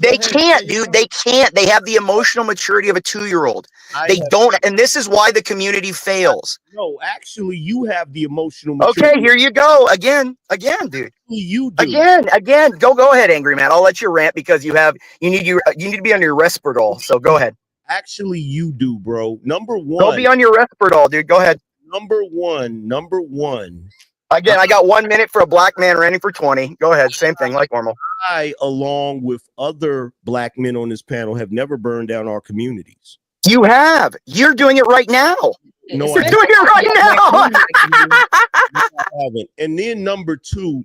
They can't, dude. They can't. They have the emotional maturity of a 2-year-old. They don't, and this is why the community fails. No, actually, you have the emotional maturity. Okay, here you go. Again, dude. You do. Again. Go ahead, Angry Man. I'll let you rant because you need to be on your Resperdal. So go ahead. Actually, you do, bro. Number one. Go be on your Resperdal, dude. Go ahead. Number one. Again, I got 1 minute for a black man running for 20. Go ahead. Same thing, like normal. I, along with other black men on this panel, have never burned down our communities. You have. You're doing it right now. No, you're doing it right now. I haven't. And then number two,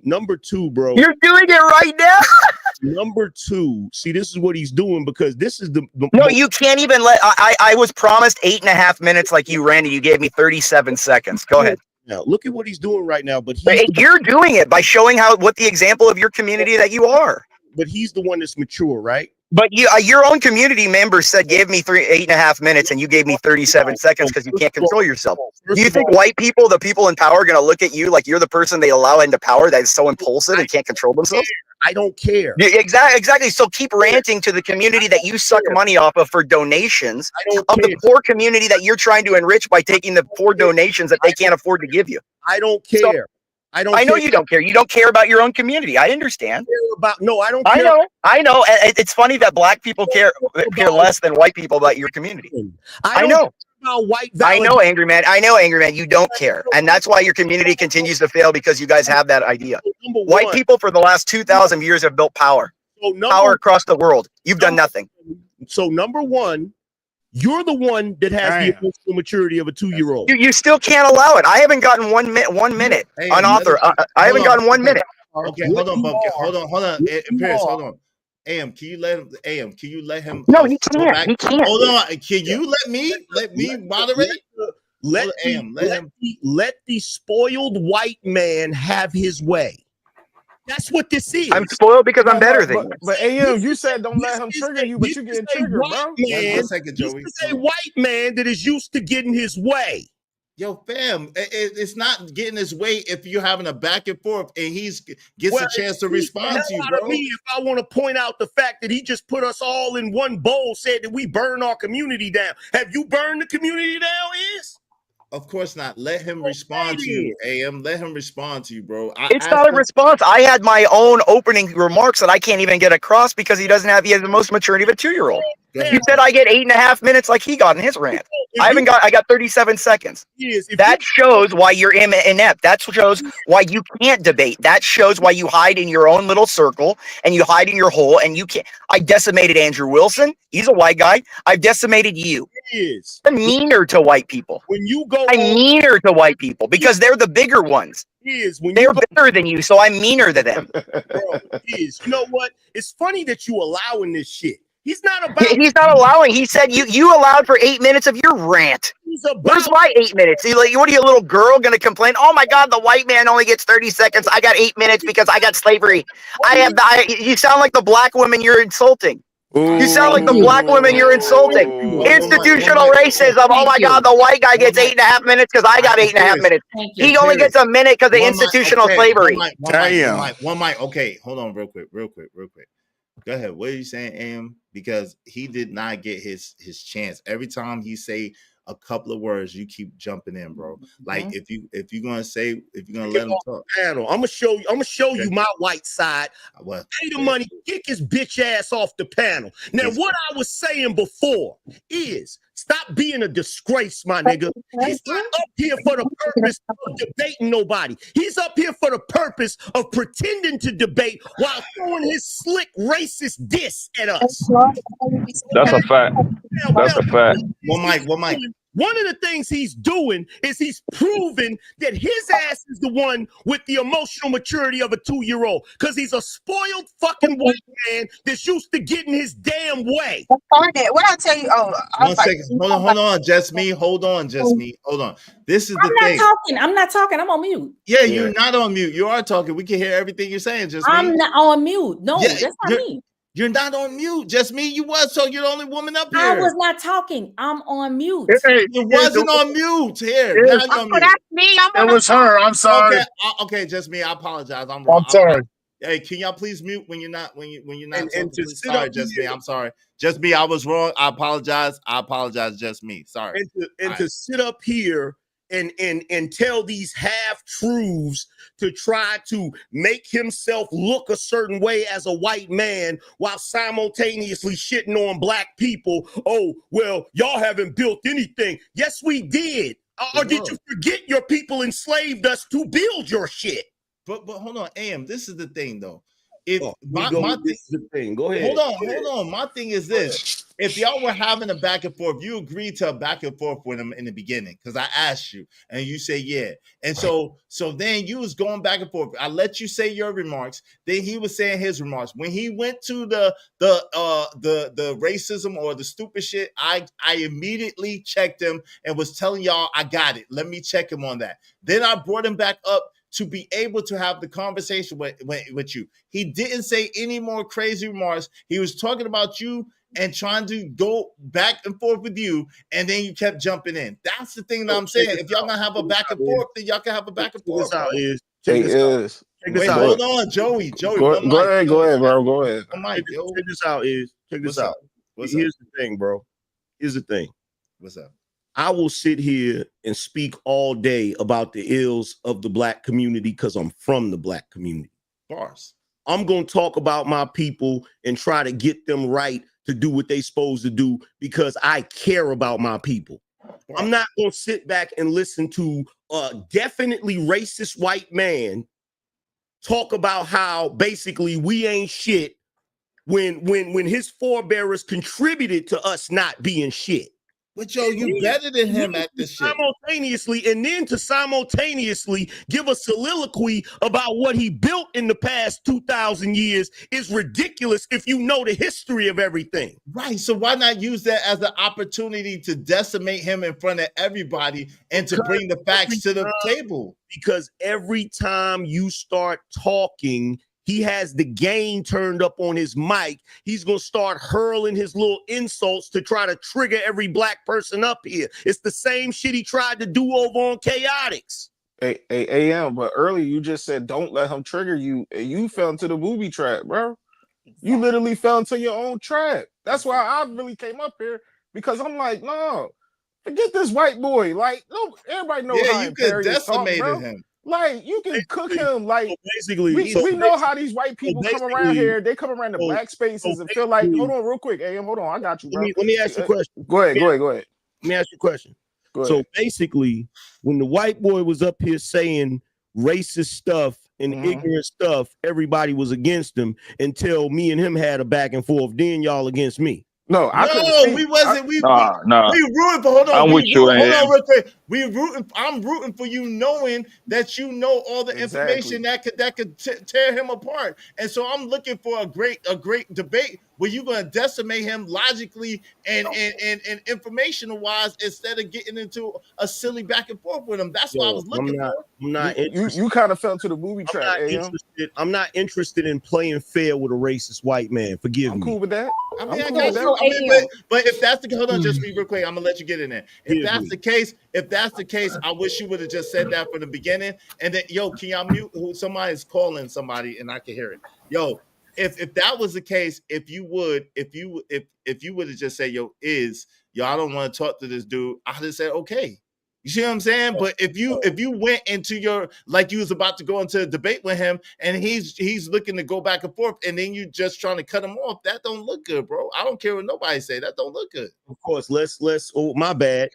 bro. You're doing it right now. Number two. See, this is what he's doing, because this is the no, you can't even let. I was promised 8.5 minutes like you, Randy. You gave me 37 seconds. Go ahead. Now look at what he's doing right now. But you're doing it by showing what the example of your community that you are. But he's the one that's mature, right? But your own community members gave me 8.5 minutes, and you gave me 37 seconds because you can't control yourself. Do you think white people, the people in power, are going to look at you like you're the person they allow into power that is so impulsive and can't control themselves? I don't care. Exactly. So keep ranting to the community that you suck money off of for donations of the poor community that you're trying to enrich by taking the poor donations that they can't afford to give you. I don't care. So, I know you don't care. You don't care about your own community. I understand. I don't care. I know. It's funny that black people care less than white people about your community. I know. I know, Angry Man. You don't care. And that's why your community continues to fail, because you guys have that idea. White people for the last 2,000 years have built power. Power across the world. You've done nothing. So number one, you're the one that has the emotional maturity of a 2-year-old. You still can't allow it. I haven't gotten 1 minute on author. I haven't gotten 1 minute. Okay, hold on, Bumpkin. Hold on. Imperius, hold on. AM, can you let him? No, he can't. He can't. Hold on. Can you let me moderate? Let the spoiled white man have his way. That's what this is. I'm spoiled because I'm better than you. But AM, you said don't let him trigger you, but you getting triggered, bro. One second, Joey. This is a white man that is used to getting his way. Yo, fam, it's not getting his way if you're having a back and forth and gets a chance to respond to you, bro. If I want to point out the fact that he just put us all in one bowl, said that we burn our community down. Have you burned the community down, Is? Of course not. Let him respond to you, AM. Let him respond to you, bro. It's not a response. I had my own opening remarks that I can't even get across because he has the most maturity of a 2-year-old. You said I get 8.5 minutes like he got in his rant. I got 37 seconds. That shows why you're inept. That shows why you can't debate. That shows why you hide in your own little circle and you hide in your hole and you can't. I decimated Andrew Wilson. He's a white guy. I've decimated you. I'm meaner to white people. When you go, I'm meaner to white people because they're the bigger ones. They're better than you, so I'm meaner to them. Bro, you know what? It's funny that you allowing this shit. He's not about. He's not allowing. He said you allowed for 8 minutes of your rant. Where's my 8 minutes? Like, what are you, a little girl, gonna complain? Oh my God, the white man only gets 30 seconds. I got 8 minutes because I got slavery. You sound like the black women you're insulting. You sound like the black women you're insulting. Institutional racism. Oh my God, the white guy gets 8.5 minutes because I got 8.5 minutes. He only gets a minute because of institutional slavery. One mic. Okay, hold on, real quick. Go ahead. What are you saying, Am? Because he did not get his chance. Every time he say a couple of words, you keep jumping in, bro. Like if you're gonna let him talk. Panel. I'm gonna show you my white side. Pay the money, kick his bitch ass off the panel. Now, what I was saying before is stop being a disgrace, my nigga. He's not up here for the purpose of debating nobody. He's up here for the purpose of pretending to debate while throwing his slick racist diss at us. That's a fact. That's a fact. One mic. One of the things he's doing is he's proving that his ass is the one with the emotional maturity of a 2-year-old because he's a spoiled fucking white man that's used to getting his damn way. What I tell you? Oh, 1 second. Hold on, just me. Hold on. This is the thing. I'm not talking. I'm on mute. Yeah, you're not on mute. You are talking. We can hear everything you're saying. Just me. I'm not on mute. No, that's not me. You're not on mute. Just me. You was. So you're the only woman up here. I was not talking. I'm on mute. It wasn't on mute. Here. That's me. It was her. I'm sorry. Okay, just me. I apologize. I'm wrong. I'm sorry. Hey, can y'all please mute when you're not sorry, just me. I'm sorry. Just me. I was wrong. I apologize. Just me. Sorry. And to sit up here and tell these half truths to try to make himself look a certain way as a white man while simultaneously shitting on black people. Oh, well, y'all haven't built anything. Yes, we did. Or did you forget your people enslaved us to build your shit? But hold on, Am. This is the thing, though. This is the thing. Go ahead. Hold on. My thing is this: if y'all were having a back and forth, you agreed to a back and forth with him in the beginning because I asked you, and you say yeah. And so then you was going back and forth. I let you say your remarks. Then he was saying his remarks. When he went to the racism or the stupid shit, I immediately checked him and was telling y'all I got it. Let me check him on that. Then I brought him back up to be able to have the conversation with you. He didn't say any more crazy remarks. He was talking about you and trying to go back and forth with you, and then you kept jumping in. That's the thing that I'm saying. If y'all gonna have a back and forth, then y'all can have a back and forth. Check this out. Hold on, Joey. Go ahead, bro. Go ahead. Check this out. Here's the thing, bro. Here's the thing. What's up? I will sit here and speak all day about the ills of the black community because I'm from the black community. Bars. I'm going to talk about my people and try to get them right to do what they're supposed to do because I care about my people. Bars. I'm not going to sit back and listen to a definitely racist white man talk about how basically we ain't shit when his forebearers contributed to us not being shit. But you better than him at this shit. Simultaneously give a soliloquy about what he built in the past 2,000 years is ridiculous if you know the history of everything. Right. So why not use that as an opportunity to decimate him in front of everybody and to bring the facts to the table? Because every time you start talking, he has the gain turned up on his mic. He's going to start hurling his little insults to try to trigger every black person up here. It's the same shit he tried to do over on Chaotix. Hey, AM, but earlier you just said don't let him trigger you. You fell into the booby trap, bro. You literally fell into your own trap. That's why I really came up here, because I'm like, no, forget this white boy. Like, no, everybody knows how you could decimate him. Like, you can cook him. Like, we know how these white people come around here. They come around the black spaces and feel like, hold on real quick, AM, hold on, I got you, bro. Let me ask you a question. Go ahead. Let me ask you a question. So basically, when the white boy was up here saying racist stuff and ignorant stuff, everybody was against him until me and him had a back and forth. Then y'all against me. We wasn't. We ruined. But hold on. I'm with you. Hold on, real quick. I'm rooting for you, knowing that you know all the information that could tear him apart. And so I'm looking for a great debate where you're going to decimate him logically and informational wise, instead of getting into a silly back and forth with him. That's what I was looking for. I'm not interested. You kind of fell to the movie trap. I'm not interested in playing fair with a racist white man. Forgive me. I'm cool with that. But if that's the hold on, just real quick, I'm gonna let you get in there. If that's the case, I wish you would have just said that from the beginning. And then, yo, can y'all mute? Somebody's calling somebody, and I can hear it. Yo, if that was the case, if you would have just said, yo, I don't want to talk to this dude, I'd have said, okay. You see what I'm saying? But if you went into you was about to go into a debate with him, and he's looking to go back and forth, and then you just trying to cut him off, that don't look good, bro. I don't care what nobody say. That don't look good. Of course, let's. Oh, my bad.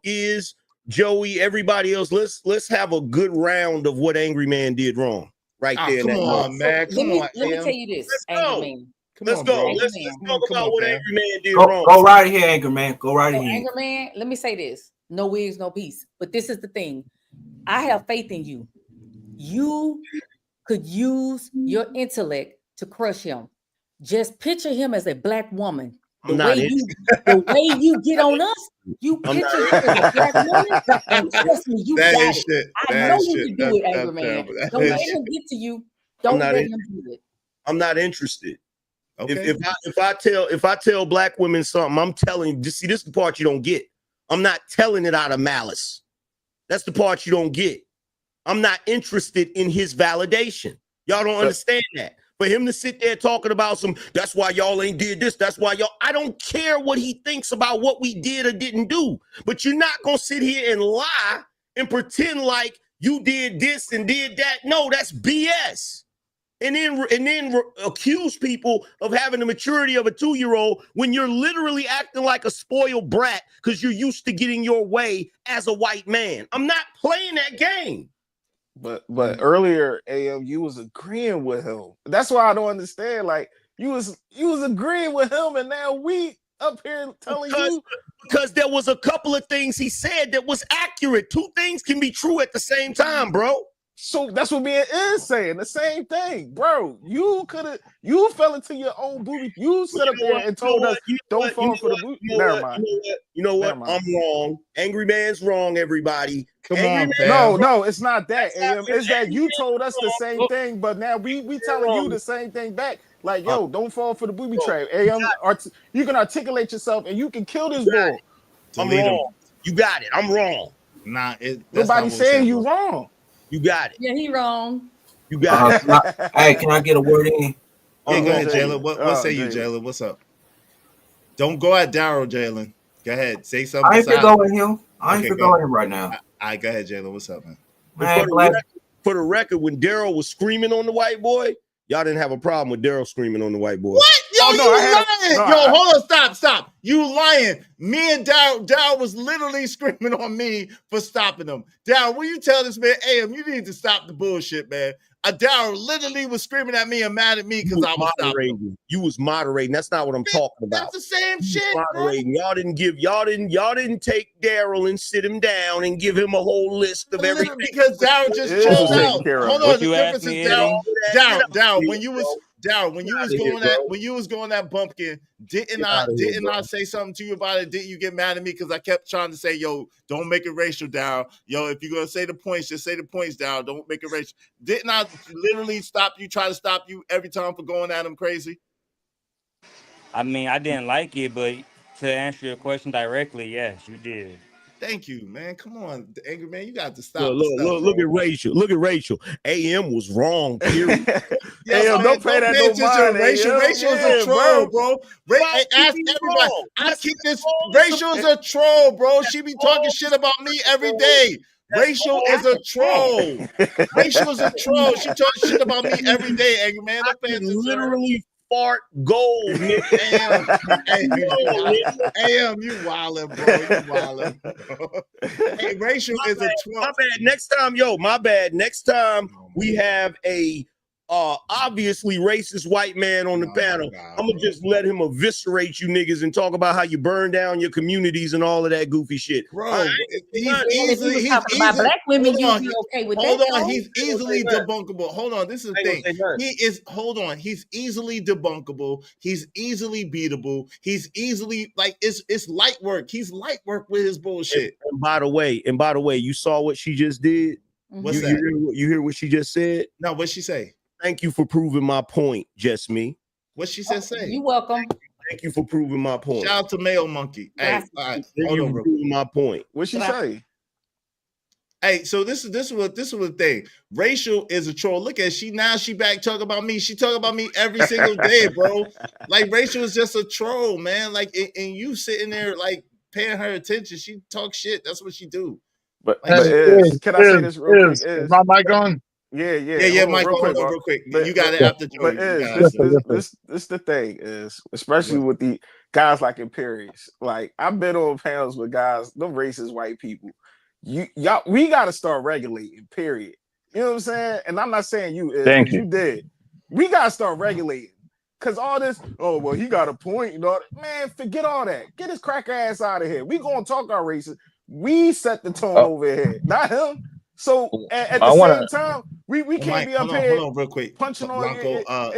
Is Joey, everybody else? Let's have a good round of what Angry Man did wrong. Right there. Come on, man. Let me tell you this, Angry Man. Let's go. Let's talk about what Angry Man did wrong. Go right here, Angry Man. Go right ahead. Angry Man, let me say this. No wigs, no peace. But this is the thing. I have faith in you. You could use your intellect to crush him. Just picture him as a black woman. The way you get on us, you picture him as a black woman, and trust me, you got it. Shit. I know you can do it, Angry Man. Don't let him get to you. Don't let him do it. I'm not interested. Okay. If I tell black women something, I'm telling you. See, this is the part you don't get. I'm not telling it out of malice. That's the part you don't get. I'm not interested in his validation. Y'all don't understand that. For him to sit there talking about that's why y'all ain't did this. That's why I don't care what he thinks about what we did or didn't do. But you're not going to sit here and lie and pretend like you did this and did that. No, that's BS. And then accuse people of having the maturity of a 2-year-old when you're literally acting like a spoiled brat because you're used to getting your way as a white man. I'm not playing that game. But earlier, AM, you was agreeing with him. That's why I don't understand. Like you was agreeing with him, and now we up here telling you because there was a couple of things he said that was accurate. Two things can be true at the same time, bro. So that's what me and is saying. The same thing, bro. You fell into your own booty. You sat up there and told us don't fall for the booty. Never mind. You know what? I'm wrong. Angry Man's wrong, everybody. Come on, No, it's not that. It's that you told us the same thing, but now we telling you the same thing back. Like, yo, don't fall for the booby trap. You can articulate yourself and you can kill this bull. I'm wrong. You got it. I'm wrong. Nah, nobody's saying you wrong. You got it. Yeah, he wrong. You got it. Hey, can I get a word in? Yeah, go ahead, Jalen. What say you, Jalen? What's up? Don't go at Daryl, Jalen. Go ahead. Say something. I ain't forgoing him. I ain't forgoing him right now. All right, go ahead, Jalen. What's up, man? For the record, when Daryl was screaming on the white boy, y'all didn't have a problem with Daryl screaming on the white boy. What? Yo, you lying. Hold on. Stop. You lying. Me and Daryl was literally screaming on me for stopping him. Daryl, will you tell this man, AM, you need to stop the bullshit, man. Daryl literally was screaming at me and mad at me because I was moderating. You was moderating. That's not what I'm talking about. That's the same shit. Moderating. Y'all didn't take Daryl and sit him down and give him a whole list of everything. Because Daryl just chilled out. Hold on, the difference is Daryl, when you was going that bumpkin, didn't I say something to you about it? Didn't you get mad at me because I kept trying to say, yo, don't make it racial, Daryl. Yo, if you're gonna say the points, just say the points, Daryl. Don't make it racial. Didn't I literally try to stop you every time for going at him crazy? I mean, I didn't like it, but to answer your question directly, yes, you did. Thank you, man. Come on, Angry Man. You got to stop. Look at Rachel. Look at Rachel. AM was wrong. Period. AM, don't pay that no mind. Rachel is a troll, bro. Ask everybody. I keep this. Rachel's a troll, bro. She be talking shit about me every day. Rachel is a troll. Rachel is a troll. She talks shit about me every day, Angry Man. I can literally fart gold. AM, you wildin', bro. You wildin'. Hey, Rachel is a troll. My bad. Next time we have a obviously racist white man on the panel, I'm gonna just let him eviscerate you niggas and talk about how you burn down your communities and all of that goofy shit. Bro, he's easily black women, you'd be okay with that. Hold on, he's easily debunkable. Hold on, this is the thing. He's easily debunkable. He's easily beatable. He's easily like it's light work. He's light work with his bullshit. And by the way, you saw what she just did. What's that? You hear what she just said? No, what'd she say? Thank you for proving my point, just me. What she said? Say. You're welcome. Thank you for proving my point. Shout out to Mayo Monkey. Hey, all right, Thank you for proving my point. What'd she say? Hey, so this is the thing. Racial is a troll. Look at she back talking about me. She talking about me every single day, bro. Like Racial is just a troll, man. Like and you sitting there like paying her attention. She talk shit. That's what she do. But, like, can I say this real quick? Is my mic on? Yeah, Mike, hold on real quick. But, you got it after Joey. This the thing is, especially with the guys like Imperius. Like I've been on panels with guys, the racist white people. Y'all, we got to start regulating. Period. You know what I'm saying? And I'm not saying you. Thank you. You did. We got to start regulating. Cause all this, oh well, he got a point. You know, man, forget all that. Get his cracker ass out of here. We gonna talk our races. We set the tone over here, not him. So at the same time, we can't be up here hold on, real quick. punching on Blanco,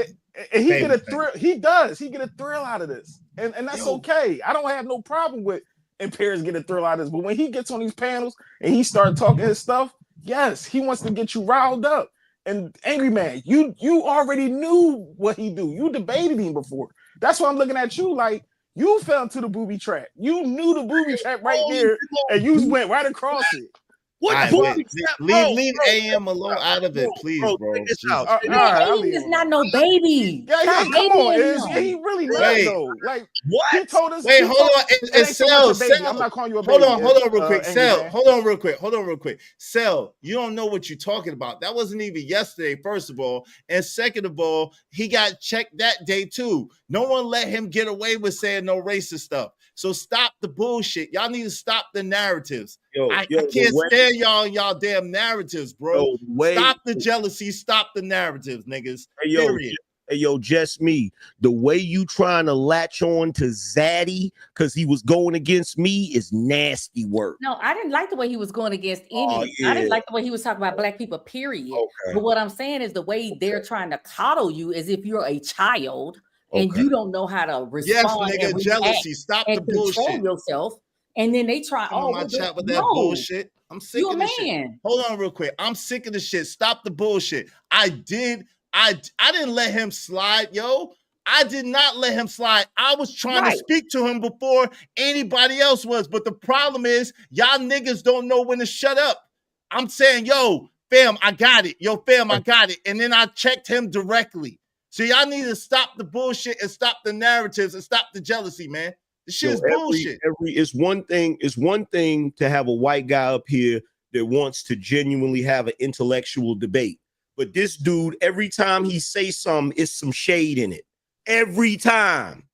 and he get a thrill. He get a thrill out of this, and that's okay. I don't have no problem with Imperius getting a thrill out of this. But when he gets on these panels and he starts talking his stuff, yes, he wants to get you riled up. And Angry Man, you already knew what he do. You debated him before. That's why I'm looking at you like you fell into the booby trap. You knew the booby trap right there, and you went right across it. What leave AM alone out of it, please, bro. AM is not no baby. Yeah, come on. He really not though. Like what? He told us. Wait, hold on. It's Cell. I'm not calling you a baby. Hold on, real quick. Cell. Hold on, real quick. Cell, you don't know what you're talking about. That wasn't even yesterday, first of all. And second of all, he got checked that day too. No one let him get away with saying no racist stuff. So stop the bullshit. Y'all need to stop the narratives. I can't stand y'all damn narratives, bro. Stop the jealousy. Stop the narratives, niggas. Hey, just me. The way you trying to latch on to Zaddy because he was going against me is nasty work. No, I didn't like the way he was going against any. I didn't like the way he was talking about black people, period. Okay. But what I'm saying is the way they're trying to coddle you as if you're a child and you don't know how to respond. Yes, nigga, jealousy. Stop the bullshit. Yourself. And then they try. My chat with that bullshit. I'm sick of this shit. Hold on, real quick. I'm sick of the shit. Stop the bullshit. I didn't let him slide, yo. I did not let him slide. I was trying to speak to him before anybody else was. But the problem is, y'all niggas don't know when to shut up. I'm saying, yo, fam, I got it. Yo, fam, I got it. And then I checked him directly. So y'all need to stop the bullshit and stop the narratives and stop the jealousy, man. This shit is bullshit. It's one thing to have a white guy up here that wants to genuinely have an intellectual debate. But this dude, every time he say something, it's some shade in it. Every time.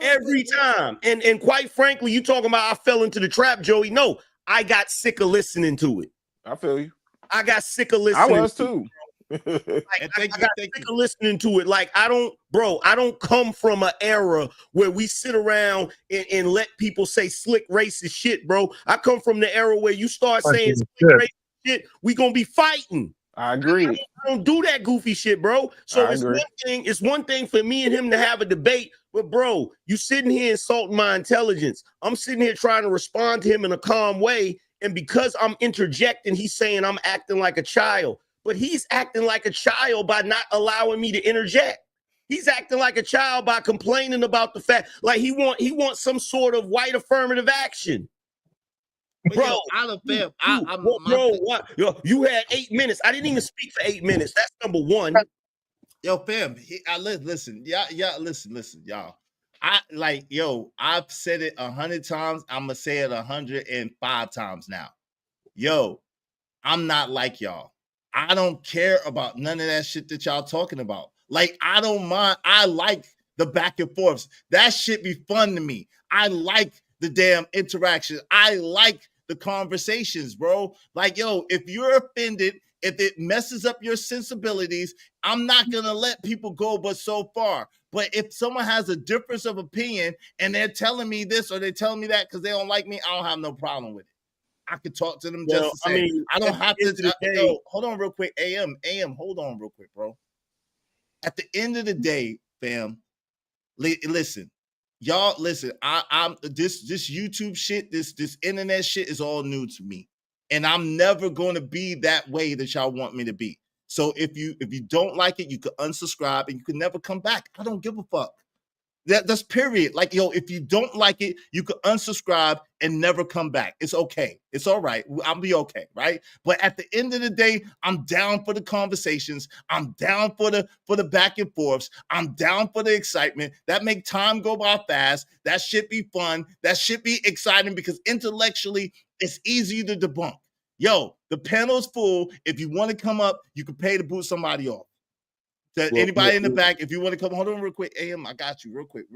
And quite frankly, you talking about I fell into the trap, Joey. No, I got sick of listening to it. I feel you. I got sick of listening. I was too. I got sick of listening to it. Like I don't come from an era where we sit around and let people say slick racist shit, bro. I come from the era where you start saying slick racist shit, we gonna be fighting. I agree. I don't do that goofy shit, bro. So it's one thing for me and him to have a debate, but bro, you sitting here insulting my intelligence. I'm sitting here trying to respond to him in a calm way, and because I'm interjecting, he's saying I'm acting like a child. But he's acting like a child by not allowing me to interject. He's acting like a child by complaining about the fact, like he wants some sort of white affirmative action. Bro, you had 8 minutes. I didn't even speak for 8 minutes. That's number one. Yo, fam, listen, listen, y'all. I've said it 100 times. I'm gonna say it 105 times now. Yo, I'm not like y'all. I don't care about none of that shit that y'all talking about. Like, I don't mind. I like the back and forths. That shit be fun to me. I like the damn interaction. I like the conversations, bro. Like, yo, if you're offended if it messes up your sensibilities, I'm not gonna let people go but so far. But if someone has a difference of opinion and they're telling me this or they're telling me that because they don't like me, I don't have no problem with it. I could talk to them just to say. I don't have to. Yo, hold on real quick. AM, hold on real quick, bro. At the end of the day, fam, listen, y'all, listen. I'm this YouTube shit, this internet shit is all new to me, and I'm never going to be that way that y'all want me to be. So if you don't like it, you can unsubscribe and you can never come back. I don't give a fuck. That's period. Like, yo, if you don't like it, you can unsubscribe and never come back. It's okay. It's all right. I'll be okay, right? But at the end of the day, I'm down for the conversations. I'm down for the back and forths. I'm down for the excitement. That make time go by fast. That should be fun. That should be exciting because intellectually, it's easy to debunk. Yo, the panel's full. If you want to come up, you can pay to boot somebody off. Anybody in the back, if you want to come, hold on real quick. AM, I got you real quick.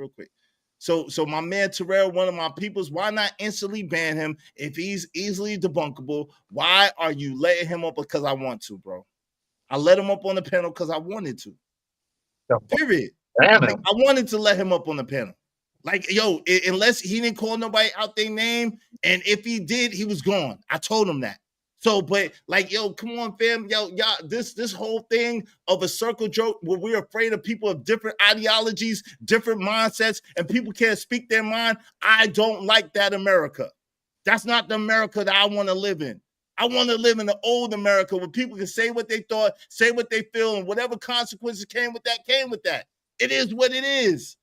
So my man Terrell, one of my peoples, why not instantly ban him if he's easily debunkable? Why are you letting him up? Because I want to, bro. I let him up on the panel because I wanted to. Period. Like, I wanted to let him up on the panel. Like, yo, unless he didn't call nobody out their name, and if he did, he was gone. I told him that. So, but like, yo, come on, fam, yo, y'all, this whole thing of a circle joke where we're afraid of people of different ideologies, different mindsets, and people can't speak their mind. I don't like that America. That's not the America that I want to live in. I want to live in the old America where people can say what they thought, say what they feel, and whatever consequences came with that. It is what it is.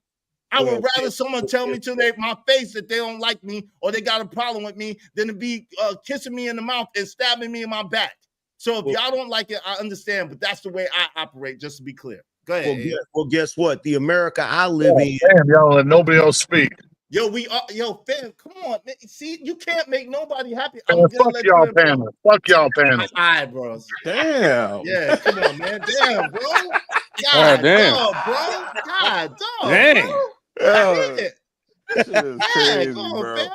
I would rather someone tell me to my face that they don't like me or they got a problem with me than to be kissing me in the mouth and stabbing me in my back. So if y'all don't like it, I understand, but that's the way I operate, just to be clear. Go ahead. Well, guess what? The America I live in. Damn, y'all let nobody else speak. Yo, fam, come on, man. See, you can't make nobody happy. Fuck y'all panel. Fuck y'all panel. All right, bro. Damn. Yeah, come on, man. Damn, bro. God damn. Dog, bro. God, dog, Damn. bro. This is crazy, bro. Fam.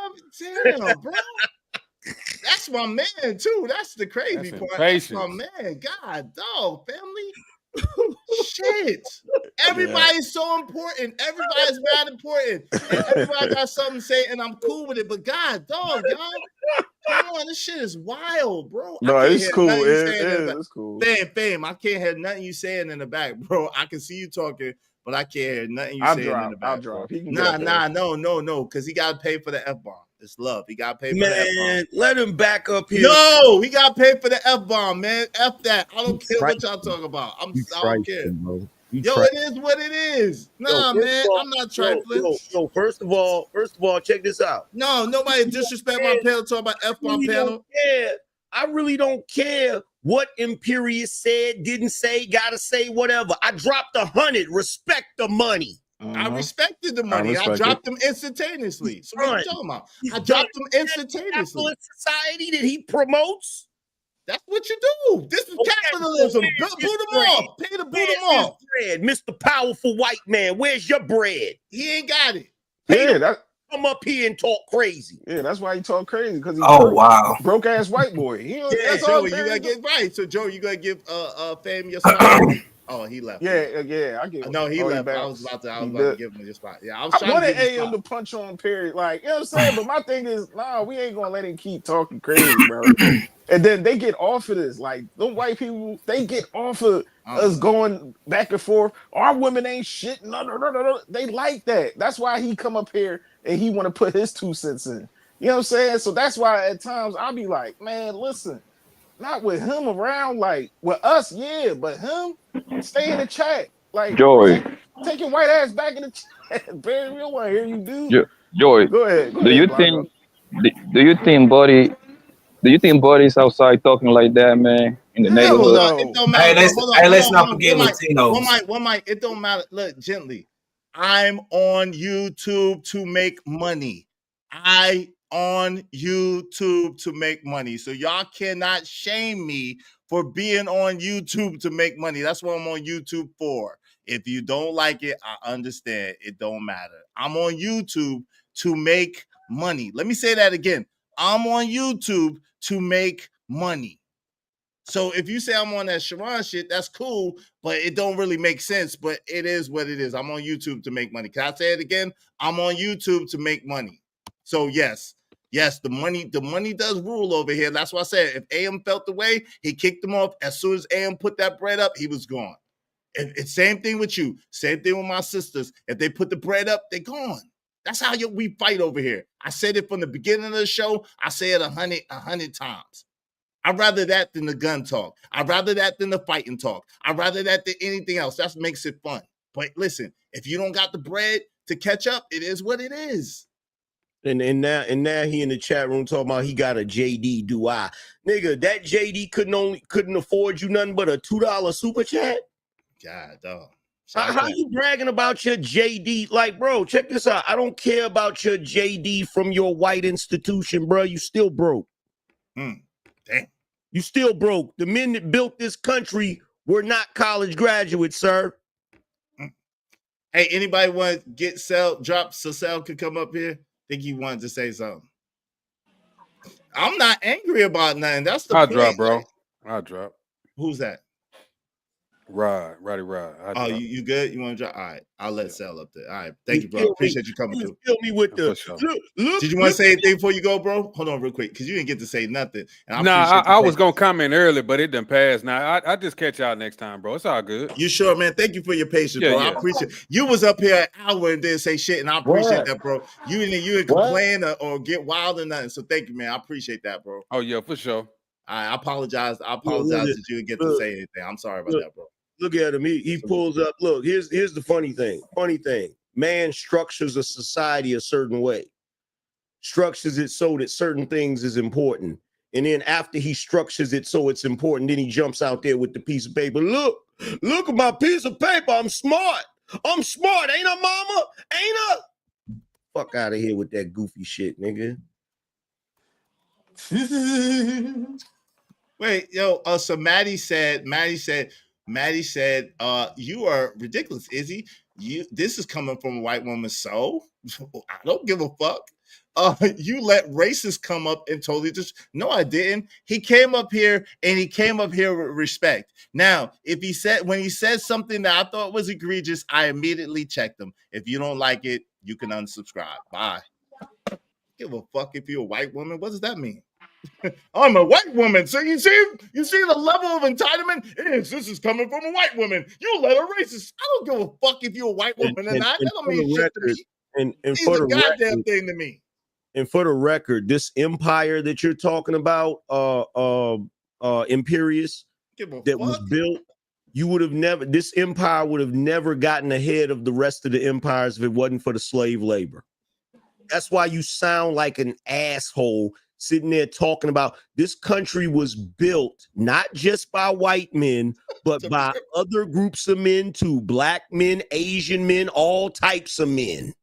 Damn, bro. That's my man, too. That's the crazy part. That's my man. God, dog, family. Shit. Everybody's so important. Everybody's mad important. And everybody got something to say, and I'm cool with it. But God, dog, y'all. Come on, this shit is wild, bro. No, it's cool. It's cool. Fam, I can't hear nothing you saying in the back, bro. I can see you talking, but I can't hear nothing you saying in the back. I'll drop. No, because he got to pay for the F-bomb. It's love. He got to pay for the F-bomb. Man, let him back up here. No, he got to pay for the F-bomb, man. F that. I don't care what y'all talking about. I don't care. Yo, it is what it is. Nah, man, I'm not trifling. Yo, first of all, check this out. No, nobody disrespect my panel talking about F-bomb panel. Yeah, I really don't care what Imperious said, didn't say, gotta say, whatever. I dropped 100. Respect the money. I respected the money. I dropped them instantaneously. So what are you talking about? I dropped them instantaneously. Society that he promotes. That's what you do. This is capitalism. Boot them off. Pay to boot them off. Bread, Mr. Powerful White Man. Where's your bread? He ain't got it. Come up here and talk crazy. Yeah, that's why he talk crazy, because he's broke ass white boy. Joe, you gotta get right. So Joe, you gotta give Fame your spot. Oh, he left. Yeah. I get. No, he left. I was about to give him your spot. Yeah, I wanted AM to punch on period. Like, you know what I'm saying? But my thing is, we ain't gonna let him keep talking crazy, bro. And then they get off of this. Like, the white people, they get off of us going back and forth. Our women ain't shit. No. They like that. That's why he come up here and he want to put his 2 cents in. You know what I'm saying? So that's why at times I'll be like, man, listen, not with him around, like with us, yeah, but him, stay in the chat. Like, Joy, take your white ass back in the chat. Barry, we don't want to hear you, dude. Joy, go ahead. Do you think Buddy's outside talking like that, man, in the neighborhood? It don't matter. Let's not forget Latinos. One mic. It don't matter. Look, gently. I'm on YouTube to make money. On YouTube to make money. So y'all cannot shame me for being on YouTube to make money. That's what I'm on YouTube for. If you don't like it, I understand. It don't matter. I'm on YouTube to make money. Let me say that again. I'm on YouTube to make money. So if you say I'm on that Sharon shit, that's cool, but it don't really make sense. But it is what it is. I'm on YouTube to make money. Can I say it again? I'm on YouTube to make money. So yes, the money does rule over here. That's why I said if AM felt the way, he kicked him off. As soon as AM put that bread up, he was gone. It's same thing with you. Same thing with my sisters. If they put the bread up, they're gone. That's how we fight over here. I said it from the beginning of the show. I say it 100 times. I'd rather that than the gun talk. I'd rather that than the fighting talk. I'd rather that than anything else. That makes it fun. But listen, if you don't got the bread to catch up, it is what it is. And now he in the chat room talking about he got a JD. Do I, nigga? That JD couldn't afford you nothing but a $2 super chat. God, dog. How you bragging about your JD? Like, bro, check this out. I don't care about your JD from your white institution, bro. You still broke. Damn. You still broke. The men that built this country were not college graduates, sir. Hey, anybody want to drop so Sal could come up here? Think he wanted to say something. I'm not angry about nothing. That's the point. Drop, bro. I'll drop. Who's that? Roddy. Oh, you good? You want to drop? All right, I'll let Sal up there. All right, thank you, bro. Appreciate you coming through. Kill me with the look. Did you want to say anything before you go, bro? Hold on, real quick, because you didn't get to say nothing. I was gonna comment earlier, but it done passed. Now I just catch y'all next time, bro. It's all good. You sure, man? Thank you for your patience, bro. I appreciate it. You was up here an hour and didn't say shit, and I appreciate that, bro. You didn't complain or get wild or nothing. So thank you, man. I appreciate that, bro. Oh yeah, for sure. I apologize. I apologize that you didn't get to say anything. I'm sorry about that, bro. Look at him. He pulls up. Look, here's the funny thing. Man structures a society a certain way. Structures it so that certain things is important. And then after he structures it so it's important, then he jumps out there with the piece of paper. Look at my piece of paper. I'm smart. Ain't I, mama? Ain't I? Fuck out of here with that goofy shit, nigga. Wait, yo, so Maddie said, you are ridiculous, Izzy. This is coming from a white woman, so I don't give a fuck. You let racists come up and totally no, I didn't. He came up here with respect. Now, when he said something that I thought was egregious, I immediately checked him. If you don't like it, you can unsubscribe. Bye. Give a fuck if you're a white woman. What does that mean? I'm a white woman. So you see the level of entitlement? This is coming from a white woman. You let a racist. I don't give a fuck if you're a white woman or not. That don't mean shit to me. And for the goddamn thing to me. And for the record, this empire that you're talking about, Imperius, that was built, this empire would have never gotten ahead of the rest of the empires if it wasn't for the slave labor. That's why you sound like an asshole sitting there talking about this country was built not just by white men, but by other groups of men too. Black men, Asian men, all types of men.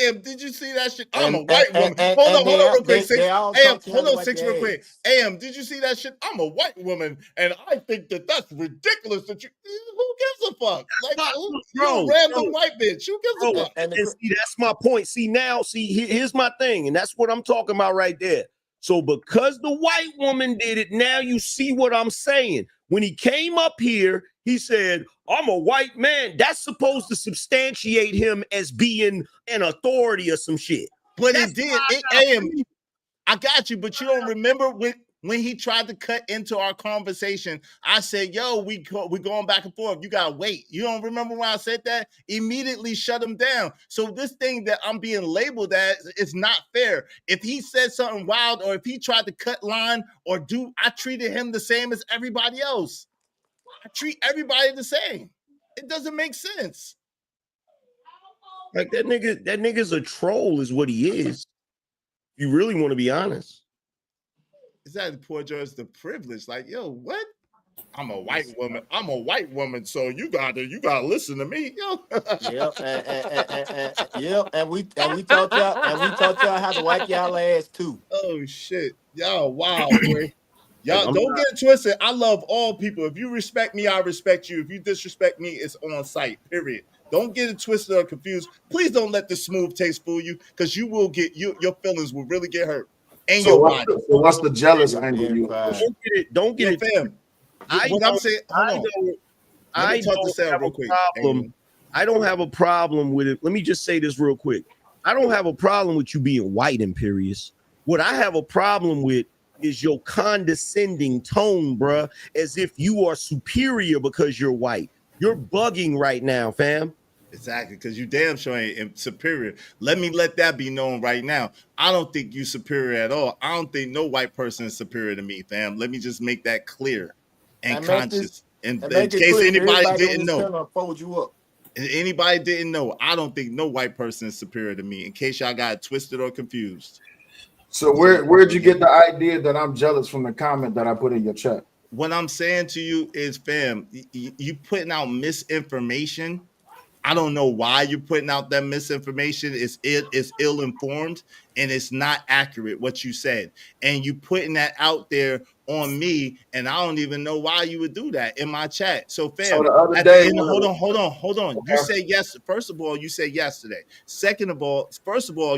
AM, did you see that shit? I'm a white woman. Hold on real quick, Six. AM, hold on, Six, real quick. AM, did you see that shit? I'm a white woman, and I think that's ridiculous that you. Who gives a fuck? Like, you're a random white bitch. Who gives a fuck? And see, that's my point. Here's my thing, and that's what I'm talking about right there. So because the white woman did it, now you see what I'm saying. When he came up here, he said, I'm a white man. That's supposed to substantiate him as being an authority or some shit. But it did. I got you, but you don't remember when he tried to cut into our conversation. I said, yo, we going back and forth. You got to wait. You don't remember when I said that? Immediately shut him down. So this thing that I'm being labeled as is not fair. If he said something wild or if he tried to cut line I treated him the same as everybody else. I treat everybody the same. It doesn't make sense. Like that nigga's a troll is what he is. You really want to be honest. Is that the poor George the privilege? Like, yo, what? I'm a white woman. So you gotta listen to me, yo. And we taught y'all how to wipe y'all ass too. Oh shit, y'all, wow, boy. Y'all don't get it twisted. I love all people. If you respect me, I respect you. If you disrespect me, it's on sight. Period. Don't get it twisted or confused. Please don't let the smooth taste fool you, because you will get your feelings will really get hurt. And So what's the jealous angle? Don't get it, fam. what I'm saying, hold on. I don't have a problem. I don't have a problem with it. Let me just say this real quick. I don't have a problem with you being white, Imperious. What I have a problem with is your condescending tone, bruh, as if you are superior because you're white. You're bugging right now, fam. Exactly, because you damn sure ain't superior. Let that be known right now. I don't think you superior at all. I don't think no white person is superior to me, fam. Let me just make that clear and conscious. In case anybody didn't know. Fold you up. Anybody didn't know, I don't think no white person is superior to me, in case y'all got twisted or confused. So where'd you get the idea that I'm jealous from the comment that I put in your chat? What I'm saying to you is, fam, you putting out misinformation. I don't know why you're putting out that misinformation. It's ill-informed and it's not accurate what you said. And you putting that out there on me, and I don't even know why you would do that in my chat. So, fam, so the other day, hold on. Okay. You say yes. First of all, you say yesterday. Second of all,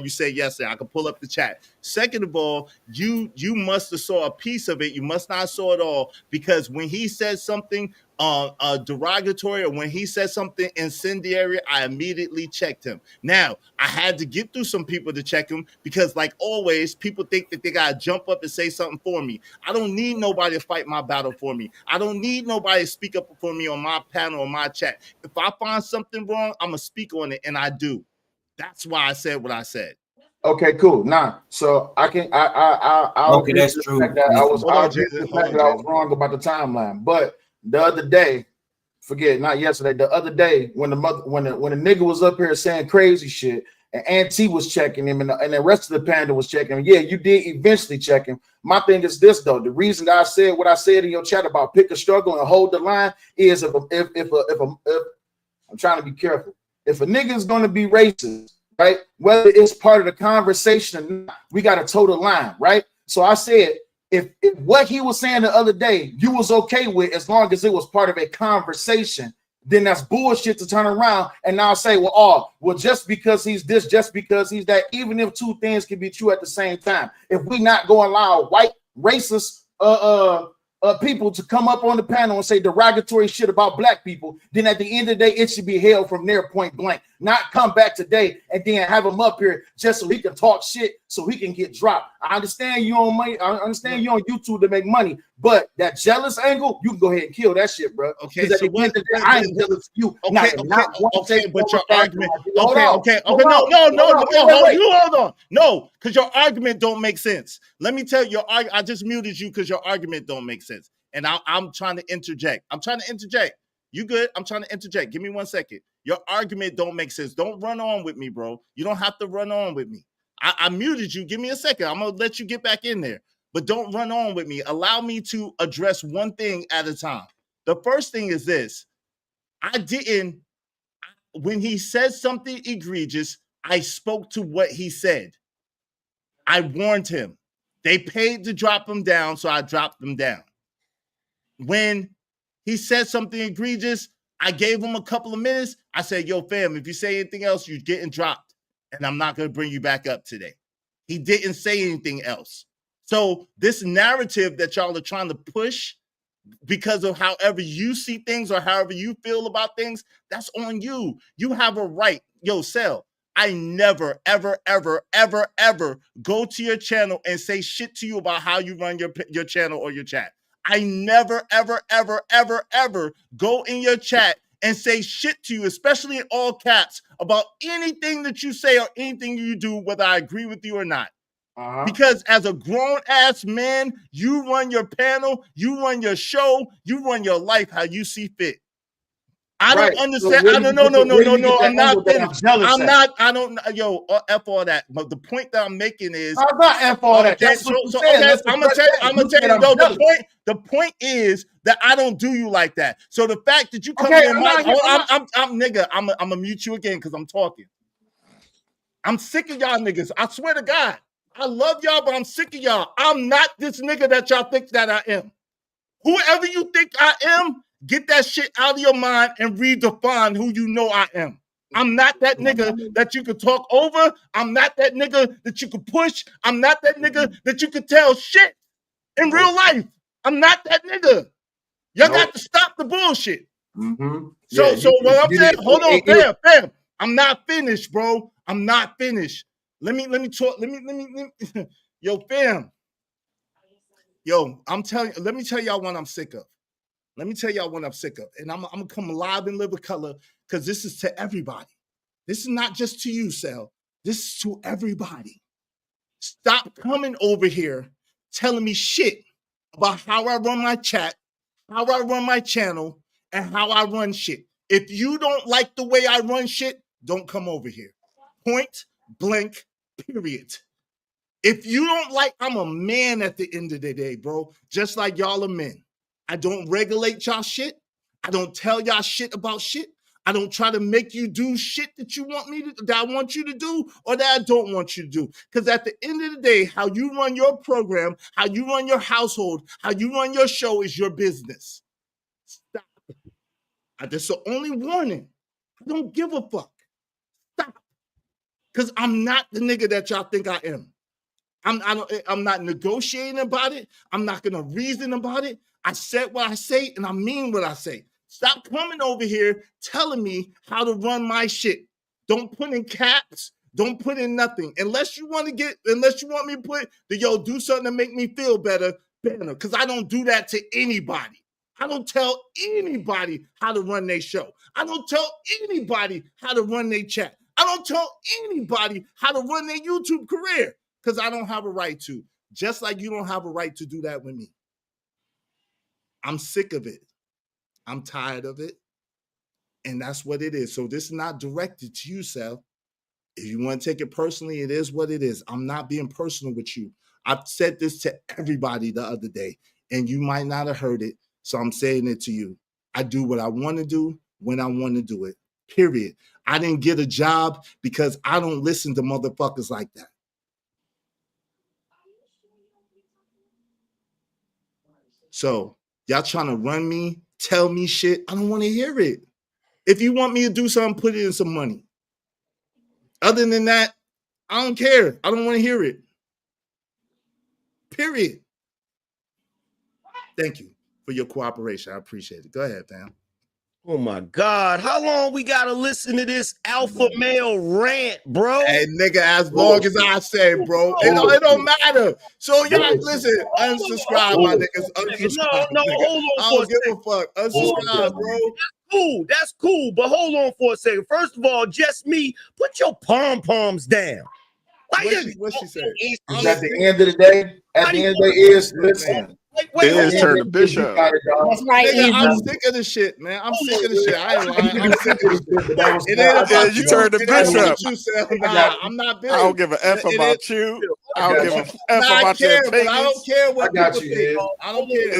you say yesterday. I can pull up the chat. Second of all, you must have saw a piece of it. You must not saw it all, because when he said something derogatory, or when he said something incendiary, I immediately checked him. Now, I had to get through some people to check him, because like always, people think that they gotta jump up and say something for me. I don't need nobody to fight my battle for me. I don't need nobody to speak up for me on my panel or my chat. If I find something wrong, I'm gonna speak on it, and I do. That's why I said what I said. Okay, cool. Now, so I can I'll agree with the fact that I was wrong about the timeline. But the other day, not yesterday, the other day, when the nigga was up here saying crazy shit, and Auntie was checking him, and the rest of the panda was checking him. Yeah, you did eventually check him. My thing is this, though. The reason that I said what I said in your chat about pick a struggle and hold the line is if I'm trying to be careful. If a nigga is going to be racist, right, whether it's part of the conversation or not, we got to toe the line, right? So I said, if what he was saying the other day you was okay with, as long as it was part of a conversation, then that's bullshit to turn around and now say, well, just because he's this, just because he's that, even if two things can be true at the same time. If we not going to allow white racist people to come up on the panel and say derogatory shit about black people, then at the end of the day, it should be held from their point blank, not come back today and then have him up here just so he can talk shit, so he can get dropped. I understand you on money. I understand you on YouTube to make money, but that jealous angle, you can go ahead and kill that shit, bro. Okay, so I ain't jealous of you. Okay, but your argument. Okay. No, because your argument don't make sense. Let me tell you, I just muted you because your argument don't make sense, and I'm trying to interject. You good? I'm trying to interject. Give me 1 second. Your argument don't make sense. Don't run on with me, bro. You don't have to run on with me. I muted you. Give me a second. I'm going to let you get back in there. But don't run on with me. Allow me to address one thing at a time. The first thing is this. When he said something egregious, I spoke to what he said. I warned him. They paid to drop him down, so I dropped him down. When he said something egregious, I gave him a couple of minutes. I said, yo, fam, if you say anything else, you're getting dropped, and I'm not going to bring you back up today. He didn't say anything else. So this narrative that y'all are trying to push because of however you see things or however you feel about things, that's on you. You have a right. Yo, Cell, I never, ever, ever, ever, ever go to your channel and say shit to you about how you run your channel or your chat. I never, ever, ever, ever, ever go in your chat and say shit to you, especially in all caps, about anything that you say or anything you do, whether I agree with you or not. Because as a grown-ass man, you run your panel, you run your show, you run your life how you see fit. I don't understand. No. I'm not finished. F all that. But the point that I'm making is I'm not F all that. I'm gonna tell you though. The point is that I don't do you like that. So the fact that you come in I'm gonna mute you again because I'm talking. I'm sick of y'all niggas. I swear to God. I love y'all, but I'm sick of y'all. I'm not this nigga that y'all think that I am. Whoever you think I am, get that shit out of your mind and redefine who you know I am. I'm not that nigga that you could talk over. I'm not that nigga that you could push. I'm not that nigga that you could tell shit in real life. I'm not that nigga. Y'all got to stop the bullshit. Mm-hmm. So what I'm saying, hold on, fam. I'm not finished, bro. I'm not finished. Let me talk. Let me. Yo, fam. Yo, I'm telling you, let me tell y'all what I'm sick of. Let me tell y'all what I'm sick of. And I'm gonna come live and live a color because this is to everybody. This is not just to you, Sal. This is to everybody. Stop coming over here telling me shit about how I run my chat, how I run my channel, and how I run shit. If you don't like the way I run shit, don't come over here. Point blank, period. If you don't like, I'm a man at the end of the day, bro. Just like y'all are men. I don't regulate y'all shit. I don't tell y'all shit about shit. I don't try to make you do shit that you want me to, that I want you to do or that I don't want you to do. Because at the end of the day, how you run your program, how you run your household, how you run your show is your business. Stop. That's the only warning. I don't give a fuck. Stop. Because I'm not the nigga that y'all think I am. I'm not negotiating about it. I'm not going to reason about it. I said what I say, and I mean what I say. Stop coming over here telling me how to run my shit. Don't put in caps. Don't put in nothing. Unless you want me to put do something to make me feel better, because I don't do that to anybody. I don't tell anybody how to run their show. I don't tell anybody how to run their chat. I don't tell anybody how to run their YouTube career. Because I don't have a right to. Just like you don't have a right to do that with me. I'm sick of it. I'm tired of it. And that's what it is. So this is not directed to you, Sal. If you want to take it personally, it is what it is. I'm not being personal with you. I've said this to everybody the other day, and you might not have heard it. So I'm saying it to you. I do what I want to do when I want to do it. Period. I didn't get a job because I don't listen to motherfuckers like that. So y'all trying to run me, tell me shit. I don't want to hear it. If you want me to do something, put it in some money. Other than that, I don't care. I don't want to hear it. Period. Thank you for your cooperation. I appreciate it. Go ahead, fam. Oh my God. How long we gotta listen to this alpha male rant, bro? Hey, nigga, as long as I say, bro. It don't matter. So y'all listen, unsubscribe, my niggas. Unsubscribe. No, hold on. I don't give a fuck. Unsubscribe, bro. That's cool. But hold on for a second. First of all, just me, put your pom-poms down. What she said? At the end of the day, listen. Is turn to Bishop. That's right. I'm sick of this shit, man. I'm sick of this shit. I ain't lying. I'm sick of this shit. It ain't about you turn to Bishop. Nah, I'm not Bishop. I don't give an F about you. I don't give a F about your opinions. I don't care what people think. I don't care.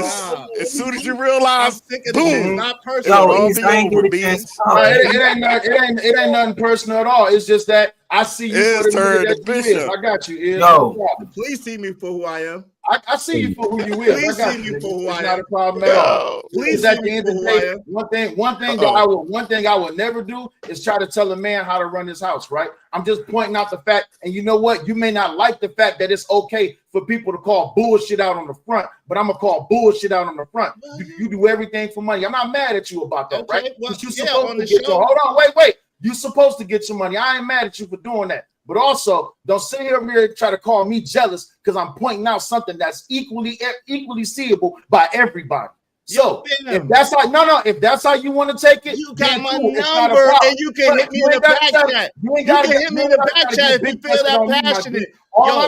As soon as you realize, boom, not personal. It ain't nothing personal at all. It's just that I see you for the Bishop. I got you. No, please see me for who I am. I see you for who you is. Please see me for who I am. Not a problem at all. Please at the end of the day, one thing I would never do is try to tell a man how to run his house, right? I'm just pointing out the fact, and you know what? You may not like the fact that it's okay for people to call bullshit out on the front, but I'm gonna call bullshit out on the front. You do everything for money. I'm not mad at you about that, right? Well, you supposed to get hold on, wait. You're supposed to get your money. I ain't mad at you for doing that. But also, don't sit here and try to call me jealous because I'm pointing out something that's equally seeable by everybody. So if that's how you want to take it, you got my number and you can hit me in the back chat. You can hit me in the back chat if you feel that passionate. All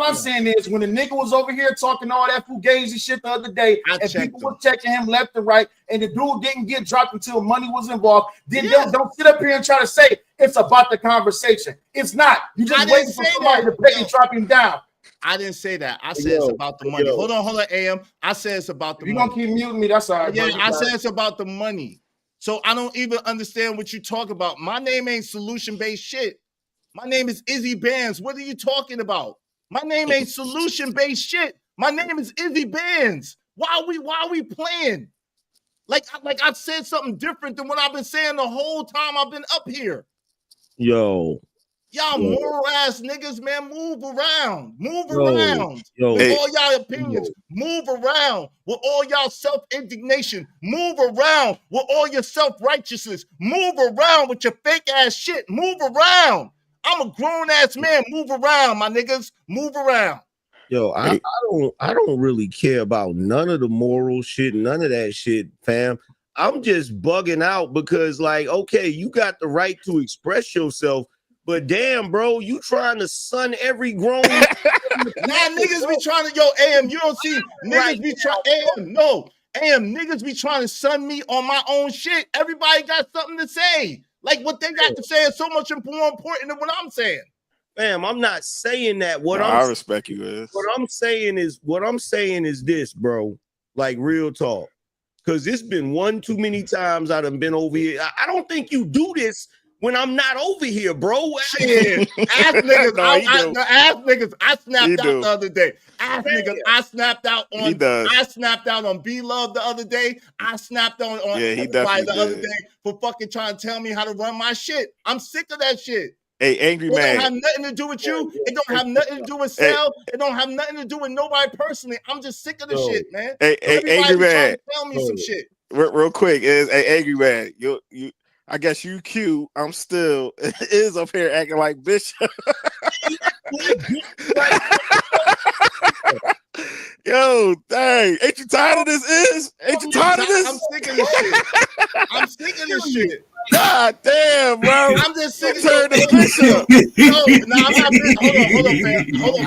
I'm saying is when the nigga was over here talking all that fugazi shit the other day, and people were checking him left and right, and the dude didn't get dropped until money was involved, then don't sit up here and try to say it's about the conversation. It's not. You just waiting for somebody to pay and drop him down. I didn't say that. I said it's about the money. Hold on, AM. I said it's about the money. You're gonna keep muting me, that's all right. Yeah, I said it's about the money. So I don't even understand what you talk about. My name ain't solution-based shit. My name is Izzy Bands. What are you talking about? My name ain't solution-based shit. My name is Izzy Bands. Why are we playing? Like I've said something different than what I've been saying the whole time I've been up here. Yo. Y'all moral ass niggas, man, move around. Move around with all y'all opinions. Move around with all y'all self-indignation. Move around with all your self-righteousness. Move around with your fake ass shit. Move around. I'm a grown ass man. Move around, my niggas. Move around. Yo, I don't really care about none of the moral shit, none of that shit, fam. I'm just bugging out because, like, okay, you got the right to express yourself, but damn, bro, you trying to sun every grown nah, niggas be trying to, AM, you don't see niggas be trying, AM, niggas be trying to sun me on my own shit. Everybody got something to say. Like, what they got to say is so much more important than what I'm saying. Fam, I'm not saying that. I respect you, guys. What I'm saying is this, bro. Like, real talk. Because it's been one too many times I done been over here. I don't think you do this when I'm not over here, bro. Shit. Ask niggas, ask niggas. I snapped out the other day. Ask niggas, I snapped out on B Love the other day. I snapped on everybody the other day for fucking trying to tell me how to run my shit. I'm sick of that shit. Hey, Angry Man. It don't have nothing to do with you. It don't have nothing to do with Sal. It don't have nothing to do with nobody personally. I'm just sick of the shit, man. Hey, Angry Man. Tell me some shit. Real quick, Angry Man. You. I guess you cute. I'm still is up here acting like Bishop. Yo, dang. Ain't you tired of this? Ain't you tired of this? I'm sick of this shit. I'm sick of this shit. God damn, bro. I'm just sick of this Bishop. No, I'm not Hold on, man. Hold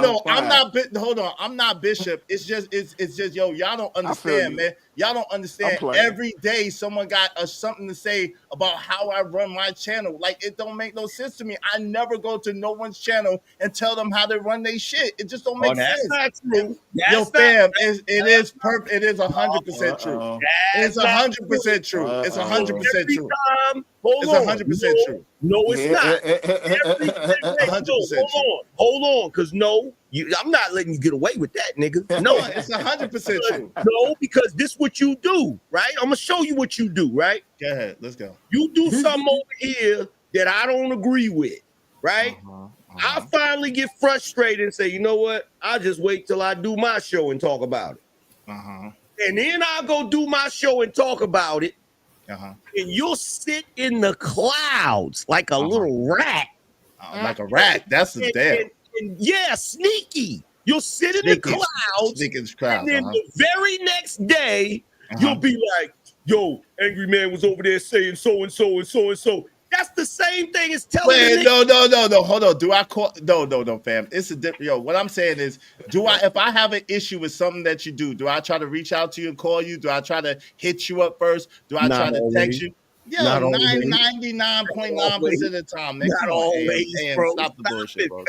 on, I'm not hold on. I'm not Bishop. It's just yo, y'all don't understand, man. Y'all don't understand. Every day someone got something to say about how I run my channel. Like, it don't make no sense to me. I never go to no one's channel and tell them how to run their shit. It just don't make sense. That's not true. Yo, fam, it is perfect. It is 100% true. It's 100% true. It's 100% true. It's 100% true. No, it's not. 100%. Hold on, because I'm not letting you get away with that, nigga. No, it's 100% true. No, because this what you do, right? I'm gonna show you what you do, right? Go ahead, let's go. You do something over here that I don't agree with, right? I finally get frustrated and say, you know what? I'll just wait till I do my show and talk about it. And then I'll go do my show and talk about it. And you'll sit in the clouds like a little rat. Like a rat. That's the damn. Yeah, sneaky. You'll sit in the clouds. And then the very next day, you'll be like, yo, Angry Man was over there saying so and so and so and so. That's the same thing as telling me. No. Hold on. Do I call? No, fam. It's a different. Yo, what I'm saying is, if I have an issue with something that you do I try to reach out to you and call you? Do I try to hit you up first? Do I try to text you? Yeah, 99.9% of the time. Not always, bro. Stop the bullshit, bro.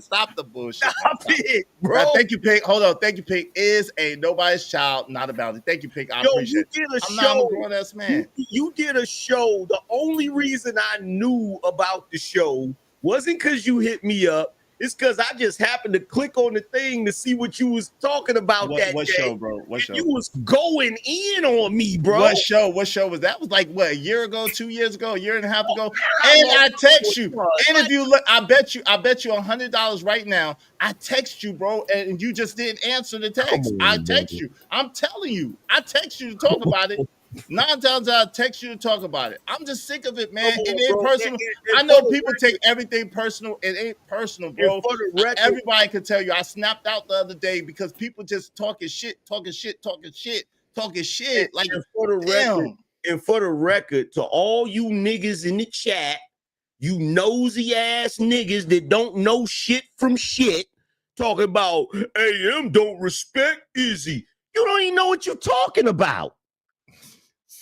Stop the bullshit. Stop it, bro. Thank you, Pig. Hold on. Thank you, Pig. Is a nobody's child, not a bounty. Thank you, Pig. I appreciate it. I'm not a grown-ass man. You did a show. The only reason I knew about the show wasn't because you hit me up. It's because I just happened to click on the thing to see what you was talking about what day. Show, bro? What show? You was going in on me, bro. What show was that? Was like, what, a year ago, 2 years ago, a year and a half ago? And I text you. And if you look, I bet you $100 right now. I text you, bro, and you just didn't answer the text. I text you. I'm telling you. I text you to talk about it. 9 times I text you to talk about it. I'm just sick of it, man. It ain't personal. I know people take everything personal. It ain't personal, bro. Everybody can tell you. I snapped out the other day because people just talking shit. Like, and for the record, to all you niggas in the chat, you nosy ass niggas that don't know shit from shit, talking about AM don't respect Izzy. You don't even know what you're talking about.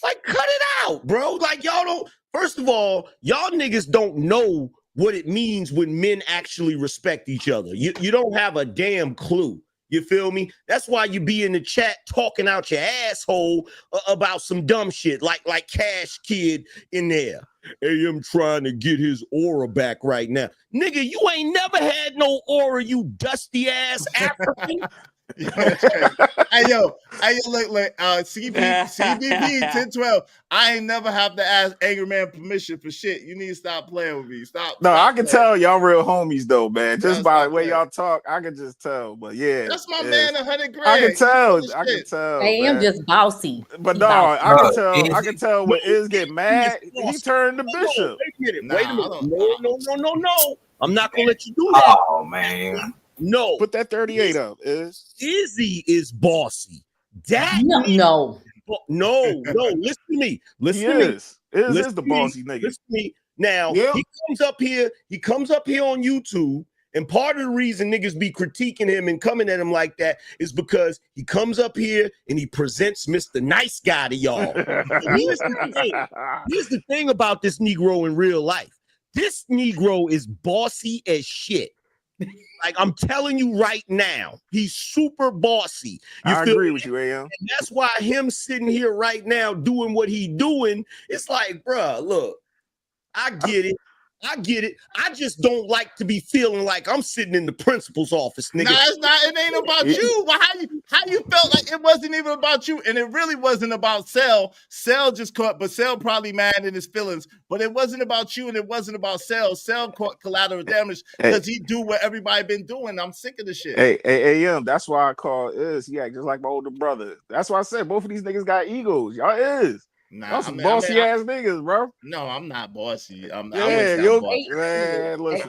Like, cut it out, bro. Like, y'all don't, first of all, y'all niggas don't know what it means when men actually respect each other. You don't have a damn clue. You feel me? That's why you be in the chat talking out your asshole about some dumb shit, like Cash Kid in there. AM trying to get his aura back right now. Nigga, you ain't never had no aura, you dusty ass African. Hey yo, look, CBP 1012. I ain't never have to ask Angry Man permission for shit. You need to stop playing with me. Stop. No, stop I can playing. tell y'all real homies though, man. Just Yeah, by the way playing. y'all talk, I can just tell. But yeah, that's my man, 100 grand. I can tell. I can tell. I am just bossy. But no, I can tell when Iz get mad, he turned to Bishop. Wait a minute. No. I'm not gonna let you do that. Oh man. No. Put that 38 up, Iz. Izzy is bossy. That no. Listen to me. Iz is the bossy nigga. Listen to me. Now he comes up here on YouTube, and part of the reason niggas be critiquing him and coming at him like that is because he comes up here and he presents Mr. Nice Guy to y'all. Here's the thing about this Negro in real life. This Negro is bossy as shit. Like I'm telling you right now, he's super bossy. I agree with you, AM. And that's why him sitting here right now doing what he doing, it's like, bruh, look, I get it. I just don't like to be feeling like I'm sitting in the principal's office, nigga. Nah, it's not. It ain't about you. But how you felt like it wasn't even about you, and it really wasn't about Cell. Cell just caught, but Cell probably mad in his feelings. But it wasn't about you, and it wasn't about Cell. Cell caught collateral damage because he do what everybody been doing. I'm sick of the shit. Hey, AM. That's why I call Iz. Yeah, just like my older brother. That's why I said both of these niggas got egos. Y'all is. Nah, that's some bossy ass niggas, bro. No, I'm not bossy. Man, listen.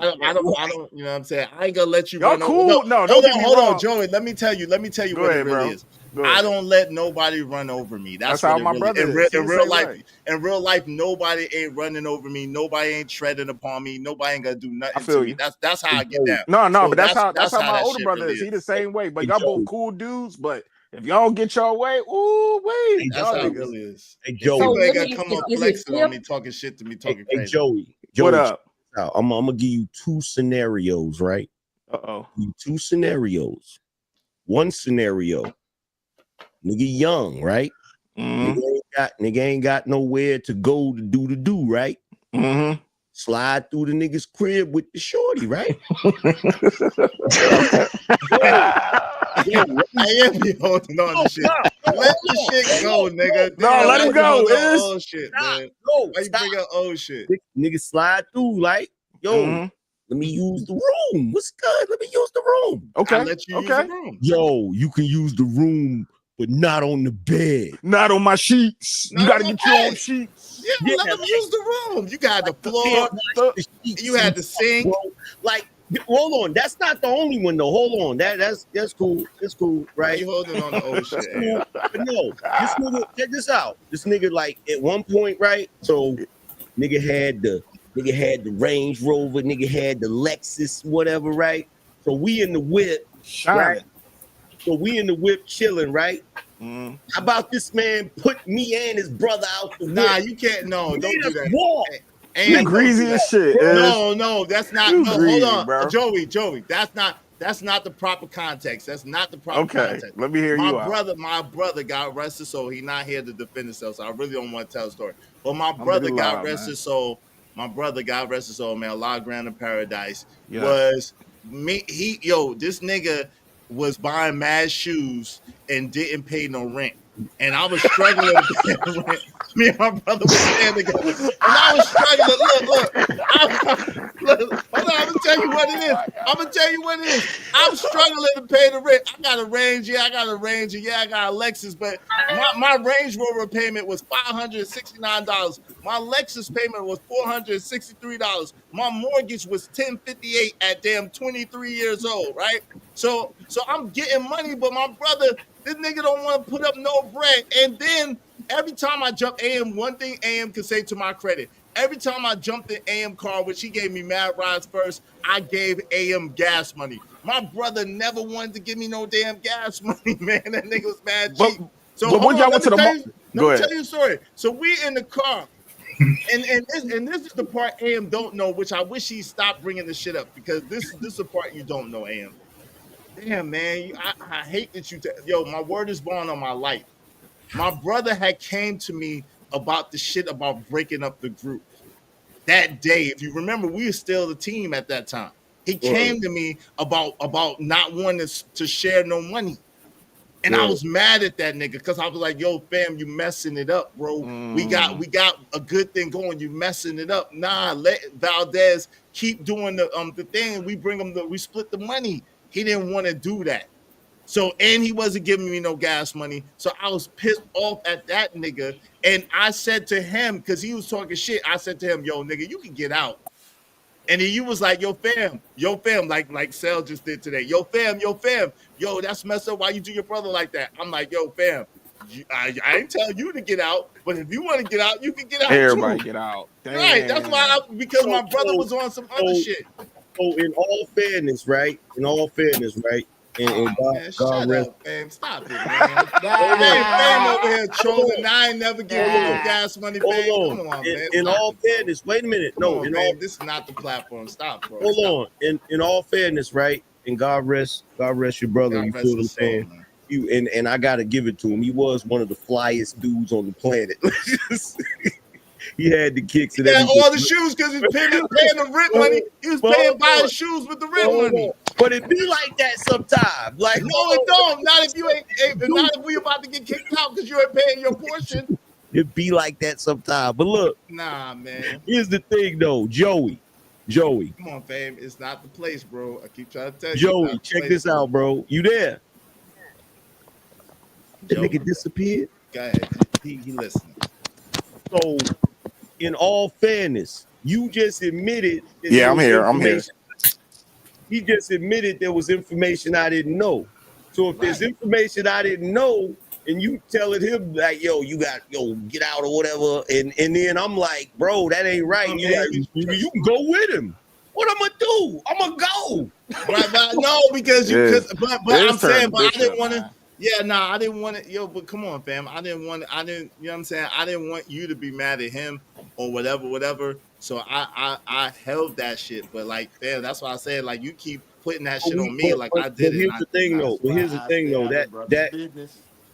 I don't. You know what I'm saying? I ain't gonna let you. Y'all cool? Over. No, hold on, Joey. Let me tell you. What it really is. I don't let nobody run over me. That's how my brother is. In real life, nobody ain't running over me. Nobody ain't treading upon me. Nobody ain't gonna do nothing to me. That's how I get down. No, but that's how my older brother is. He the same way. But y'all both cool dudes. But if y'all don't get your way, wait. That's how it really is. Hey, Joey. You ain't gonna come up flexing on me, talking shit to me, talking crazy. Hey, Joey. What up? I'm gonna give you two scenarios, right? Two scenarios. One scenario, nigga young, right? Nigga ain't got nowhere to go to do, right? Mm-hmm. Slide through the nigga's crib with the shorty, right? I am be holding on to shit. Let the shit go, nigga. No, let him go. Old shit, man. Why you bring up old shit? Nigga slide through, like, yo, let me use the room. What's good? Let me use the room. Okay. I'll let you use the room. Yo, you can use the room, but not on the bed. Not on my sheets. You gotta get your own sheets. Yeah, let them use the room. You got the floor. You had the sink. Like, hold on. That's not the only one though. Hold on. That's cool. It's cool, right? You holding on to old shit. Cool. But no, this nigga, check this out. This nigga, like, at one point, right? So nigga had the Range Rover, nigga had the Lexus, whatever, right? So we in the whip, right? So we in the whip chilling, right? How about this man put me and his brother out the whip? Nah, you can't. No, don't do that. Walk. You greasy as shit. No, that's not. Greasy, hold on, bro. Joey. That's not the proper context. That's not the proper context. Let me hear you out. My brother got arrested, so he's not here to defend himself. So I really don't want to tell the story. But my brother got arrested, so man, La Grande in Paradise was me. This nigga was buying mad shoes and didn't pay no rent. And I was struggling to pay rent. Me and my brother were staying together. And I was struggling. Look. Hold on, I'm gonna tell you what it is. I'm struggling to pay the rent. I got a Range. Yeah, I got a Lexus. But my Range Rover payment was $569. My Lexus payment was $463. My mortgage was $1,058 at damn 23 years old, right? So I'm getting money, but my brother, this nigga don't want to put up no bread. And then every time I jump AM, one thing AM can say to my credit, every time I jumped in AM car, which he gave me mad rides first, I gave AM gas money. My brother never wanted to give me no damn gas money, man. That nigga was mad cheap. So when y'all went to the mall, let me tell you a story. So we in the car, and this is the part AM don't know, which I wish he stopped bringing this shit up, because this is the part you don't know, AM. Damn, man, I hate that you. My word is bond on my life. My brother had came to me about the shit about breaking up the group that day. If you remember, we were still the team at that time. He came to me about not wanting to share no money. And I was mad at that nigga because I was like, yo, fam, you messing it up, bro. We got a good thing going. You messing it up. Nah, let Valdez keep doing the thing. We bring him we split the money. He didn't want to do that. So, and he wasn't giving me no gas money. So I was pissed off at that nigga. And I said to him, because he was talking shit, I said to him, yo, nigga, you can get out. And then you was like, yo, fam, like Sel just did today. Yo, fam, yo, that's messed up. Why you do your brother like that? I'm like, yo, fam, I ain't telling you to get out, but if you want to get out, you can get out. Everybody too. get out. Damn. Right. That's why because my brother was on some other shit. So in all fairness, right? And God rest. Up, fam. Stop it, man. Fam over here trolling. I ain't never give you no gas money, fam. Come on, man. In all fairness, wait a minute. No, this is not the platform. Stop, bro. Hold on. In all fairness, right? And God rest your brother. God you rest feel what I'm his soul, saying? man. And I gotta give it to him. He was one of the flyest dudes on the planet. He had the kicks and everything. All the shoes because he was paying the rent money. He was paying buying shoes with the rent money. But it be like that sometimes. Like no, it don't. Not if you ain't. Not if we about to get kicked out because you ain't paying your portion. It be like that sometimes. But look, nah, man. Here's the thing, though, Joey. Come on, fam. It's not the place, bro. I keep trying to tell you. Joey, check this out, bro. You there? The nigga disappeared. Go ahead. He listening. So, in all fairness, you just admitted. Yeah, I'm here. He just admitted there was information I didn't know. So if there's information I didn't know, and you telling him like, yo, get out or whatever, and then I'm like, bro, that ain't right. You can go with him. What I'm gonna do? I'm gonna go. Right, but no, because but I'm saying, but I didn't want to. Yeah, nah, I didn't want to. Yo, but come on, fam. I didn't. You know what I'm saying? I didn't want you to be mad at him or whatever. So I held that shit. But like, fam, that's why I said, like, you keep putting that shit on me, like I did. But here's the thing, though.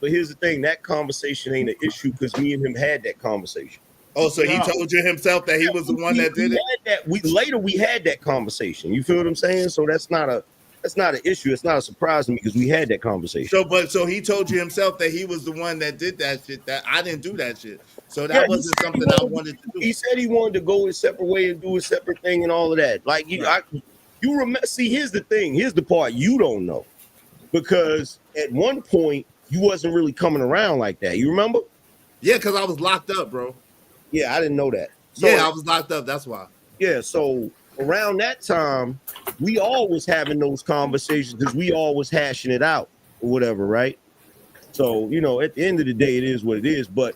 But here's the thing. That conversation ain't an issue because me and him had that conversation. Oh, so he told you himself that he was the one that did it? We had that conversation. You feel what I'm saying? So that's not an issue. It's not a surprise to me because we had that conversation. So he told you himself that he was the one that did that shit. That I didn't do that shit. So that wasn't something I wanted to do. He said he wanted to go his separate way and do a separate thing and all of that. Like you remember? See, here's the thing. Here's the part you don't know, because at one point you wasn't really coming around like that. You remember? Yeah, because I was locked up, bro. Yeah, I didn't know that. So, yeah, I was locked up. That's why. Yeah, so around that time, we always having those conversations because we always hashing it out or whatever, right? So, at the end of the day, it is what it is. But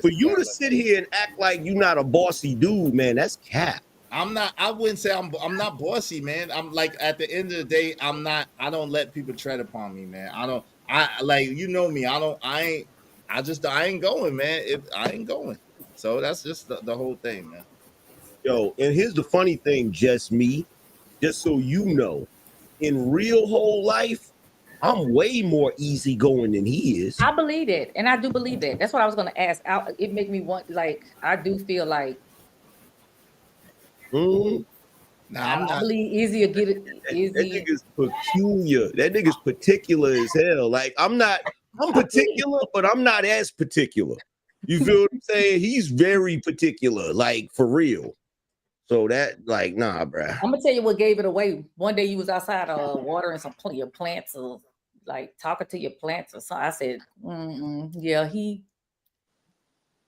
for you to sit here and act like you're not a bossy dude, man, that's cap. I'm not. I wouldn't say I'm not bossy, man. I'm like, at the end of the day, I'm not. I don't let people tread upon me, man. I don't. I like, me. I ain't going, man. I ain't going. So that's just the whole thing, man. Yo, and here's the funny thing, just so you know, in real whole life, I'm way more easygoing than he is. I believe it, and I do believe that. That's what I was going to ask. It make me want, like, I do feel like. Nah, I'm not. I believe easy to get it. Easy. That nigga's peculiar. That nigga's particular as hell. Like, I'm particular, but I'm not as particular. You feel what I'm saying? He's very particular, like, for real. So that, like, nah, bruh. I'm gonna tell you what gave it away. One day you was outside watering your plants, or like talking to your plants or something. I said, yeah, he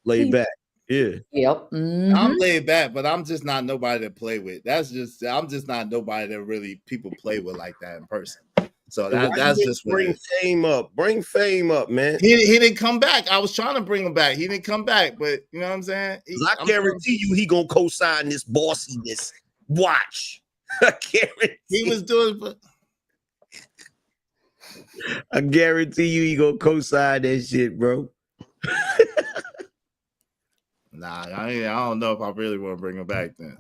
laid back. Yeah. Yep. Mm-hmm. I'm laid back, but I'm just not nobody to play with. I'm just not nobody that really people play with like that in person. So that's just bring fame up. Bring fame up, man. He didn't come back. I was trying to bring him back. He didn't come back, but you know what I'm saying? I guarantee you he gonna co-sign this bossiness. Watch. I guarantee he was doing, but I guarantee you he gonna co-sign that shit, bro. Nah, I don't know if I really want to bring him back then.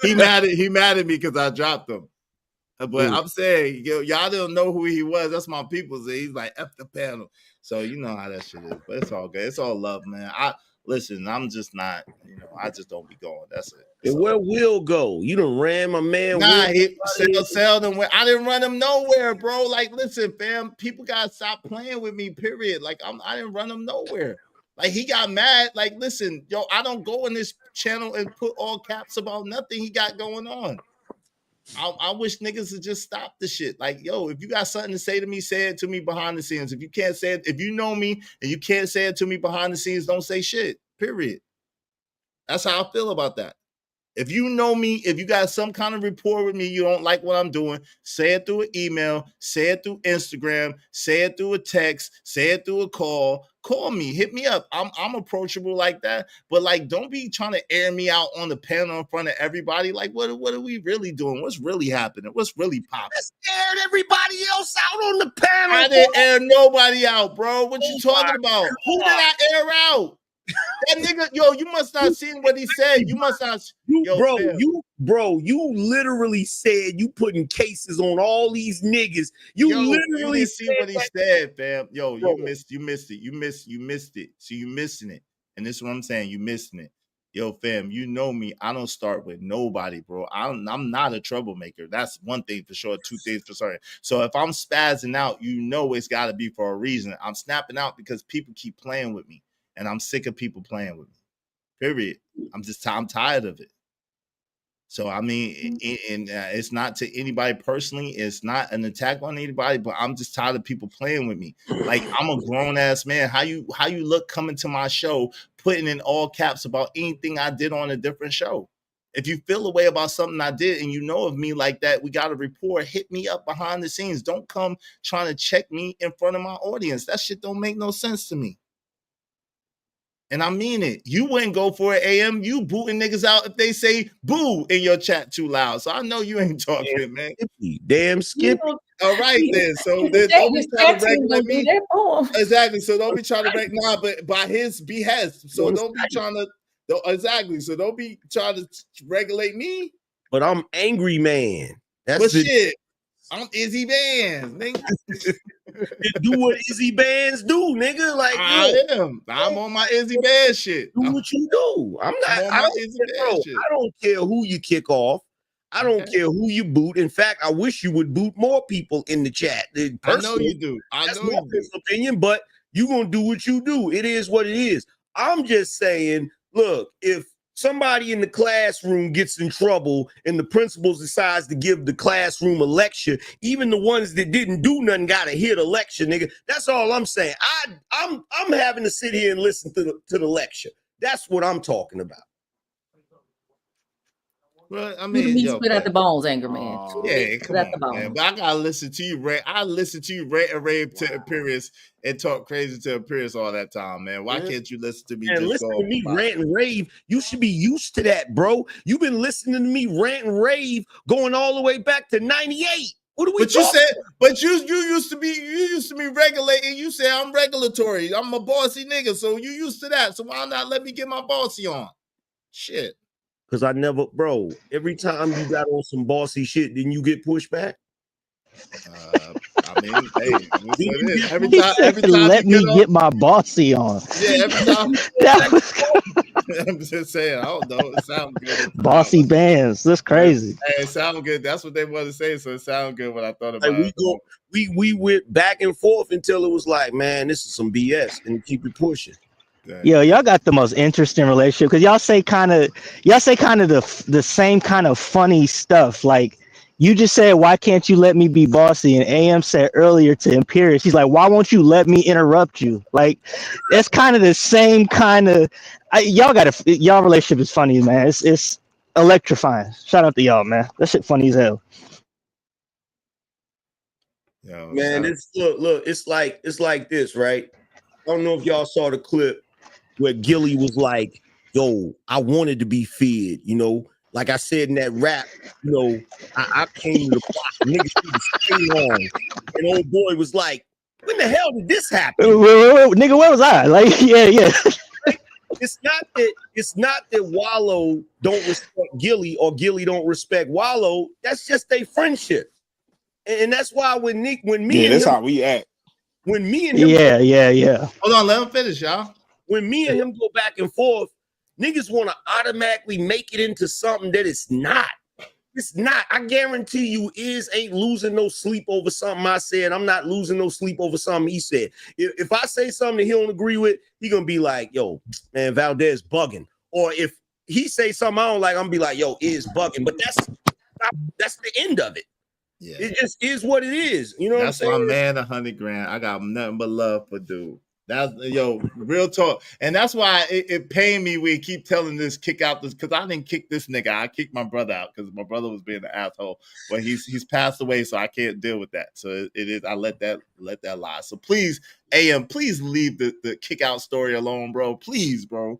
He mad at me because I dropped him. But I'm saying, y'all don't know who he was. That's my people's. He's like, F the panel. So you know how that shit is. But it's all good. It's all love, man. I'm just not, I just don't be going. That's it. And where Will go? You done ran my man. Nah, Seldon went. I didn't run him nowhere, bro. Like, listen, fam, people gotta stop playing with me. Period. Like, I didn't run him nowhere. Like, he got mad. Like, listen, yo, I don't go in this channel and put all caps about nothing he got going on. I wish niggas would just stop the shit. Like, yo, if you got something to say to me, say it to me behind the scenes. If you can't say it, if you know me and you can't say it to me behind the scenes, don't say shit. Period. That's how I feel about that. If you know me, if you got some kind of rapport with me, you don't like what I'm doing, say it through an email, say it through Instagram, say it through a text, say it through a call. Call me, hit me up. I'm approachable like that. But like, don't be trying to air me out on the panel in front of everybody. Like, what are we really doing? What's really happening? What's really popping? Let's air everybody else out on the panel. I didn't air nobody out, bro. What you talking about? Who did I air out? That nigga, yo, you must not seen what he said. You must not, you literally said you putting cases on all these niggas. You literally see what he said, fam. Yo, you missed it. You missed it. So you missing it. And this is what I'm saying. You missing it. Yo, fam, you know me. I don't start with nobody, bro. I'm not a troublemaker. That's one thing for sure. Two things for certain. So if I'm spazzing out, you know it's got to be for a reason. I'm snapping out because people keep playing with me. And I'm sick of people playing with me. Period. I'm tired of it. So I mean, it's not to anybody personally. It's not an attack on anybody, but I'm just tired of people playing with me. Like, I'm a grown ass man. How you look coming to my show, putting in all caps about anything I did on a different show. If you feel a way about something I did and you know of me like that, we got a rapport. Hit me up behind the scenes. Don't come trying to check me in front of my audience. That shit don't make no sense to me. And I mean it. You wouldn't go for it, AM. You booting niggas out if they say boo in your chat too loud. So I know you ain't talking, man. Damn Skippy. All right, then. So then don't be trying to regulate me. Exactly. So don't be trying to regulate. But by his behest. So don't be trying to. Exactly. So don't be trying to regulate me. But I'm angry, man. That's shit. I'm Izzy Bands, nigga. Do what Izzy Bands do, nigga. Like, I'm on my Izzy Bands shit. Do what you do. I don't care who you kick off. I don't care who you boot. In fact, I wish you would boot more people in the chat. I know you do. That's my opinion, but you're gonna do what you do. It is what it is. I'm just saying, look, if somebody in the classroom gets in trouble and the principal decides to give the classroom a lecture, even the ones that didn't do nothing got to hear the lecture, nigga. That's all I'm saying. I'm having to sit here and listen to the lecture. That's what I'm talking about. Well, I mean, spit out the bones, anger man. Yeah, come on, man. But I gotta listen to you, Ray. I listen to you rant and rave to Imperius and talk crazy to Imperius all that time, man. Why can't you listen to me? And listen to me rant and rave. You should be used to that, bro. You've been listening to me rant and rave going all the way back to '98. What are we? But you said, but you used to be regulating. You say I'm regulatory. I'm a bossy nigga, so you used to that. So why not let me get my bossy on? Shit. Because I never, bro, every time you got on some bossy shit, then you get pushed back. I mean, hey, every time let me get my bossy on. Yeah, every time. I'm just saying, I don't know. It sounds good. Bossy Bands. That's crazy. Hey, it sounds good. That's what they want to say. So it sounds good when I thought about it. We went back and forth until it was like, man, this is some BS, and keep it pushing. Yo, y'all got the most interesting relationship because y'all say kind of the same kind of funny stuff. Like you just said, why can't you let me be bossy? And AM said earlier to Imperius, he's like, why won't you let me interrupt you? Like that's kind of the same kind of. Y'all relationship is funny, man. It's electrifying. Shout out to y'all, man. That shit funny as hell. Yo, man, it's look, it's like this, right? I don't know if y'all saw the clip where Gilly was like, yo, I wanted to be fed, you know, like I said in that rap, you know, I came to the block, niggas stay on, and old boy was like, when the hell did this happen? Nigga, where was I? Like, yeah. It's not that Wallow don't respect Gilly or Gilly don't respect Wallow. That's just their friendship, and that's why when me and that's him, how we act. When me and him, yeah. Hold on, let him finish, y'all. When me and him go back and forth, Niggas want to automatically make it into something that it's not. It's not. I guarantee you, ain't losing no sleep over something I said. I'm not losing no sleep over something he said. If I say something that he don't agree with, he gonna be like, yo, man, Valdez bugging. Or if he say something I don't like, I'm gonna be like, yo, is bugging. But that's the end of it. Yeah. It just is what it is. You know what I'm saying? That's my man, 100 grand. I got nothing but love for dude. That's real talk. And that's why it pained me when he keep telling this kick out this, because I didn't kick this nigga. I kicked my brother out because my brother was being an asshole. But he's passed away, so I can't deal with that. So it is, I let that lie. So please, AM, please leave the kick out story alone, bro. Please, bro.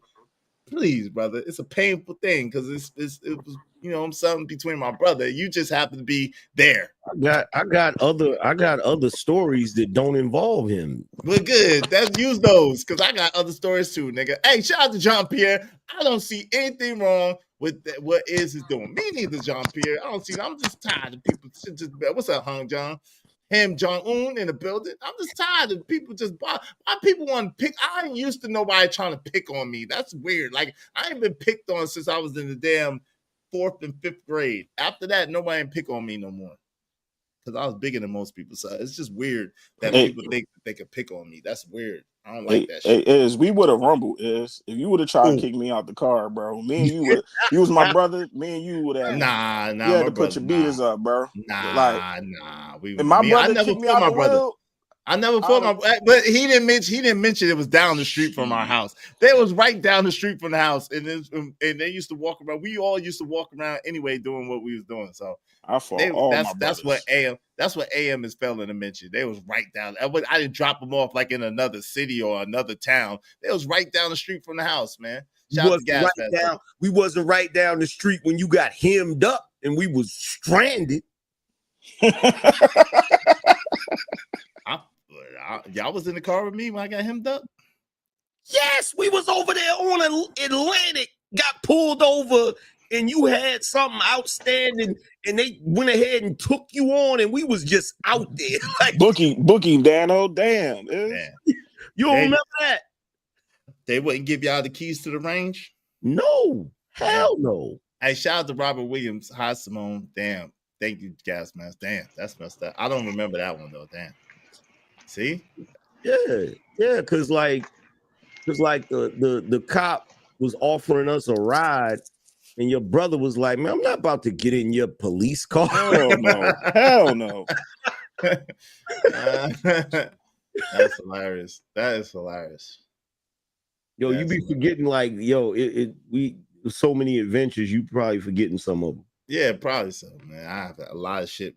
Please, brother. It's a painful thing because it was, something between my brother. You just happen to be there. I got other stories that don't involve him. But good. Let's use those because I got other stories too, nigga. Hey, shout out to John Pierre. I don't see anything wrong with what is doing. Me neither, John Pierre. I don't see. I'm just tired of people. What's up, Hung John? Him, Jong-un in the building. I'm just tired of people just why people want to pick. I ain't used to nobody trying to pick on me. That's weird. Like I ain't been picked on since I was in the damn 4th and 5th grade. After that, nobody ain't pick on me no more. Because I was bigger than most people. So it's just weird that people think that they can pick on me. That's weird. I don't like that shit. Is we would have rumbled if you would have tried to kick me out the car, bro. Me and you would. You was my brother. Me and you would have. Nah. You had to put your beaters up, bro. Nah. I never fought my brother. I never fought my brother, but he didn't mention it was down the street from our house. They was right down the street from the house, and they used to walk around. We all used to walk around anyway, doing what we was doing. So I fought that's what AM. That's what AM is failing to mention. They was right down. I didn't drop them off like in another city or another town. They was right down the street from the house, man. We wasn't right down the street when you got hemmed up and we was stranded. Y'all was in the car with me when I got hemmed up? Yes, we was over there on Atlantic, got pulled over, and you had something outstanding, and they went ahead and took you on, and we was just out there. Like booking Dano, damn. You don't remember that? They wouldn't give y'all the keys to the range? No, hell no. Hey, shout out to Robert Williams. Hi, Simone. Damn. Thank you, Gas Mask. Damn, that's messed up. I don't remember that one though. Damn. See? Yeah, because like the cop was offering us a ride, and your brother was like, "Man, I'm not about to get in your police car." Hell no. Hell no. That's hilarious. That is hilarious. Yo, you be forgetting we so many adventures. You probably forgetting some of them. Yeah, probably so, man. I have a lot of shit